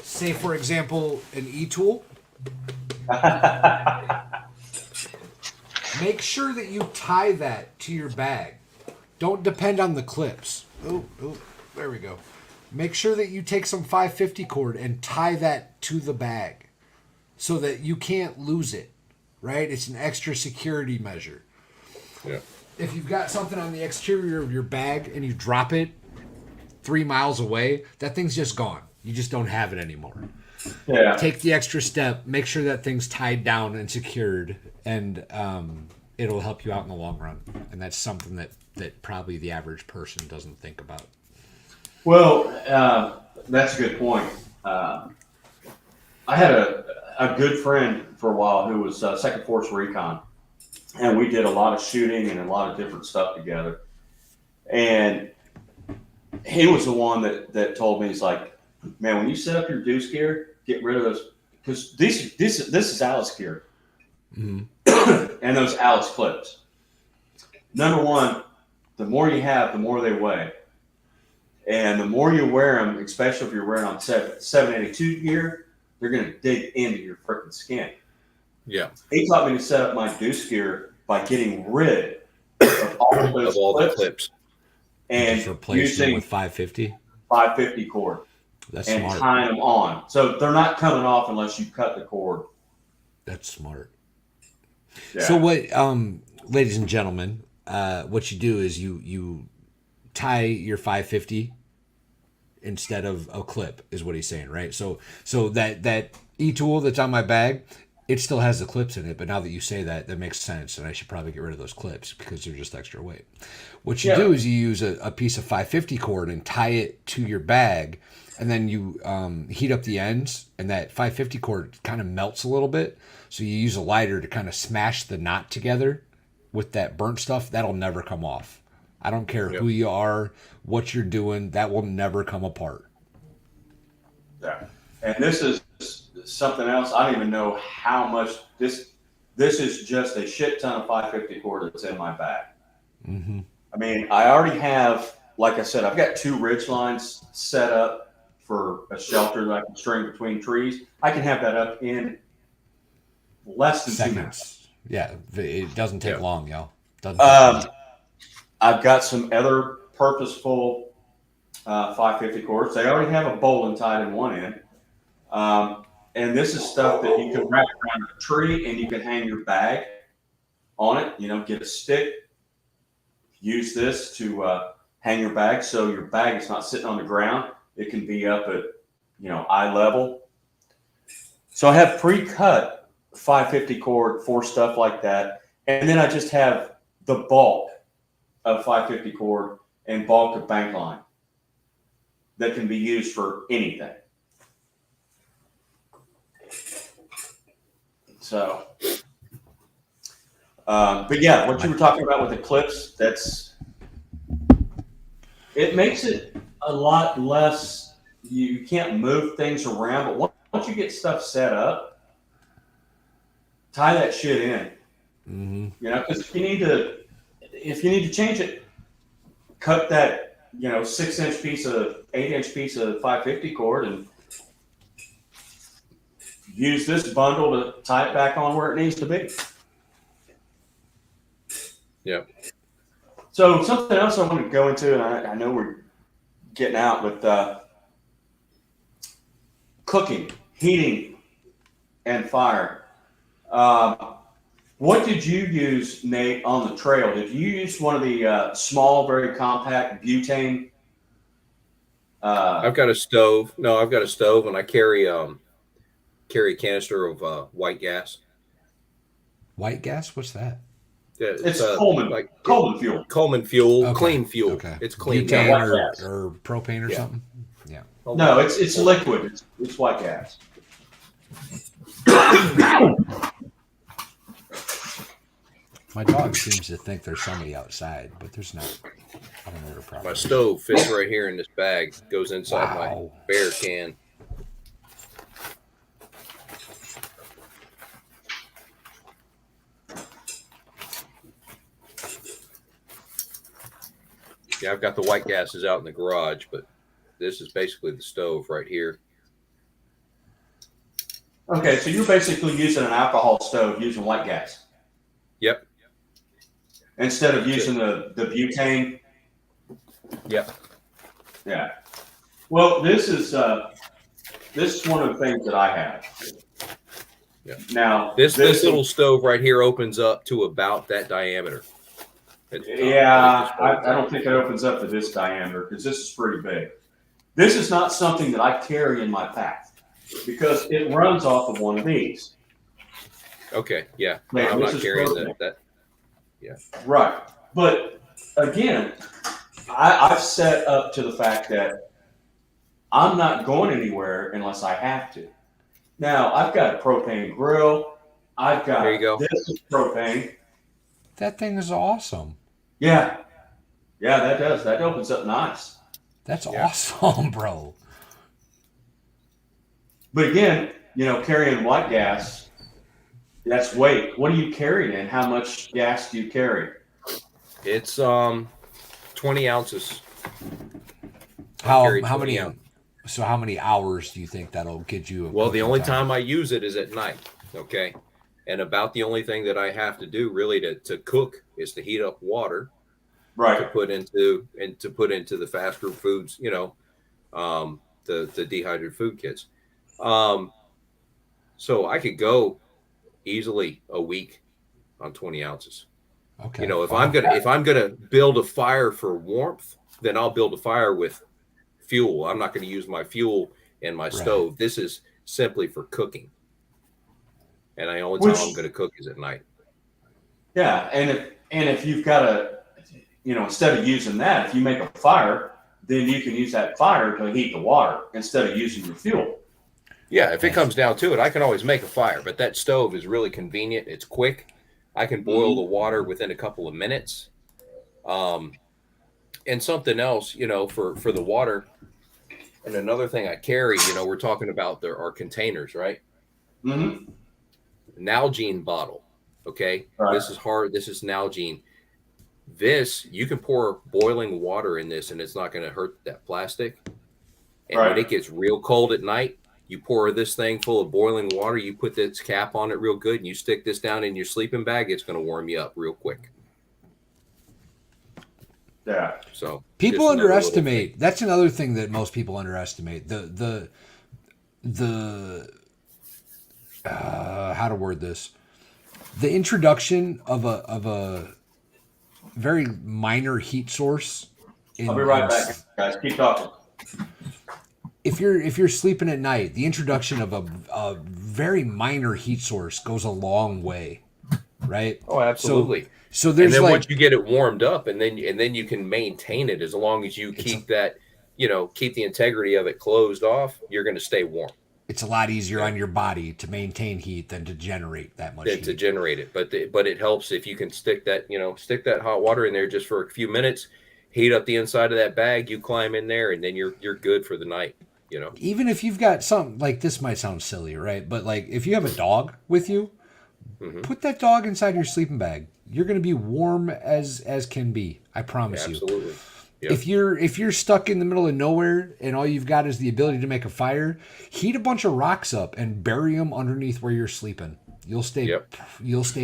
say for example an e-tool, make sure that you tie that to your bag. Don't depend on the clips. Oh, there we go. Make sure that you take some 550 cord and tie that to the bag so that you can't lose it, right? It's an extra security measure. Yeah. If you've got something on the exterior of your bag and you drop it 3 miles away, that thing's just gone. You just don't have it anymore. Yeah. Take the extra step, make sure that thing's tied down and secured, and it'll help you out in the long run. And that's something that probably the average person doesn't think about. Well, that's a good point. I had a good friend for a while who was Second Force Recon, and we did a lot of shooting and a lot of different stuff together. And he was the one that told me, he's like, man, when you set up your deuce gear, get rid of those, because this is Alice gear, and those Alice clips. Number one, the more you have, the more they weigh. And the more you wear them, especially if you're wearing on 782 gear, they're going to dig into your freaking skin. Yeah. He taught me to set up my deuce gear by getting rid of all of those the clips And and just replace them using with 550. 550 cord That's and smart. tying them on. So they're not coming off unless you cut the cord. That's smart. Yeah. So what, ladies and gentlemen, what you do is you tie your 550 instead of a clip, is what he's saying, right? So that e-tool that's on my bag, it still has the clips in it, but now that you say that, that makes sense, and I should probably get rid of those clips because they're just extra weight. What you do is you use a piece of 550 cord and tie it to your bag, and then you heat up the ends, and that 550 cord kind of melts a little bit, so you use a lighter to kind of smash the knot together with that burnt stuff. That'll never come off. I don't care who you are, what you're doing, that will never come apart. Yeah. And this is something else. I don't even know how much this is just a shit ton of 550 cord that's in my bag. Mm-hmm. I mean, I already have, like I said, I've got 2 ridge lines set up for a shelter that I can string between trees. I can have that up in less than 2 minutes. Seconds. Yeah, it doesn't take long, y'all. Doesn't take long. I've got some other purposeful 550 cords. They already have a bowline tied in one end. And this is stuff that you can wrap around a tree and you can hang your bag on it. Get a stick, use this to hang your bag so your bag is not sitting on the ground. It can be up at, eye level. So I have pre-cut 550 cord for stuff like that. And then I just have the bulk of 550 cord and bulk of bank line that can be used for anything. So, but yeah, what you were talking about with the clips, it makes it a lot less, you can't move things around, but once you get stuff set up, tie that shit in. Because if you need to change it, cut that 6-inch piece of 8-inch piece of 550 cord and use this bundle to tie it back on where it needs to be. Yeah. So something else I want to go into, and I know we're getting out, but cooking, heating, and fire. What did you use, Nate, on the trail? Did you use one of the small, very compact butane? I've got a stove. No, I've got a stove, and I carry a canister of white gas. White gas? What's that? Yeah, it's Coleman, Coleman fuel. Coleman fuel, Okay. clean fuel. Okay. It's clean. Butane or propane or something? Yeah. No, it's liquid. It's white gas. My dog seems to think there's somebody outside, but there's not. I don't know the problem. My stove fits right here in this bag. Goes inside my bear can. Yeah, I've got the white gases out in the garage, but this is basically the stove right here. Okay, so you're basically using an alcohol stove using white gas. Yep. Instead of using the butane. Yep. Yeah. Well, this is one of the things that I have. Yeah. Now this little stove right here opens up to about that diameter. I don't think it opens up to this diameter because this is pretty big. This is not something that I carry in my pack because it runs off of one of these. Okay, yeah. Man, I'm not carrying that. Yeah. Right. But again, I've set up to the fact that I'm not going anywhere unless I have to. Now, I've got a propane grill. I've got there you go. This is propane. That thing is awesome. Yeah. Yeah, that does. That opens up nice. That's awesome, bro. But again, carrying white gas, that's weight. What are you carrying in? How much gas do you carry? It's 20 ounces. How many? So how many hours do you think that'll get you? Well, the only time I use it is at night. Okay. And about the only thing that I have to do really to cook is to heat up water, right? To put into the fast group foods, the dehydrated food kits. So I could go easily a week on 20 ounces. Okay. If I'm gonna build a fire for warmth, then I'll build a fire with fuel. I'm not going to use my fuel in my stove. This is simply for cooking. And the only time I'm going to cook is at night. Yeah, and if you've got instead of using that, if you make a fire, then you can use that fire to heat the water instead of using your fuel. Yeah, if it comes down to it, I can always make a fire. But that stove is really convenient. It's quick. I can boil the water within a couple of minutes. And something else, for the water. And another thing I carry, we're talking about our containers, right? Mm-hmm. Nalgene bottle. Okay. Right. This is hard. This is Nalgene. This, you can pour boiling water in this and it's not going to hurt that plastic. And when it gets real cold at night, you pour this thing full of boiling water, you put this cap on it real good, and you stick this down in your sleeping bag, it's going to warm you up real quick. Yeah. So people underestimate. That's another thing that most people underestimate. The how to word this. The introduction of a very minor heat source. I'll be right back, guys. Keep talking. If you're sleeping at night, the introduction of a very minor heat source goes a long way, right? Oh, absolutely. So And there's then like once you get it warmed up, and then you can maintain it as long as you keep that, keep the integrity of it closed off. You're going to stay warm. it's a lot easier Yeah. on your body to maintain heat than to generate that much heat. To generate it, but it helps if you can stick that hot water in there just for a few minutes, heat up the inside of that bag. You climb in there, and then you're good for the night. Even if you've got something like this, might sound silly, right? But like if you have a dog with you, Mm-hmm. put that dog inside your sleeping bag. You're going to be warm as can be. I promise you. Absolutely. Yeah. If you're stuck in the middle of nowhere and all you've got is the ability to make a fire, heat a bunch of rocks up and bury them underneath where you're sleeping. You'll stay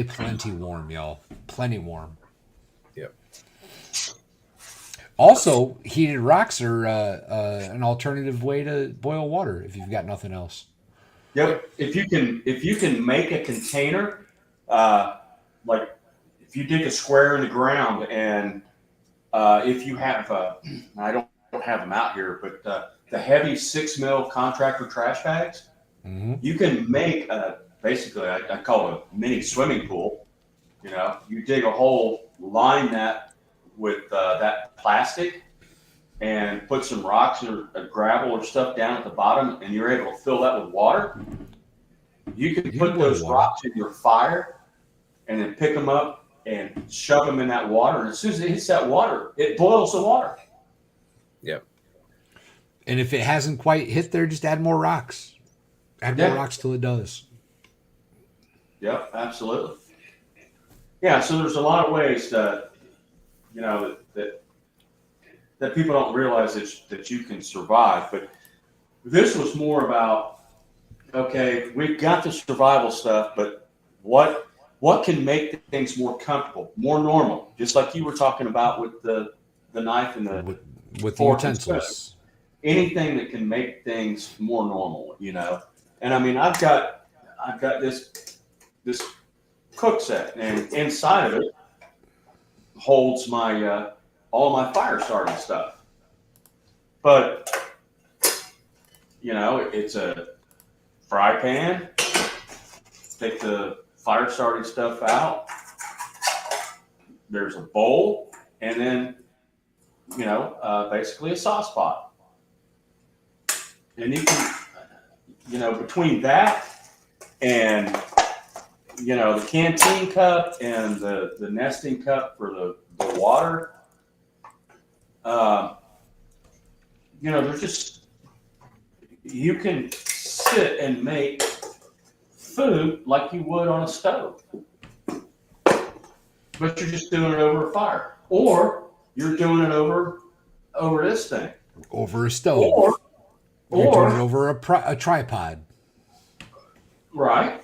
plenty warm, y'all. Plenty warm. Yep. Also, heated rocks are an alternative way to boil water if you've got nothing else. Yep. If you can make a container, like if you dig a square in the ground, and if you have, I don't have them out here, but the heavy 6 mil contractor trash bags, you can make basically I call it a mini swimming pool. You dig a hole, line that with that plastic, and put some rocks or gravel or stuff down at the bottom, and you're able to fill that with water. You can put those rocks in your fire and then pick them up and shove them in that water. And as soon as it hits that water, it boils the water. Yep. And if it hasn't quite hit there, just add more rocks. Add more rocks till it does. Yep, absolutely. Yeah, so there's a lot of ways that that people don't realize that you can survive. But this was more about, okay, we've got the survival stuff, but what can make things more comfortable, more normal? Just like you were talking about with the knife and the with the utensils. Anything that can make things more normal, And I mean, I've got this cook set, and inside of it holds my all my fire starting stuff. But it's a fry pan. Take the fire starting stuff out. There's a bowl, and then basically a sauce pot. And you can, between that and the canteen cup and the nesting cup for the water, there's just, you can sit and make food like you would on a stove, but you're just doing it over a fire, or you're doing it over this thing, over a stove, or you're doing it over a tripod, right?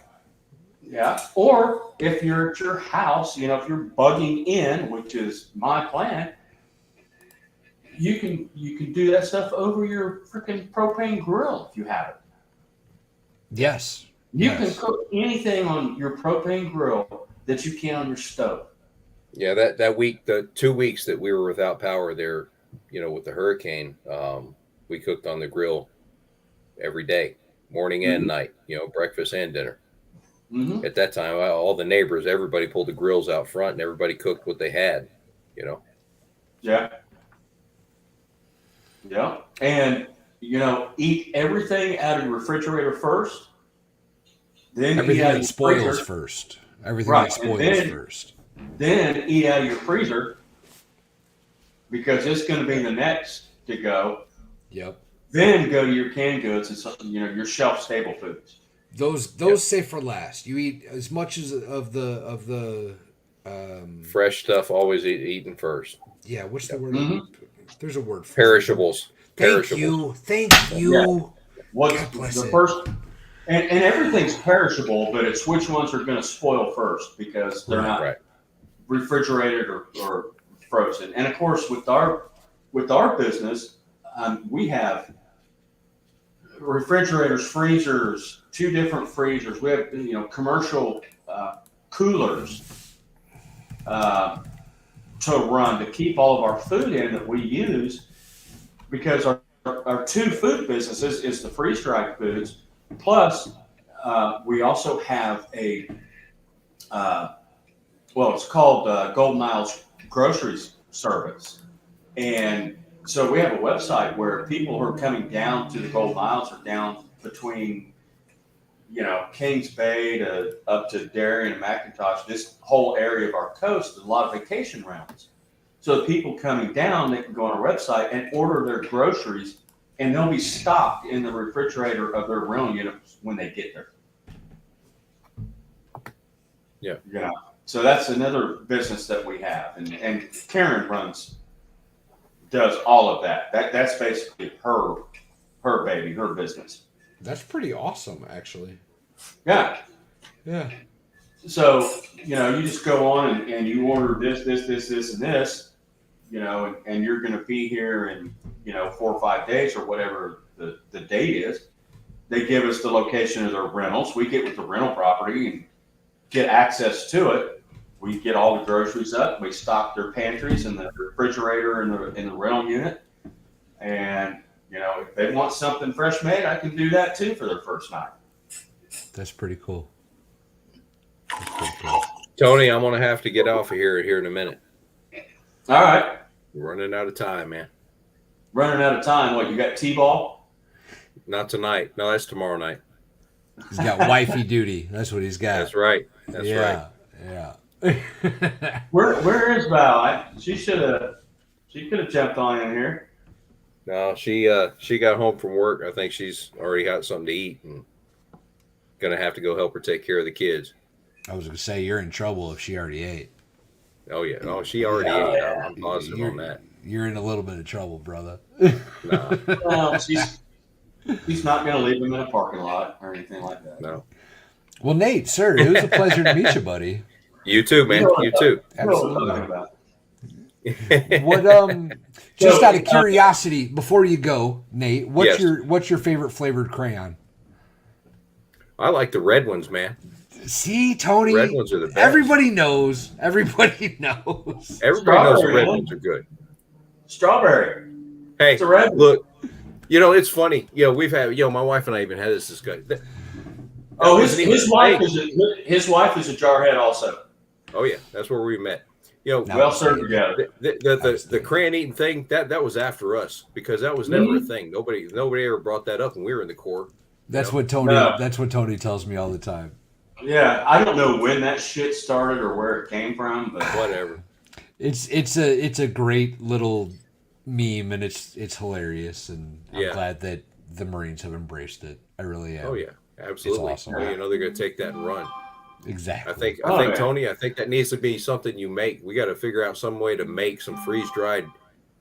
Yeah. Or if you're at your house, if you're bugging in, which is my plan, you can do that stuff over your freaking propane grill if you have it. Yes. You can cook anything on your propane grill that you can on your stove. Yeah, that week, the 2 weeks that we were without power there, with the hurricane, we cooked on the grill every day, morning and night, breakfast and dinner. Mm-hmm. At that time, all the neighbors, everybody pulled the grills out front, and everybody cooked what they had, Yeah. Yeah. And, eat everything out of your refrigerator first. Then everything eat out that of spoils freezer first. Everything that spoils first. Then eat out of your freezer, because it's going to be the next to go. Yep. Then go to your canned goods and your shelf stable foods. Those say for last. You eat as much as of the fresh stuff. Always eaten first. Yeah. What's the word? Mm-hmm. There's a word for perishables. Thank you. Yeah. What's the first? And everything's perishable, but it's which ones are going to spoil first, because they're not refrigerated or frozen. And of course, with our business, we have refrigerators, freezers, 2 different freezers. We have, commercial coolers to run to keep all of our food in that we use, because our 2 food businesses is the freeze dried foods. Plus, we also have it's called Golden Isles Groceries Service. And so we have a website where people who are coming down to the Golden Isles are down between, Kings Bay to up to Darien and McIntosh. This whole area of our coast is a lot of vacation rentals. So the people coming down, they can go on our website and order their groceries, and they'll be stocked in the refrigerator of their rental units when they get there. Yeah. Yeah. So that's another business that we have, and Karen does all of that. That's basically her baby, her business. That's pretty awesome, actually. Yeah. Yeah. So, you just go on and you order this, and this, and you're going to be here in, 4 or 5 days or whatever the date is. They give us the location of their rentals. We get with the rental property and get access to it. We get all the groceries up. We stock their pantries and the refrigerator in the rental unit. And, if they want something fresh made, I can do that too for their first night. That's pretty cool. Cool. Tony, I'm gonna have to get off of here in a minute. All right. We're running out of time, man. Running out of time. What, you got T-ball? Not tonight. No, that's tomorrow night. He's got wifey duty. That's what he's got. That's right. That's right. Yeah. Where is Val? She could have jumped on in here. No, she got home from work. I think she's already got something to eat and gonna have to go help her take care of the kids. I was gonna say you're in trouble if she already ate. Oh yeah. Oh, she already ate. I'm positive on that. You're in a little bit of trouble, brother. No. Well, she's not gonna leave him in a parking lot or anything like that. No. Well, Nate, sir, it was a pleasure to meet you, buddy. You too, man. You too. Absolutely. What just out of curiosity, before you go, Nate, what's your favorite flavored crayon? I like the red ones, man. See, Tony, red ones are the best. Everybody knows. Everybody knows the red ones are good. Strawberry. Hey, look, it's funny. We've had, my wife and I even had this discussion. His wife is a jarhead also. Oh yeah, that's where we met. Well served together. The crayon eating thing that was after us, because that was never a thing. Nobody ever brought that up when we were in the Corps. That's what Tony. No. That's what Tony tells me all the time. Yeah, I don't know when that shit started or where it came from, but whatever. It's a great little meme, and it's hilarious, and I'm glad that the Marines have embraced it. I really am. Oh yeah, absolutely. It's awesome. Well, they're going to take that and run. Exactly. I think Tony, I think that needs to be something you make. We got to figure out some way to make some freeze dried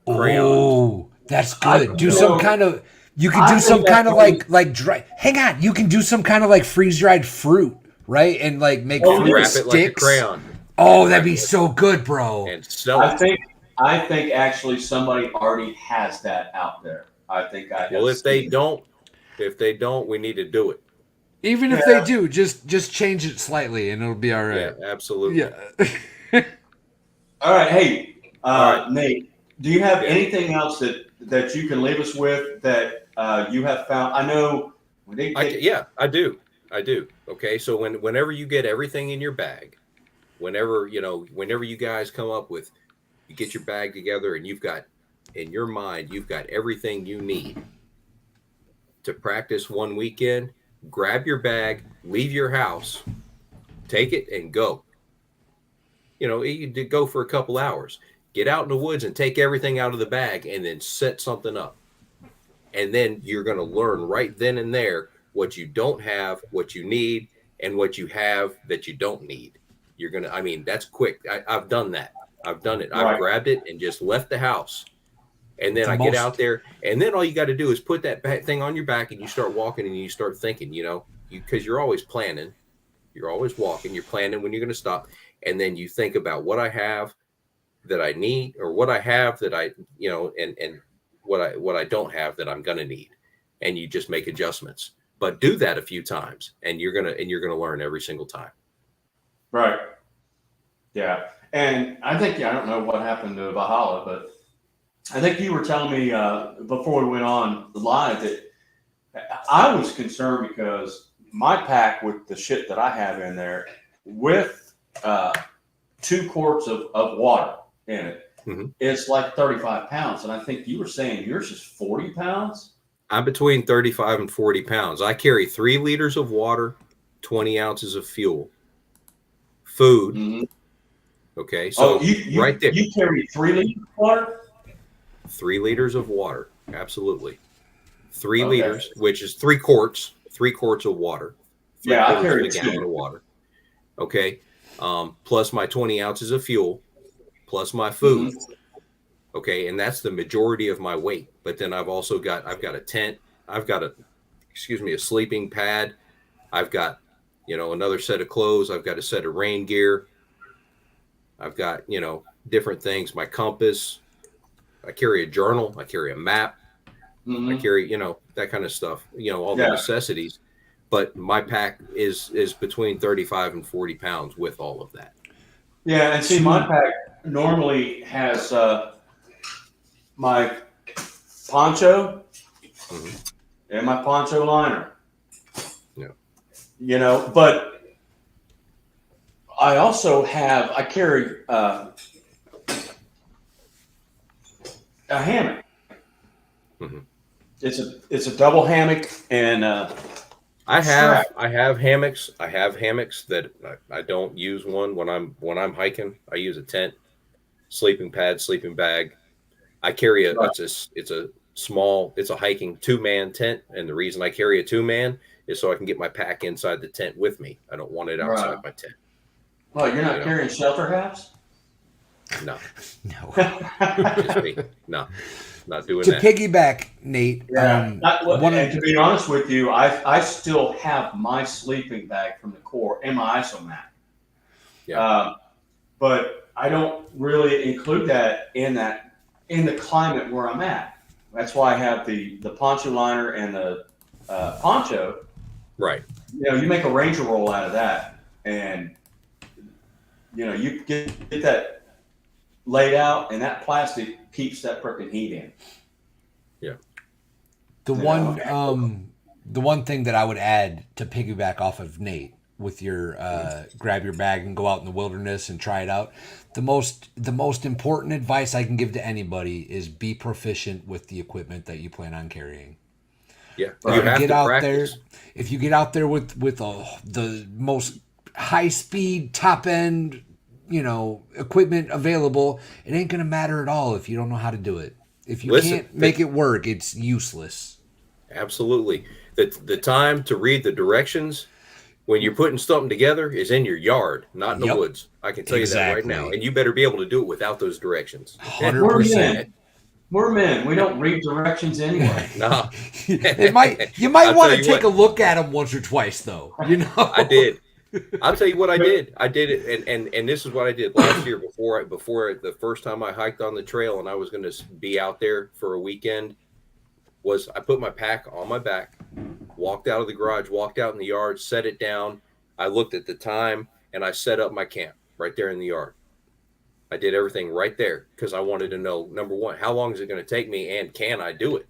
crayons. Oh, that's good. Do some kind of. You can do some kind of like dry. Hang on, you can do some kind of like freeze dried fruit, right? And like make fruit wrap sticks. It like a crayon. Oh, that'd be so good, bro. And sell it. I think actually somebody already has that out there. I think I. Well, if they don't, we need to do it. Even if they do, just change it slightly, and it'll be all right. Yeah, absolutely. Yeah. All right, hey, Nate, do you have anything else that you can leave us with that you have found? I know. I do. Okay, so whenever you get everything in your bag, whenever you guys come up with, you get your bag together, and you've got in your mind, you've got everything you need to practice one weekend. Grab your bag, leave your house, take it, and go. You go for a couple hours. Get out in the woods and take everything out of the bag, and then set something up. And then you're going to learn right then and there what you don't have, what you need, and what you have that you don't need. That's quick. I've done that. I've done it. Right. I've grabbed it and just left the house. And then get out there, and then all you got to do is put that thing on your back, and you start walking, and you start thinking, because you're always planning, you're always walking, you're planning when you're going to stop, and then you think about what I have that I need, or what I have that I, and what I don't have that I'm going to need, and you just make adjustments. But do that a few times, and you're gonna learn every single time. Right. Yeah. And I think, I don't know what happened to Valhalla, but I think you were telling me before we went on the live that I was concerned because my pack with the shit that I have in there with 2 quarts of water in it, it's like 35 pounds. And I think you were saying yours is 40 pounds? I'm between 35 and 40 pounds. I carry 3 liters of water, 20 ounces of fuel, food. Mm-hmm. Okay, so right there. You carry 3 liters of water? 3 liters of water, absolutely. 3 liters, which is 3 quarts of water. Yeah, I carry a gallon of water. Okay, plus my 20 ounces of fuel, plus my food. Mm-hmm. Okay, and that's the majority of my weight. But then I've got a tent. I've got a sleeping pad. I've got, another set of clothes. I've got a set of rain gear. I've got, different things. My compass. I carry a journal. I carry a map. Mm-hmm. I carry, that kind of stuff. All the necessities. But my pack is between 35 and 40 pounds with all of that. Yeah, and see, my pack normally has my poncho and my poncho liner. Yeah. But I carry a hammock. Mm-hmm. It's a double hammock, and I have hammocks. I have hammocks that I don't use one when I'm hiking. I use a tent, sleeping pad, sleeping bag. I carry it's a hiking 2-man tent, and the reason I carry a 2-man is so I can get my pack inside the tent with me. I don't want it outside my tent. Well, you're not carrying shelter hats? No. Just me. No. Not doing that. To piggyback, Nate. Yeah. And to be honest with you, I still have my sleeping bag from the Corps and my ISO mat. Yeah. But I don't really include that in the climate where I'm at. That's why I have the poncho liner and the poncho. Right. You make a Ranger roll out of that, and you get that laid out, and that plastic keeps that frickin' heat in. Yeah. The one thing that I would add to piggyback off of Nate with your grab your bag and go out in the wilderness and try it out. The most important advice I can give to anybody is be proficient with the equipment that you plan on carrying. Yeah. If you get out there with the most high speed, top end, equipment available, it ain't going to matter at all if you don't know how to do it. If you can't make it work, it's useless. Absolutely. The time to read the directions when you're putting something together is in your yard, not in the woods. I can tell you that right now. And you better be able to do it without those directions. 100%. We're men. We don't read directions anyway. No. You might want to take a look at them once or twice, though. I did. I'll tell you what I did. I did it, and this is what I did last year before the first time I hiked on the trail, and I was going to be out there for a weekend. Was I put my pack on my back, walked out of the garage, walked out in the yard, set it down. I looked at the time, and I set up my camp right there in the yard. I did everything right there because I wanted to know, number one, how long is it going to take me, and can I do it?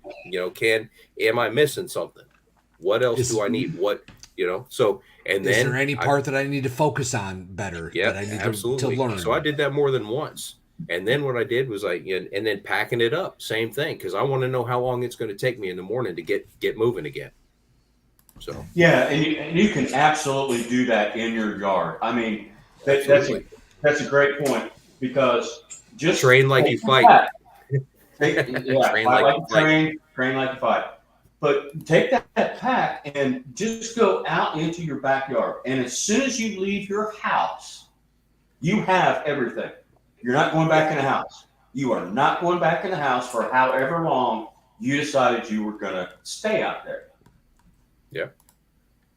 Am I missing something? What else do I need? So. And then, is there any part that I need to focus on better? Yeah, that I need absolutely. to learn? So I did that more than once. And then what I did was and then packing it up, same thing, because I want to know how long it's going to take me in the morning to get moving again. So and you can absolutely do that in your yard. I mean, that's a great point, because just train like you fight. Train like you fight. But take that pack and just go out into your backyard. And as soon as you leave your house, you have everything. You're not going back in the house. You are not going back in the house for however long you decided you were going to stay out there. Yeah.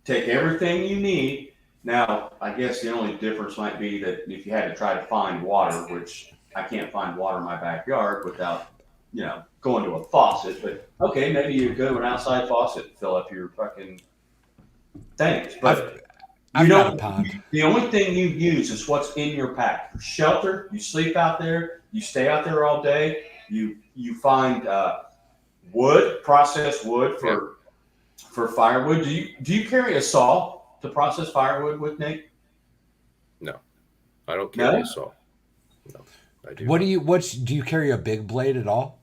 Take everything you need. Now, I guess the only difference might be that if you had to try to find water, which I can't find water in my backyard without going to a faucet, but okay, maybe you go to an outside faucet and fill up your fucking things. But you I've got a don't. pond. The only thing you use is what's in your pack. Your shelter. You sleep out there. You stay out there all day. You find wood, processed wood for firewood. Do you carry a saw to process firewood with, Nate? No, I don't carry No. a saw. No, I do. What not. do you carry a big blade at all?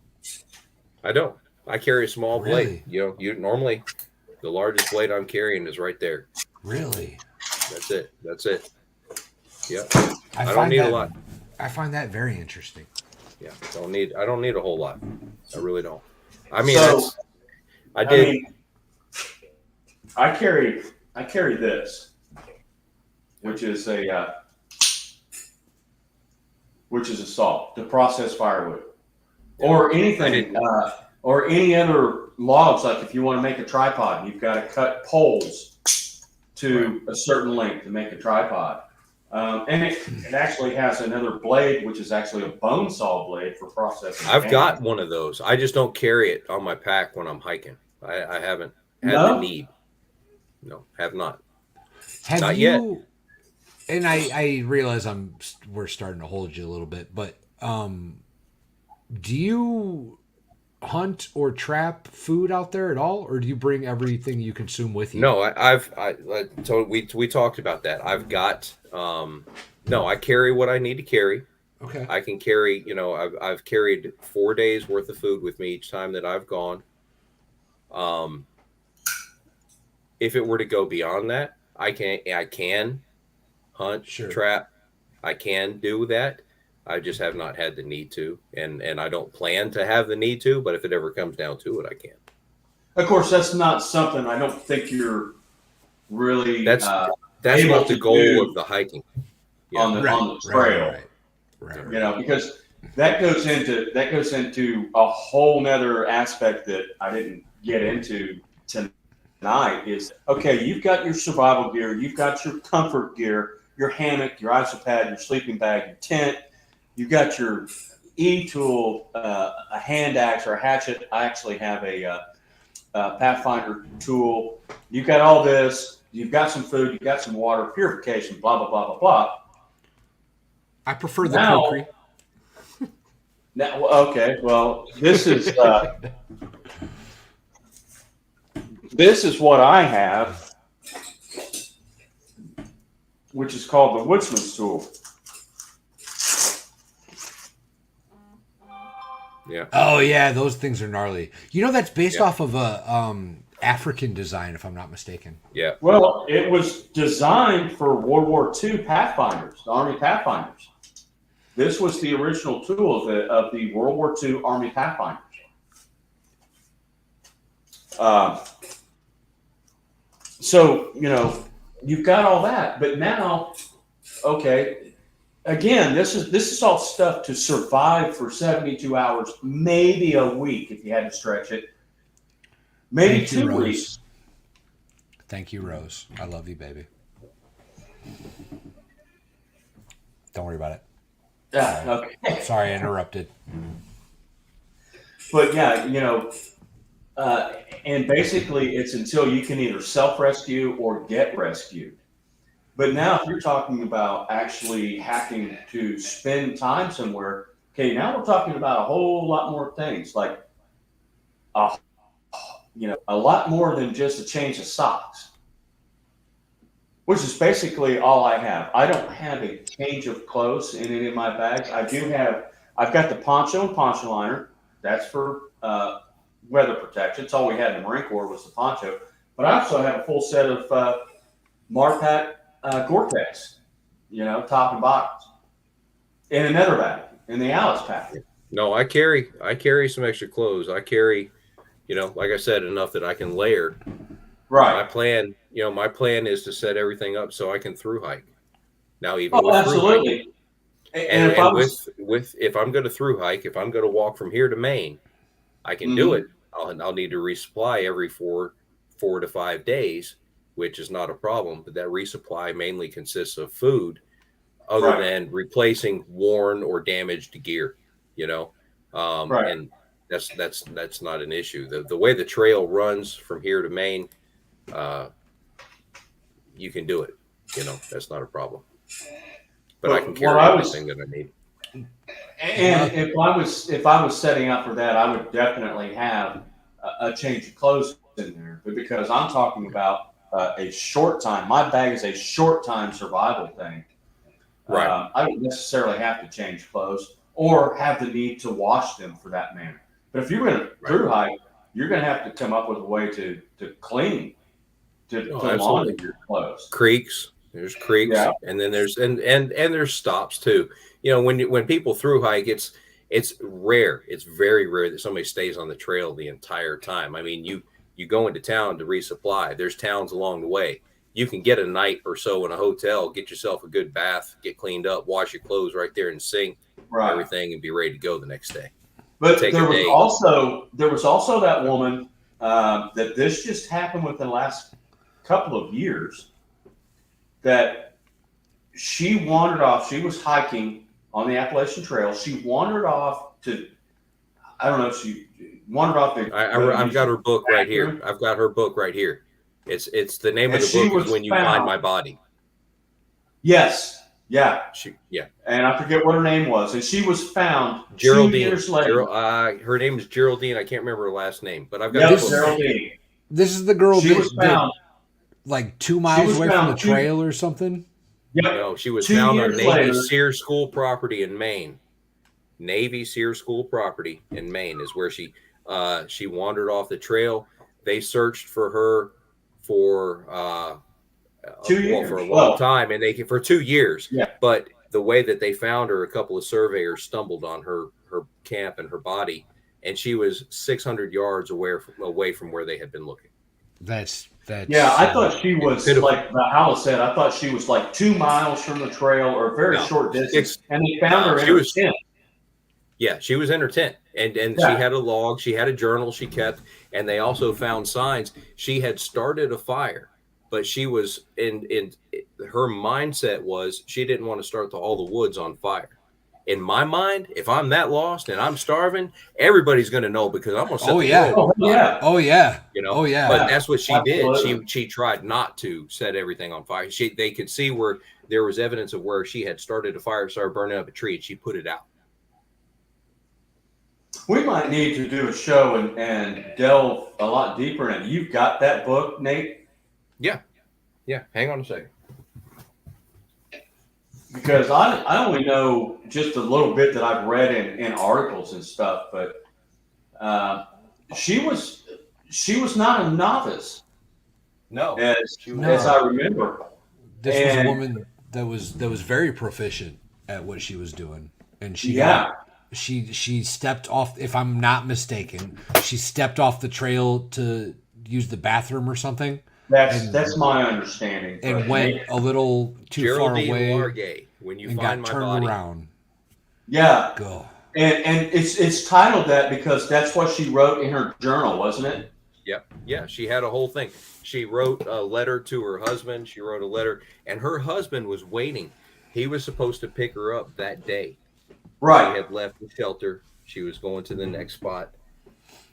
I don't. I carry a small Really? blade. You normally the largest blade I'm carrying is right there. Really? That's it. That's it. Yep. I don't find need that a lot. I find that very interesting. Yeah. I don't need a whole lot. I really don't. I mean, So I I did. mean, I carry this, which is a saw to process firewood, or anything, or any other logs. Like if you want to make a tripod, you've got to cut poles to a certain length to make a tripod. And it actually has another blade, which is actually a bone saw blade for processing. I've got one of those. I just don't carry it on my pack when I'm hiking. I haven't had the No? need. No, have not. Have Not you? yet. And I realize we're starting to hold you a little bit, but do you hunt or trap food out there at all, or do you bring everything you consume with you? No, so we talked about that. I've got no, I carry what I need to carry. Okay. I can carry, I've carried 4 days worth of food with me each time that I've gone. If it were to go beyond that, I can hunt, Sure. trap. I can do that. I just have not had the need to, and I don't plan to have the need to. But if it ever comes down to it, I can. Of course, that's not something I don't think you're really That's able not the to goal do of the hiking. Yeah. on the trail. Right. Because that goes into a whole nother aspect that I didn't get into tonight. Is okay. You've got your survival gear. You've got your comfort gear, your hammock, your isopad, your sleeping bag, your tent. You've got your e-tool, a hand axe or a hatchet. I actually have a Pathfinder tool. You've got all this. You've got some food. You've got some water, purification, blah, blah, blah, blah, blah. I prefer the Now- kukri. Now, okay, well, this is what I have, which is called the woodsman's tool. Yeah. Oh yeah, those things are gnarly. You know that's based off of a African design, if I'm not mistaken. Yeah. Well, it was designed for World War II Pathfinders, the Army Pathfinders. This was the original tool of the World War II Army Pathfinders. So, you've got all that, but now, okay, again, this is all stuff to survive for 72 hours, maybe a week if you had to stretch it, maybe Thank you, 2 Rose. weeks. Thank you, Rose. I love you, baby. Don't worry about it. Yeah, okay. Sorry, I interrupted. But yeah, and basically it's until you can either self-rescue or get rescued. But now if you're talking about actually having to spend time somewhere, okay, now we're talking about a whole lot more things, like a lot more than just a change of socks, which is basically all I have. I don't have a change of clothes in any of my bags. I've got the poncho and poncho liner. That's for weather protection. It's all we had in the Marine Corps was the poncho. But I also have a full set of Marpat Gore-Tex, top and bottoms, in another bag, in the Alice pack. No, I carry some extra clothes. I carry, like I said, enough that I can layer. Right. My plan is to set everything up so I can through hike. Now, even with absolutely. through hiking, if I'm going to through hike, if I'm going to walk from here to Maine, I can do it. I'll need to resupply every 4 to 5 days, which is not a problem. But that resupply mainly consists of food, other than replacing worn or damaged gear. Right. And That's not an issue. The way the trail runs from here to Maine, you can do it. That's not a problem. But I can But what carry I was, everything that I need. and if I was setting up for that, I would definitely have a change of clothes in there. But because I'm talking about a short time, my bag is a short time survival thing. Right. I don't necessarily have to change clothes or have the need to wash them for that matter. But if you're going to through hike, you're going to have to come up with a way to clean, to launder Absolutely. your clothes. Creeks. There's creeks, Yeah. and then there's stops too. When people through hike, it's rare. It's very rare that somebody stays on the trail the entire time. I mean, you go into town to resupply. There's towns along the way. You can get a night or so in a hotel, get yourself a good bath, get cleaned up, wash your clothes right there and sink everything, and be ready to go the next day. But there was also that woman that this just happened within the last couple of years that she wandered off. She was hiking on the Appalachian Trail. She wandered off to, I don't know if she wandered off. I've got her book right here. I've got her book right here. It's the name of the book is When You Find My Body. Yes. Yeah. Yeah. And I forget what her name was. And she was found Geraldine. 2 years later. Her name is Geraldine. I can't remember her last name, but I've got Geraldine. This is the girl she was found like 2 miles away from the trail or something. Yep. No, she was found on Navy Sears School property in Maine. Navy Sears School property in Maine is where she wandered off the trail. They searched for her for 2 years. For a long time, and for 2 years. Yeah. But the way that they found her, a couple of surveyors stumbled on her camp and her body, and she was 600 yards away from where they had been looking. That's yeah. I thought she was like Alice said. I thought she was like 2 miles from the trail or a very short distance, and they found her in her tent. Yeah, she was in her tent, and she had a log, she had a journal she kept, and they also found signs. She had started a fire, but she was in her mindset was she didn't want to start all the woods on fire. In my mind, if I'm that lost and I'm starving, everybody's going to know because I'm going to set the world on fire. Oh yeah. But that's what she did. She tried not to set everything on fire. They could see where there was evidence of where she had started a fire, started burning up a tree, and she put it out. We might need to do a show and delve a lot deeper in it. You've got that book, Nate? Yeah. Hang on a second. Because I only know just a little bit that I've read in articles and stuff, but she was not a novice. No, as I remember. This was a woman that was very proficient at what she was doing, and she stepped off. If I'm not mistaken, she stepped off the trail to use the bathroom or something. That's my understanding. And went a little too far away. Largay, when you and find got my turned body. around. Yeah. Go. And it's titled that because that's what she wrote in her journal, wasn't it? Yep. Yeah, she had a whole thing. She wrote a letter to her husband. She wrote a letter, and her husband was waiting. He was supposed to pick her up that day. Right. She had left the shelter. She was going to the next spot.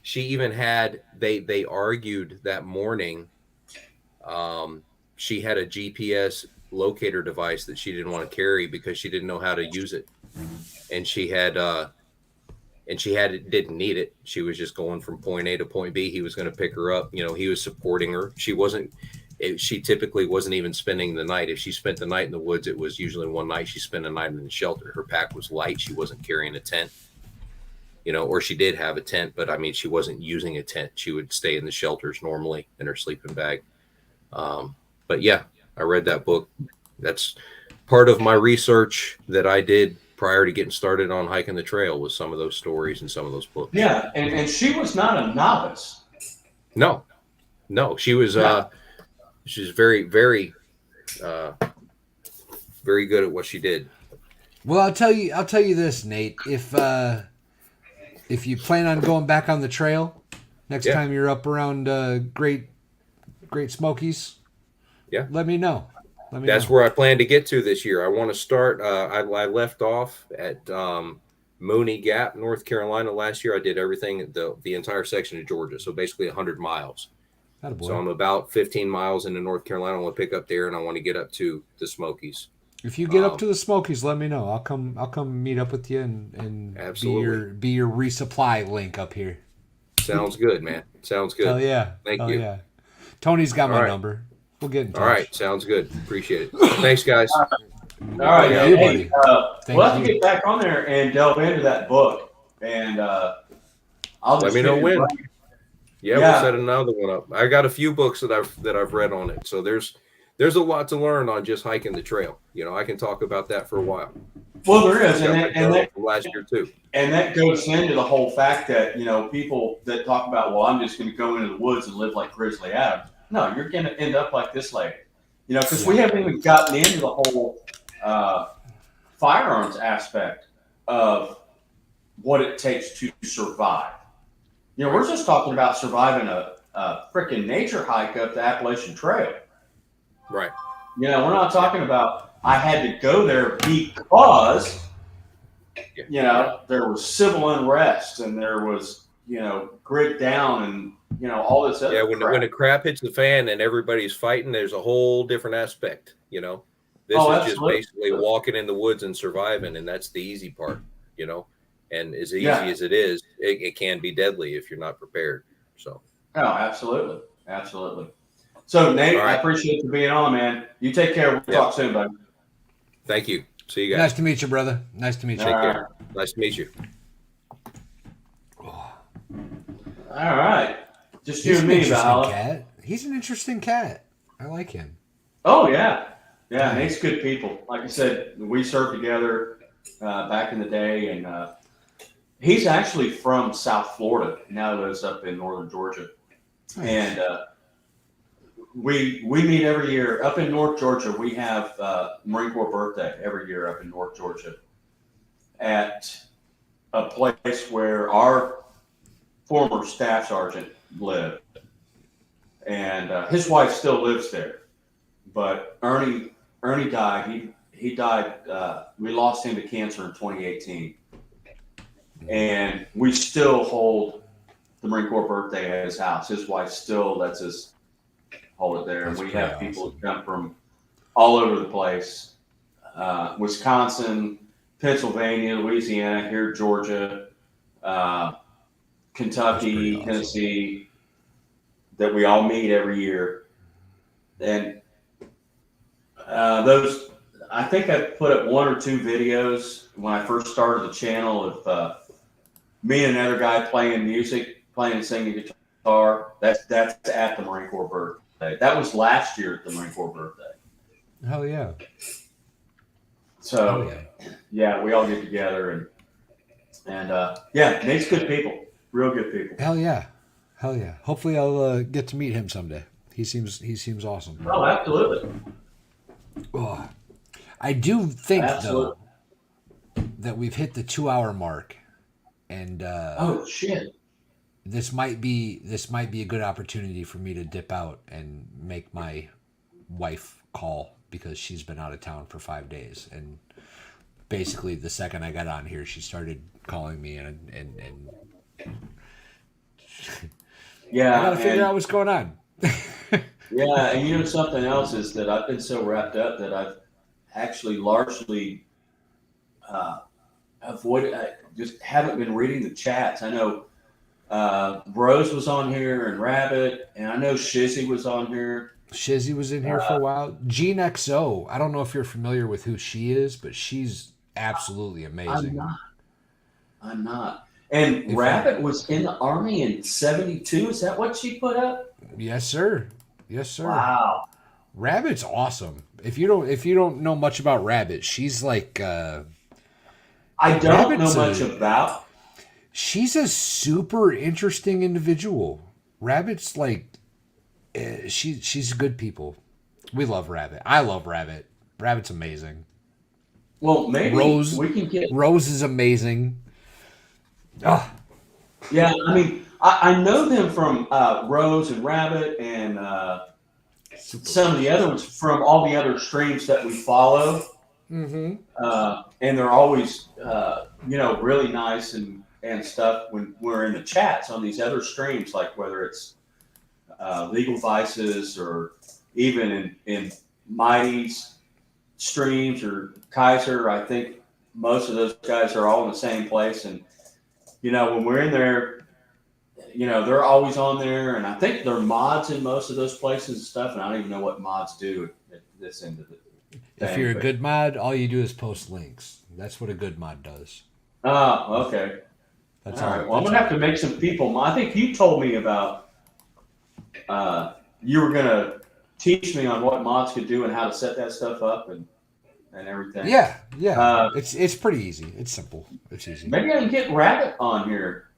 She even had, they argued that morning. She had a GPS locator device that she didn't want to carry because she didn't know how to use it. And she didn't need it. She was just going from point A to point B. He was going to pick her up. He was supporting her. She typically wasn't even spending the night. If she spent the night in the woods, it was usually one night she spent a night in the shelter. Her pack was light. She wasn't carrying a tent, or she did have a tent, but I mean, she wasn't using a tent. She would stay in the shelters normally in her sleeping bag. But yeah, I read that book. That's part of my research that I did prior to getting started on hiking the trail was some of those stories and some of those books. Yeah. And she was not a novice. No, she was, she's very, very, very good at what she did. Well, I'll tell you this, Nate, if you plan on going back on the trail next time you're up around Great Smokies, let me know. That's where I plan to get to this year. I want to start. I left off at Mooney Gap, North Carolina last year. I did everything, the entire section of Georgia. So basically 100 miles. So I'm about 15 miles into North Carolina. I want to pick up there and I want to get up to the Smokies. If you get up to the Smokies, let me know. I'll come meet up with you and absolutely. be your resupply link up here. Sounds good, man. Sounds good. Hell yeah. Thank you. Yeah. Tony's got my number. We'll get in touch. All right. Sounds good. Appreciate it. Thanks, guys. All right. Yeah, Hey, we'll have to get back on there and delve into that book. And I'll just let me know when. Yeah, we'll set another one up. I got a few books that I've read on it. So there's a lot to learn on just hiking the trail. I can talk about that for a while. Well, there is, and that last year too. And that goes into the whole fact that people that talk about, well, I'm just going to go into the woods and live like Grizzly Adams. No, you're going to end up like this lady. Because we haven't even gotten into the whole firearms aspect of what it takes to survive. We're just talking about surviving a freaking nature hike up the Appalachian Trail. Right. We're not talking about I had to go there because there was civil unrest and there was grit down and all this other crap. When the crap hits the fan and everybody's fighting, there's a whole different aspect. This is absolutely. just basically walking in the woods and surviving, and that's the easy part. And as easy as it is, it can be deadly if you're not prepared. So. Oh, absolutely. So, Nate, right. I appreciate you being on, man. You take care. We'll talk soon, buddy. Thank you. See you guys. Nice to meet you, brother. Nice to meet you. Take care. Nice to meet you. All right. Just you and me, Valhalla. Cat. He's an interesting cat. I like him. Oh, yeah. Yeah, Nate's good people. Like I said, we served together back in the day, and he's actually from South Florida. Now lives up in northern Georgia. Nice. And we meet every year. Up in North Georgia, we have Marine Corps birthday every year up in North Georgia at a place where our former staff sergeant lived. And his wife still lives there. But Ernie died. He died. We lost him to cancer in 2018. And we still hold the Marine Corps birthday at his house. His wife still lets us hold it there. That's and we have people who come from all over the place. Wisconsin, Pennsylvania, Louisiana, here, Georgia, Kentucky, Tennessee, that we all meet every year. And I think I put up one or two videos when I first started the channel of me and another guy playing music, playing and singing guitar. That's at the Marine Corps birthday. That was last year at the Marine Corps birthday. Hell yeah. So, yeah, we all get together and Nate's good people, real good people. Hell yeah. Hopefully I'll get to meet him someday. He seems awesome. Oh, absolutely. Oh, I do think though that we've hit the 2-hour mark, and oh shit, this might be a good opportunity for me to dip out and make my wife call because she's been out of town for 5 days, and basically the second I got on here, she started calling me and yeah, I gotta figure out what's going on. Yeah, and something else is that I've been so wrapped up that I've actually largely avoided. I just haven't been reading the chats. I know Rose was on here and Rabbit, and I know Shizzy was on here. Shizzy was in here for a while. Gene XO. I don't know if you're familiar with who she is, but she's absolutely amazing. I'm not. And Rabbit was in the Army in 1972. Is that what she put up? Yes, sir. Wow. Rabbit's awesome. If you don't know much about Rabbit, she's like I don't know much about. She's a super interesting individual. Rabbit's like she's good people. We love Rabbit. I love Rabbit. Rabbit's amazing. Well, maybe we can get Rose is amazing. Oh. Yeah, I mean, I know them from Rose and Rabbit and some of the other ones from all the other streams that we follow. Mm-hmm. And they're always, really nice and stuff when we're in the chats on these other streams, like whether it's Legal Vices or even in Mighty's streams or Kaiser. I think most of those guys are all in the same place. And, when we're in there, they're always on there. And I think they're mods in most of those places and stuff. And I don't even know what mods do at this end of the If thing. you're a But, good mod, all you do is post links. That's what a good mod does. okay. That's All all. right. Well, I'm That's gonna have all. to make some people. I think you told me about you were gonna teach me on what mods could do and how to set that stuff up and everything. Yeah, yeah. Uh, It's pretty easy. It's simple. It's easy. maybe I can get Rabbit on here.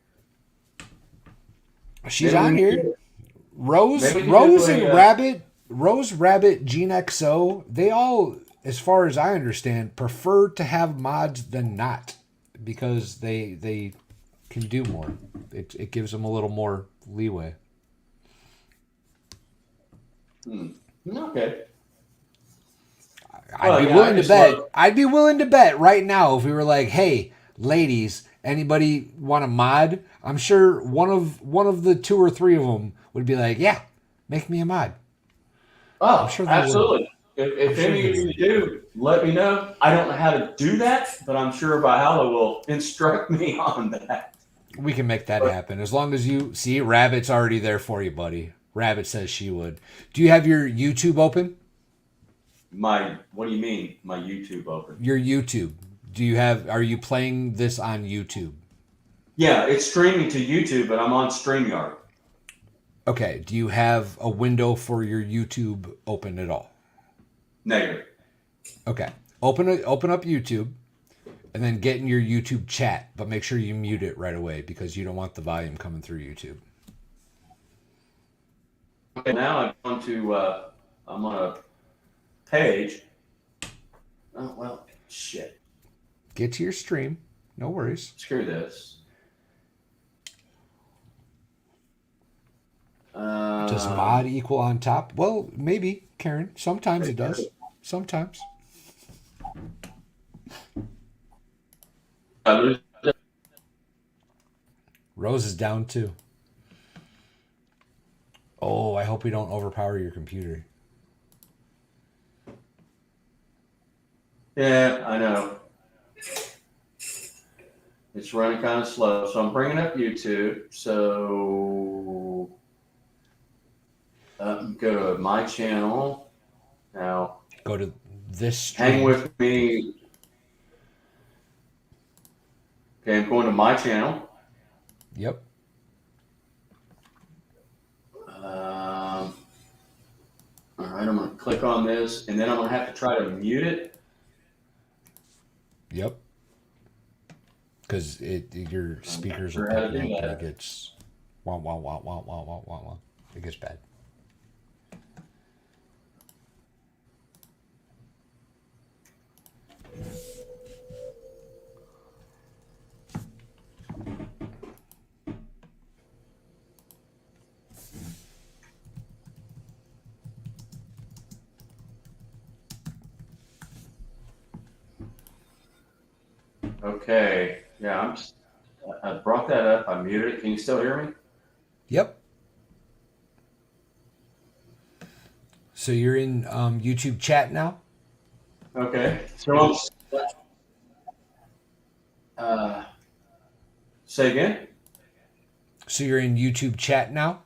She's Maybe on we here. can- Rose, maybe we can Rose do and a, Rabbit, Rose, Rabbit, Gene XO. They all, as far as I understand, prefer to have mods than not because they can do more. It gives them a little more leeway. Okay. I'd Well, be yeah, willing I to just bet. love. I'd be willing to bet right now if we were like, "Hey, ladies, anybody want a mod?" I'm sure one of the two or three of them would be like, "Yeah, make me a mod." I'm Oh, sure they would. absolutely. I'm If sure any they of you would. do, let me know. I don't know how to do that, but I'm sure Valhalla will instruct me on that. We can make that But happen as long as you see Rabbit's already there for you, buddy. Rabbit says she would. Do you have your YouTube open? what do you mean? My YouTube open? Your YouTube. Do you have? Are you playing this on YouTube? Yeah, it's streaming to YouTube, but I'm on StreamYard. Okay. Do you have a window for your YouTube open at all? Negative. Okay. Open up YouTube and then get in your YouTube chat, but make sure you mute it right away because you don't want the volume coming through YouTube. Okay, now I'm on a page. Oh well, shit. Get to your stream. No worries. Screw this. Does mod equal on top? Well, maybe, Karen. Sometimes it does. Sometimes. Rose is down too. Oh, I hope we don't overpower your computer. Yeah, I know. It's running kind of slow, so I'm bringing up YouTube. So go to my channel now. Go to this stream. Hang with me. Okay, I'm going to my channel. Yep. All right, I'm going to click on this, and then I'm going to have to try to mute it. Yep. Because your speakers sure will how to pick do it up and that. it gets wah wah wah wah wah wah wah wah. It gets bad. Okay. Yeah, I brought that up. I muted it. Can you still hear me? Yep. So you're in YouTube chat now? Okay. So say again? So you're in YouTube chat now?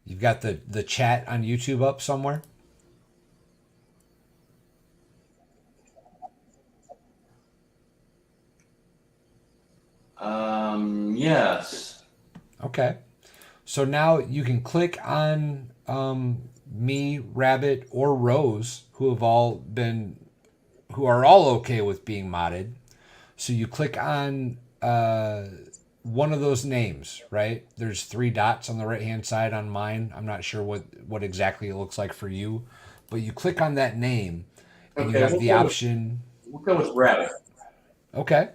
You've got the chat on YouTube up somewhere? Yes. Okay. So now you can click on me, Rabbit, or Rose, who are all okay with being modded. So you click on one of those names, right? There's 3 dots on the right hand side on mine. I'm not sure what exactly it looks like for you, but you click on that name and you Okay, have the option. We'll go with Rabbit. Okay.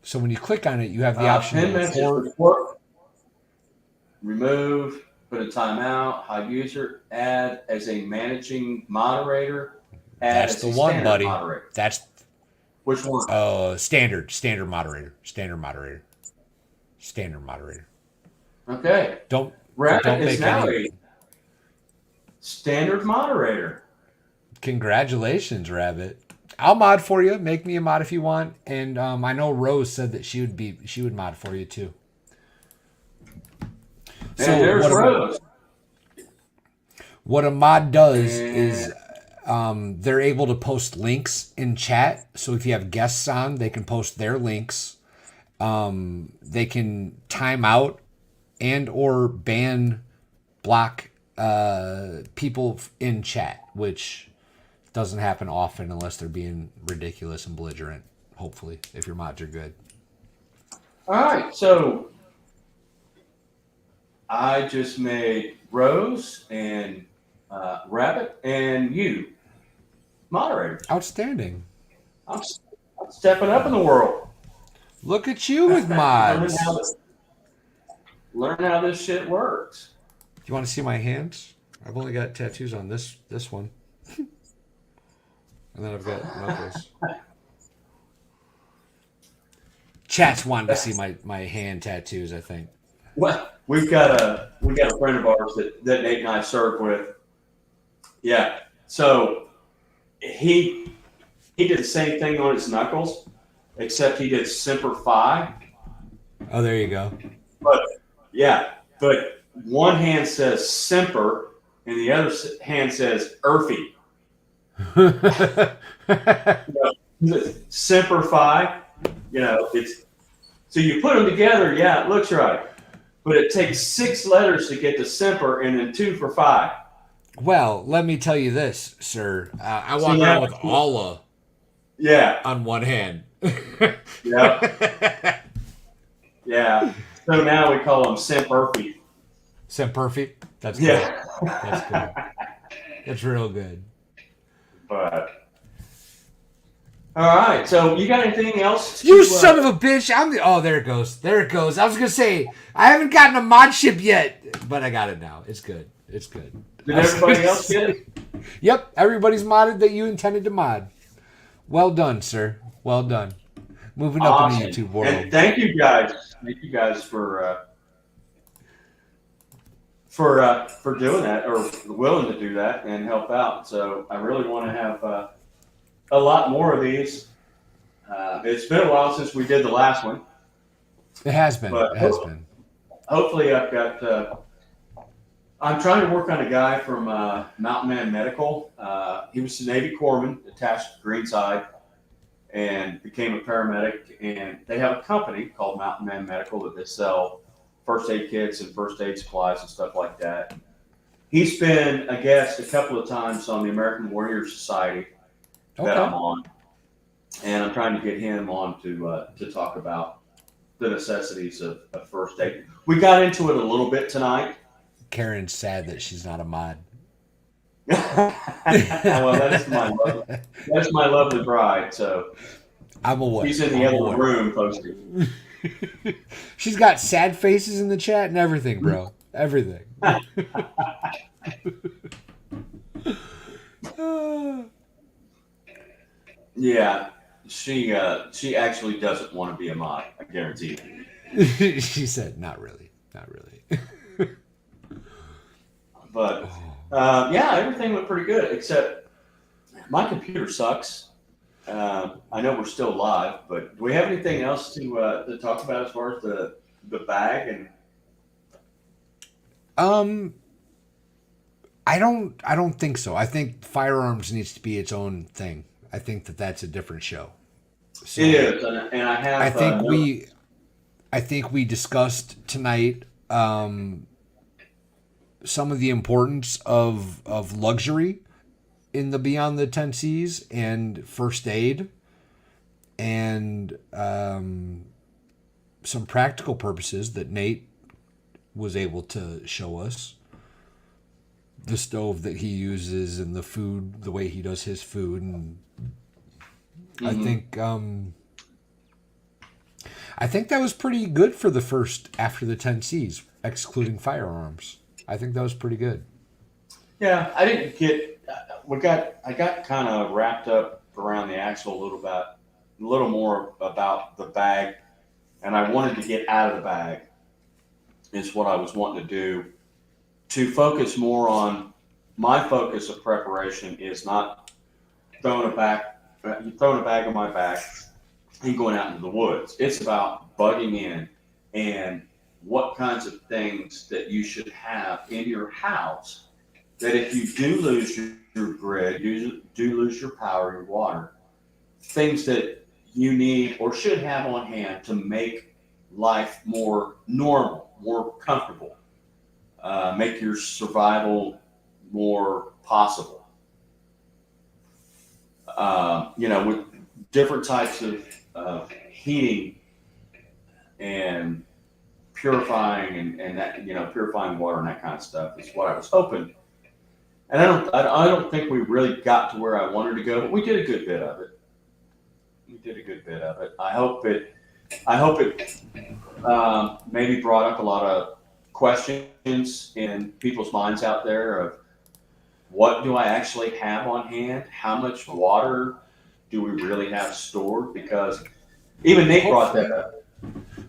So when you click on it, you have the option Pin to message report. report. Remove. put a timeout, hide user, add as a managing moderator, add That's as the a one, standard buddy. moderator. That's Which one? standard moderator. Okay. Don't Rabbit is make now any. a standard moderator. Congratulations, Rabbit. I'll mod for you. Make me a mod if you want. And I know Rose said that she would mod for you too. And there's Rose. What a mod does is they're able to post links in chat. So if you have guests on, they can post their links. They can time out and or block people in chat, which doesn't happen often unless they're being ridiculous and belligerent. Hopefully, if your mods are good. All right, so I just made Rose and Rabbit and you moderator. Outstanding. I'm stepping up in the world. Look at you with mods. Learn how this shit works. Do you want to see my hands? I've only got tattoos on this one. And then I've got knuckles. Chat's wanting to see my hand tattoos, I think. Well, we got a friend of ours that Nate and I served with. Yeah. So he did the same thing on his knuckles, except he did Semper Fi. Oh, there you go. But one hand says Semper and the other hand says Earthy. Semper Fi, it's so you put them together, yeah, it looks right, but it takes 6 letters to get to Semper and then 2 for Fi. Well, let me tell you this, sir. I walk around with Allah on one hand. Yeah. Yeah. So now we call them Semperfi. Semperfi? That's good. Yeah. That's good. That's real good. But all right. So you got anything else? You son of a bitch! Oh, there it goes. There it goes. I was gonna say I haven't gotten a mod ship yet, but I got it now. It's good. It's good. Did everybody else get it? Yep. Everybody's modded that you intended to mod. Well done, sir. Well done. Moving up in the YouTube world. And thank you guys. Thank you guys for doing that or willing to do that and help out. So I really want to have a lot more of these. It's been a while since we did the last one. It has been. But it has been. Hopefully, I've got. I'm trying to work on a guy from Mountain Man Medical. He was a Navy corpsman attached to Greenside and became a paramedic. And they have a company called Mountain Man Medical that they sell first aid kits and first aid supplies and stuff like that. He's been a guest a couple of times on the American Warrior Society that I'm on. And I'm trying to get him on to talk about the necessities of first aid. We got into it a little bit tonight. Karen's sad that she's not a mod. Well, that's my lovely bride. So I'm aware. She's in the other room posting. She's got sad faces in the chat and everything, bro. Everything. Yeah, she actually doesn't want to be a mod. I guarantee you. She said, "Not really, not really." But yeah, everything went pretty good except my computer sucks. I know we're still live, but do we have anything else to talk about as far as the bag and? I don't think so. I think firearms needs to be its own thing. I think that's a different show. So it is, and I have. I think we discussed tonight some of the importance of luxury in the Beyond the 10 Seas and first aid and some practical purposes that Nate was able to show us. The stove that he uses and the food, the way he does his food. And I think that was pretty good for the first after the 10 Seas, excluding firearms. I think that was pretty good. Yeah, I didn't get. I got kind of wrapped up around the axle a little more about the bag, and I wanted to get out of the bag. Is what I was wanting to do to focus more on my focus of preparation is not throwing a bag on my back and going out into the woods. It's about bugging in and what kinds of things that you should have in your house that if you do lose your grid, you do lose your power, your water, things that you need or should have on hand to make life more normal, more comfortable, make your survival more possible. With different types of heating and purifying and that purifying water and that kind of stuff is what I was hoping. And I don't think we really got to where I wanted to go, but we did a good bit of it. We did a good bit of it. I hope it maybe brought up a lot of questions in people's minds out there of what do I actually have on hand? How much water do we really have stored? Because even Nate brought that up.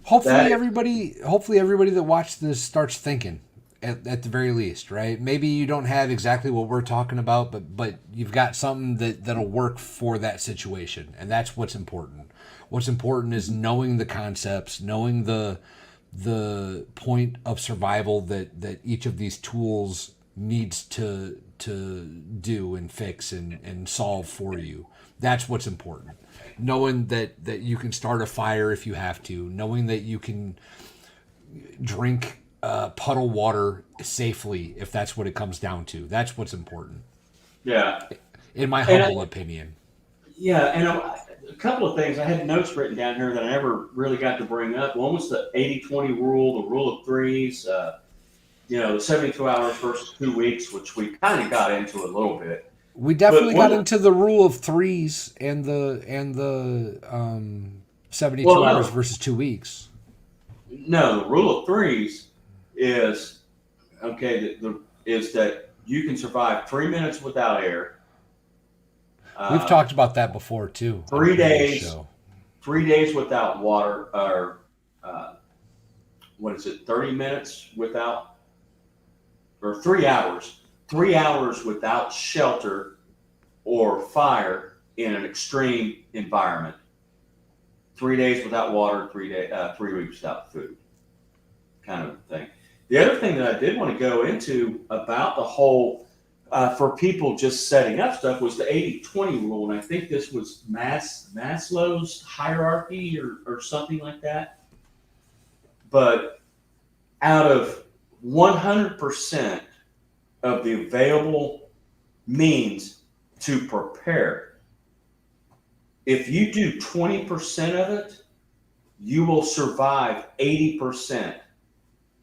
Hopefully That everybody that watched this starts thinking at the very least, right? Maybe you don't have exactly what we're talking about, but you've got something that'll work for that situation, and that's what's important. What's important is knowing the concepts, knowing the point of survival that each of these tools needs to do and fix and solve for you. That's what's important. Knowing that you can start a fire if you have to, knowing that you can drink puddle water safely if that's what it comes down to. That's what's important, Yeah, in my humble opinion. yeah, and a couple of things I had notes written down here that I never really got to bring up. One was the 80-20 rule, the rule of threes. The 72 hours versus 2 weeks, which we kind of got into a little bit. We definitely But got into the rule of threes and the 72 hours no, versus 2 weeks. no, the rule of threes is okay. Is that you can survive 3 minutes without air. We've talked about that before too. On a 3 previous days, show. 3 days without water, or what is it? 30 minutes without, or 3 hours. 3 hours without shelter or fire in an extreme environment. 3 days without water, 3 weeks without food, kind of thing. The other thing that I did want to go into about the whole, for people just setting up stuff, was the 80-20 rule. And I think this was Maslow's hierarchy or something like that. But out of 100% of the available means to prepare, if you do 20% of it, you will survive 80%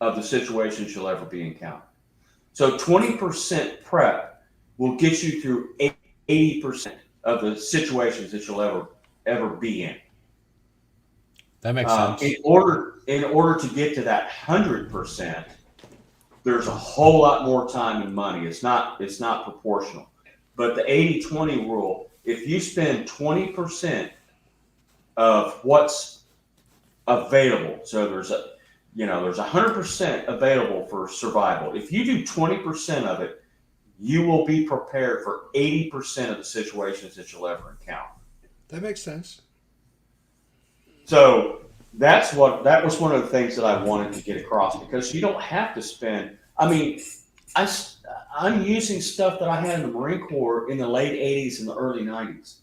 of the situations you'll ever be encountered. So 20% prep will get you through 80% of the situations that you'll ever be in. That makes sense. In order to get to that 100%, there's a whole lot more time and money. It's not proportional. But the 80-20 rule, if you spend 20% of what's available, so there's 100% available for survival. If you do 20% of it, you will be prepared for 80% of the situations that you'll ever encounter. That makes sense. So that was one of the things that I wanted to get across, because you don't have to spend. I mean, I'm using stuff that I had in the Marine Corps in the late 80s and the early 90s.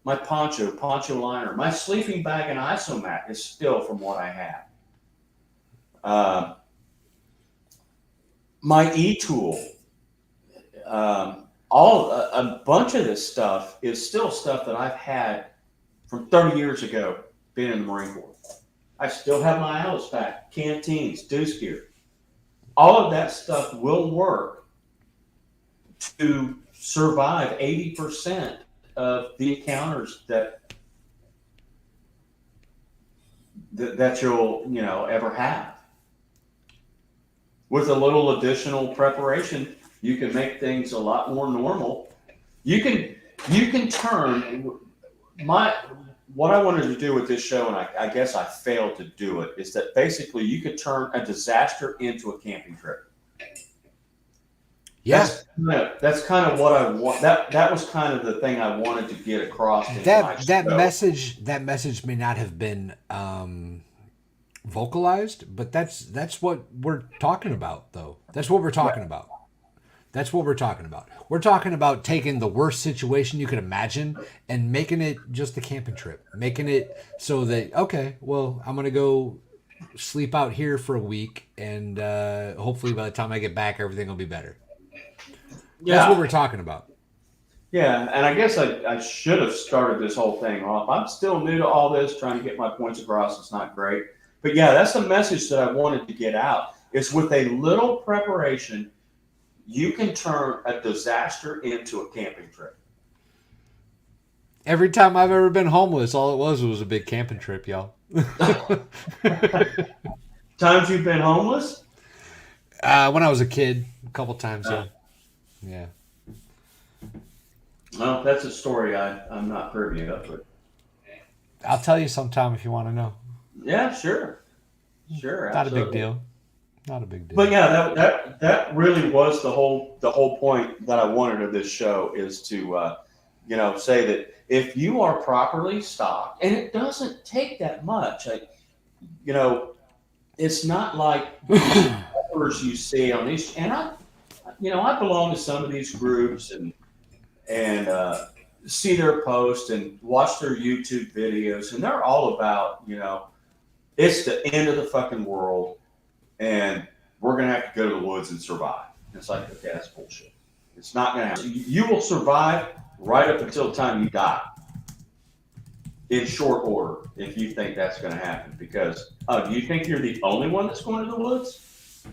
My poncho liner, my sleeping bag and isomat is still from what I have. My e-tool, a bunch of this stuff is still stuff that I've had from 30 years ago, being in the Marine Corps. I still have my Alice pack, canteens, deuce gear. All of that stuff will work to survive 80% of the encounters that you'll ever have. with a little additional preparation, you can make things a lot more normal. You can turn my what I wanted to do with this show, and I guess I failed to do it, is that basically you could turn a disaster into a camping trip. Yeah. That's kind of what I want. That was kind of the thing I wanted to get across in my That show. message may not have been vocalized, but that's what we're talking about, though. That's what we're talking about. That's what we're talking about. We're talking about taking the worst situation you could imagine and making it just a camping trip. Making it so that, okay, well, I'm going to go sleep out here for a week, and hopefully by the time I get back, everything will be better. That's what Yeah, we're talking about. yeah, and I guess I should have started this whole thing off. I'm still new to all this, trying to get my points across. It's not great, but yeah, that's the message that I wanted to get out. Is with a little preparation, you can turn a disaster into a camping trip. Every time I've ever been homeless, all it was a big camping trip, y'all. Times you've been homeless? When I was a kid, a couple times, yeah. Yeah. Well, that's a story I'm not privy of, but I'll tell you sometime if you want to know. yeah, sure, sure, Not a big absolutely. deal. Not a big deal. But yeah, that really was the whole point that I wanted of this show is to say that if you are properly stocked, and it doesn't take that much, you know, it's not like these numbers you see on these, and I belong to some of these groups and see their posts and watch their YouTube videos, and they're all about it's the end of the fucking world, and we're gonna have to go to the woods and survive. And it's like, okay, that's bullshit. It's not gonna happen. You will survive right up until the time you die in short order if you think that's gonna happen. Because do you think you're the only one that's going to the woods?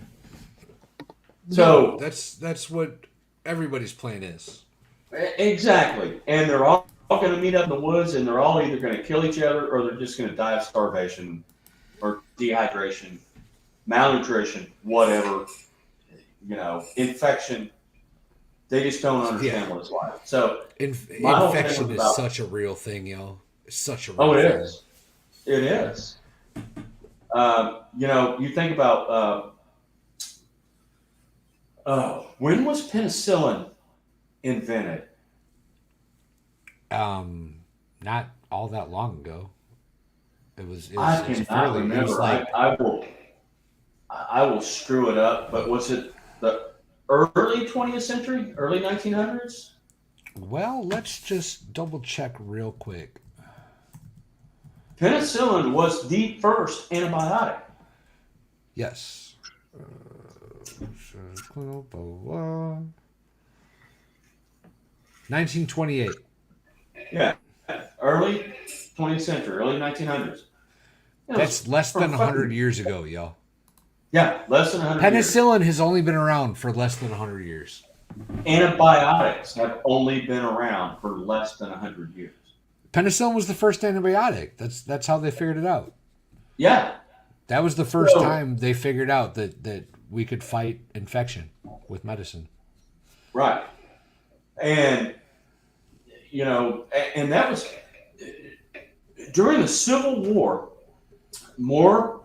No, So that's what everybody's plan is. exactly, and they're all going to meet up in the woods, and they're all either going to kill each other or they're just going to die of starvation or dehydration, malnutrition, whatever, infection. They just don't Yeah. understand what it's like. So my whole thing Infection was is about, such a real thing, y'all. It's such a oh, real it thing. is, it is. You think about, when was penicillin invented? Not all that long ago. I It's a cannot fairly, it was remember. I, like, I will I will screw it up, but was it the early 20th century, early 1900s? well, let's just double check real quick. Penicillin was the first antibiotic. Yes. 1928. Yeah, early 20th century, early 1900s. It That's was less from than 100 fucking, years ago, y'all. yeah, less than 100 years. Penicillin has only been around for less than 100 years. Antibiotics have only been around for less than 100 years. Penicillin was the first antibiotic. That's how they figured it out. Yeah. That was the first So, time they figured out that we could fight infection with medicine. right. And, and that was during the Civil War, more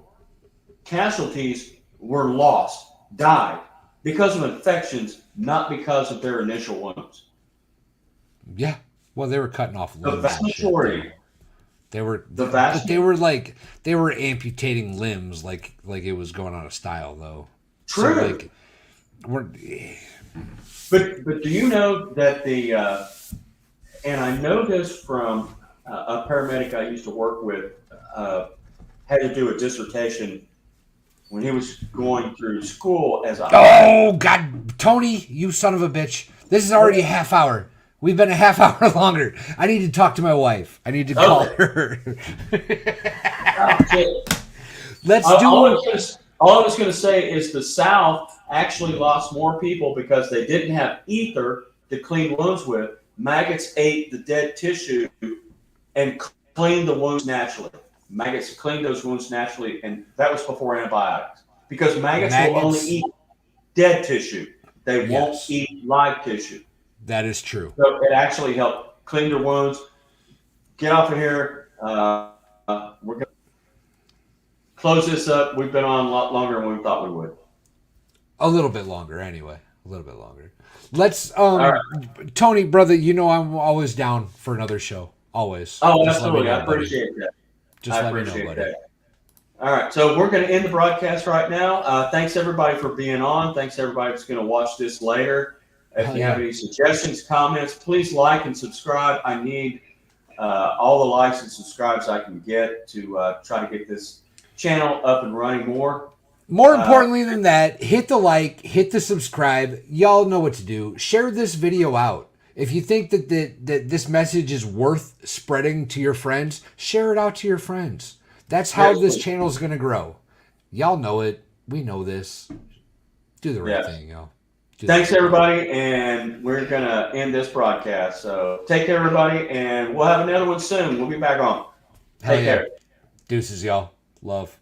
casualties were lost, died because of infections, not because of their initial wounds. Yeah. Well, they were cutting off The limbs vast and shit majority, though. They were, the but vast, they were amputating limbs like it was going out of style though. So true. like we're But do you know that and I know this from a paramedic I used to work with, had to do a dissertation when he was going through school as a high. oh God, Tony, you son of a bitch! This is already a half hour. We've been a half hour longer. I need to talk to my wife. I need to call Okay. her. Oh, shit. Let's All I do. was all I was going to say is the South actually lost more people because they didn't have ether to clean wounds with. Maggots ate the dead tissue and cleaned the wounds naturally. Maggots cleaned those wounds naturally, and that was before antibiotics. Because maggots will only Maggots. eat dead tissue. They won't Yes. eat live tissue. That is true. So it actually helped clean their wounds. Get off of here. We're going to close this up. We've been on a lot longer than we thought we would. A little bit longer, anyway. A little bit longer. Let's, right. Tony, brother, you know I'm always down for another show. Always. Oh, Just let me absolutely. know, I appreciate that. Just I let me appreciate know, buddy. that. All right, so we're going to end the broadcast right now. Thanks everybody for being on. Thanks everybody that's going to watch this later. If Hell you yeah. have any suggestions, comments, please like and subscribe. I need all the likes and subscribes I can get to try to get this channel up and running more. More importantly than that, hit the like, hit the subscribe. Y'all know what to do. Share this video out. If you think that this message is worth spreading to your friends, share it out to your friends. That's how this channel is going to grow. Y'all know it. We know this. Do the right thing, y'all. Thanks, everybody, and we're going to end this broadcast. So take care, everybody, and we'll have another one soon. We'll be back on. Take care. Deuces, y'all. Love.